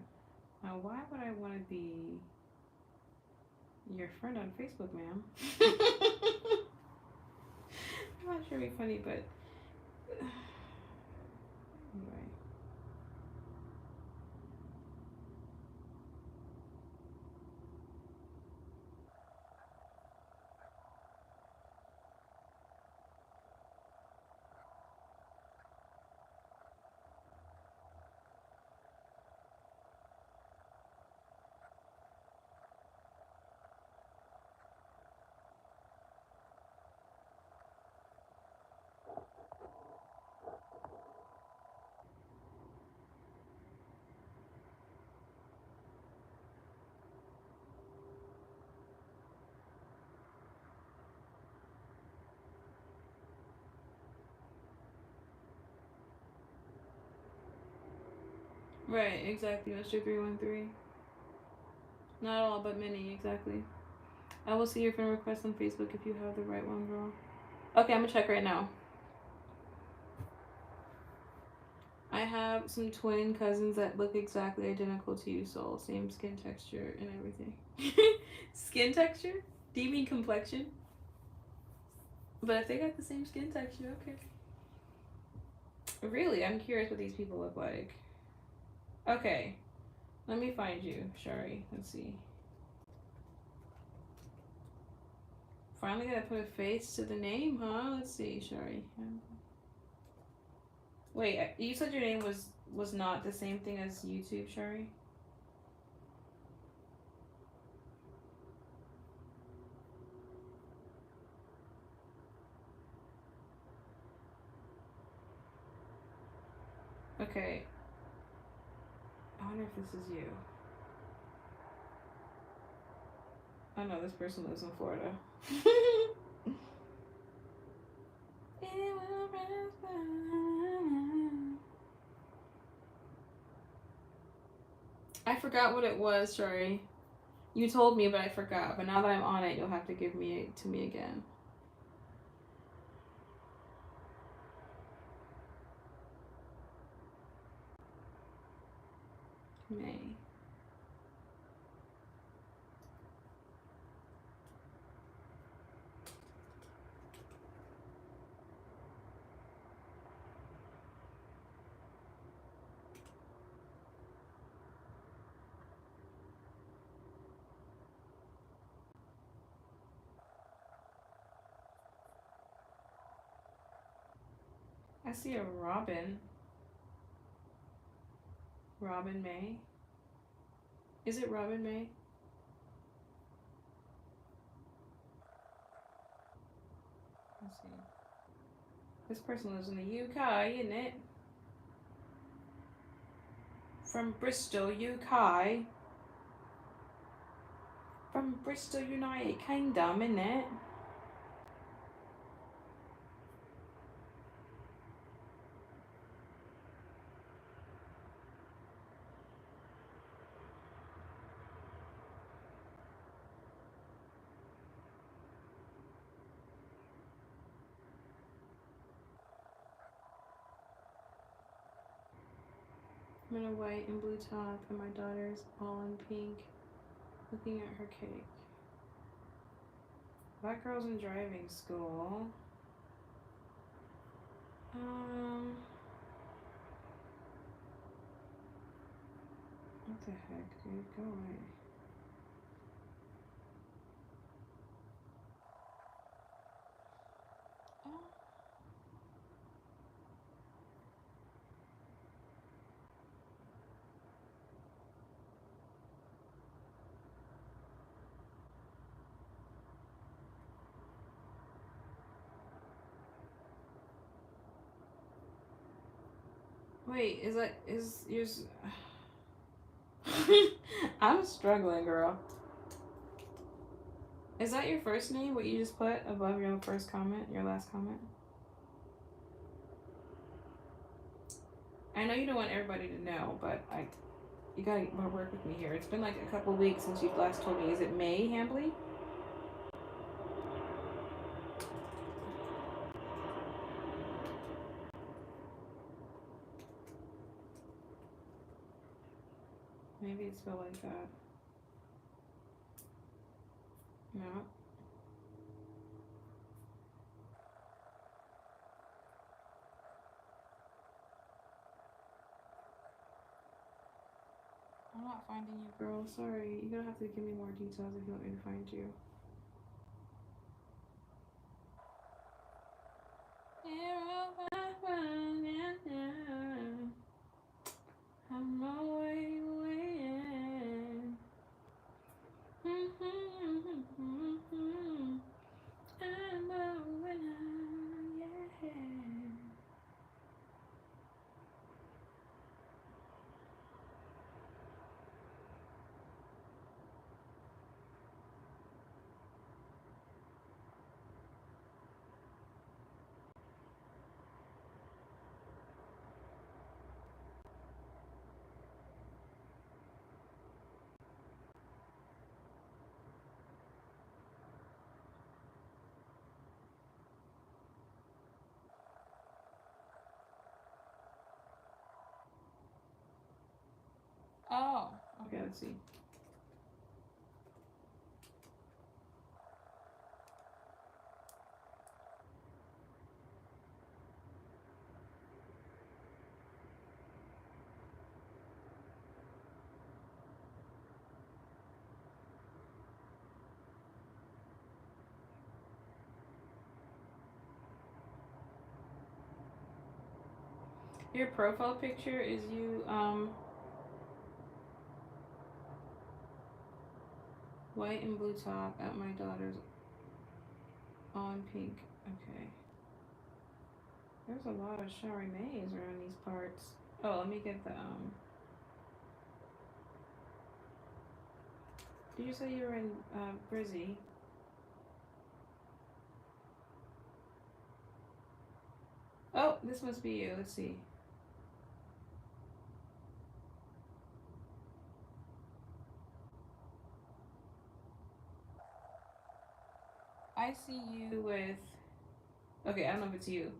now why would I want to be your friend on Facebook, ma'am? I'm not sure it'd be funny, but anyway. Right, exactly, Mr. 313. Not all, but many, exactly. I will see your friend request on Facebook if you have the right one, girl. Okay, I'm gonna check right now. I have some twin cousins that look exactly identical to you, Soul. Same skin texture and everything. Skin texture? Do you mean complexion? But if they got the same skin texture, okay. Really, I'm curious what these people look like. Okay, let me find you, Shari. Let's see. Finally gotta put a face to the name, huh? Let's see, Shari. Wait, you said your name was not the same thing as YouTube, Shari? Okay. I wonder if this is you. I know this person lives in Florida. I forgot what it was, Shari. You told me, but I forgot. But now that I'm on it, you'll have to give it to me again. May. I see a Robin. Robin May. Is it Robin May? Let's see. This person lives in the UK, isn't it? From Bristol, UK. From Bristol, United Kingdom, isn't it? I'm in a white and blue top, and my daughter's all in pink, looking at her cake. Black girls in driving school. What the heck, dude? Go away. Oh. Wait, is yours? I'm struggling, girl. Is that your first name? What you just put above your first comment, your last comment? I know you don't want everybody to know, but you gotta work with me here. It's been like a couple weeks since you last told me. Is it May Hambley? Maybe it's spelled like that. No. I'm not finding you, girl. Sorry. You're gonna have to give me more details if you want me to find you. I'm always waiting. I'm a winner, yeah. Oh, okay, let's see. Your profile picture is you, white and blue top at my daughter's on pink. Okay. There's a lot of Shari Mays around these parts. Oh, let me get the, did you say you were in, Brizzy? Oh, this must be you. Let's see. I see you with, okay, I don't know if it's you,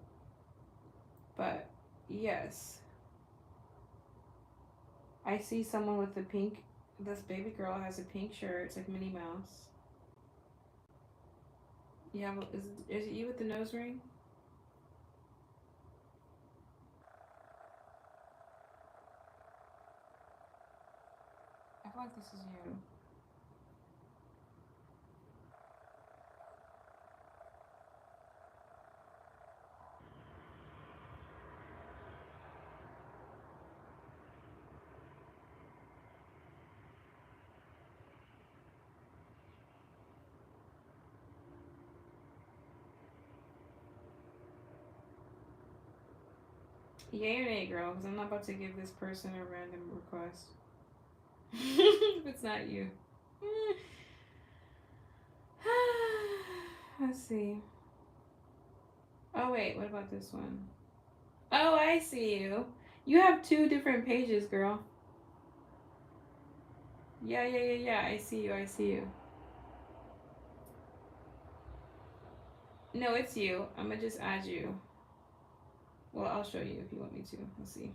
but yes. I see someone with the pink, this baby girl has a pink shirt. It's like Minnie Mouse. Yeah, well, is it you with the nose ring? I feel like this is you. Yay or nay, girl? Because I'm not about to give this person a random request. If it's not you. Let's see. Oh, wait, what about this one? Oh, I see you. You have two different pages, girl. Yeah. I see you. No, it's you. I'm gonna just add you. Well, I'll show you if you want me to. Let's see.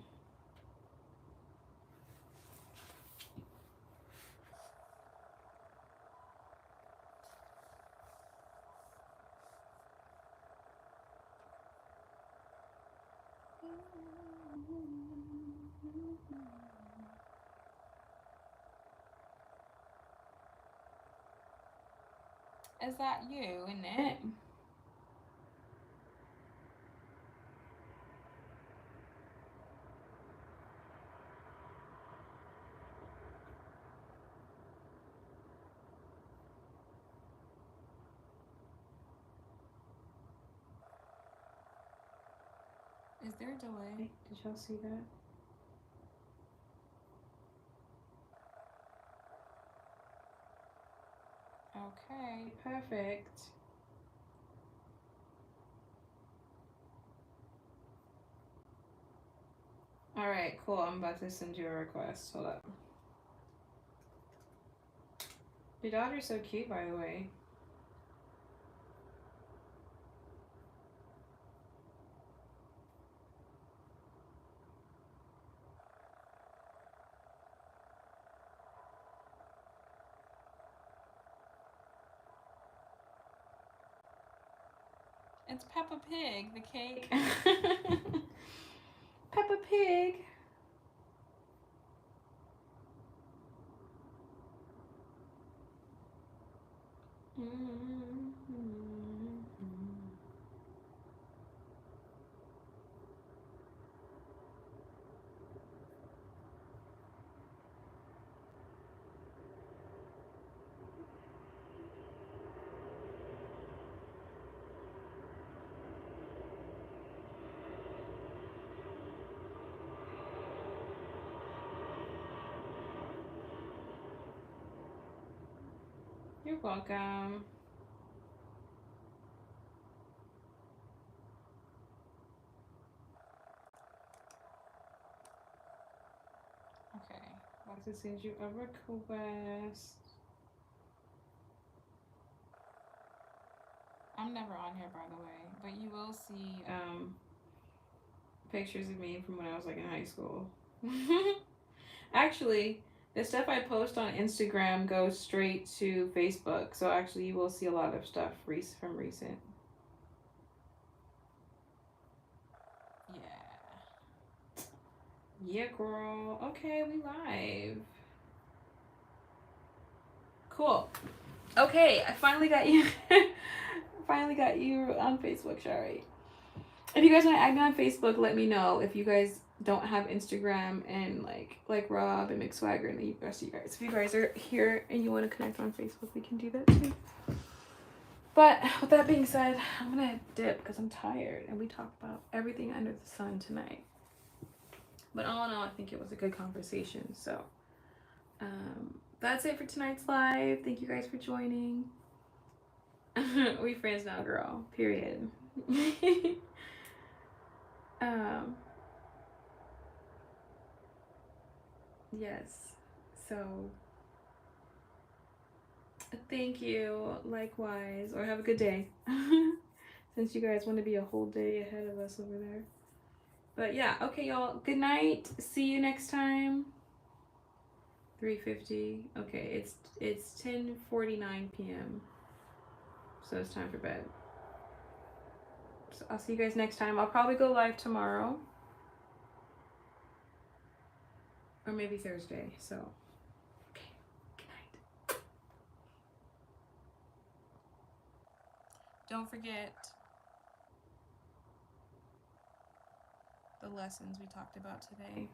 Is that you, isn't it? Is there a delay? Did y'all see that? Okay, perfect. All right, cool. I'm about to send you a request. Hold up. Your daughter's so cute, by the way. It's Peppa Pig, the cake. Peppa Pig. You're welcome. Okay, about to send you a request. I'm never on here, by the way, but you will see pictures of me from when I was like in high school. Actually, the stuff I post on Instagram goes straight to Facebook, so actually you will see a lot of stuff from recent. Yeah. Yeah, girl. Okay, we live. Cool. Okay, I finally got you. Finally got you on Facebook, Shari. If you guys want to add me on Facebook, let me know. If you guys don't have Instagram and like Rob and McSwagger and the rest of you guys, if you guys are here and you want to connect on Facebook, we can do that too. But with that being said, I'm gonna dip because I'm tired and we talked about everything under the sun tonight. But all in all, I think it was a good conversation. So that's it for tonight's live. Thank you guys for joining. We friends now, girl. Period. Yes. So thank you. Likewise. Or have a good day. Since you guys want to be a whole day ahead of us over there. But yeah, okay, y'all. Good night. See you next time. 3:50. Okay, it's 10:49 p.m. So it's time for bed. So I'll see you guys next time. I'll probably go live tomorrow. Or maybe Thursday. So okay. Good night. Don't forget the lessons we talked about today.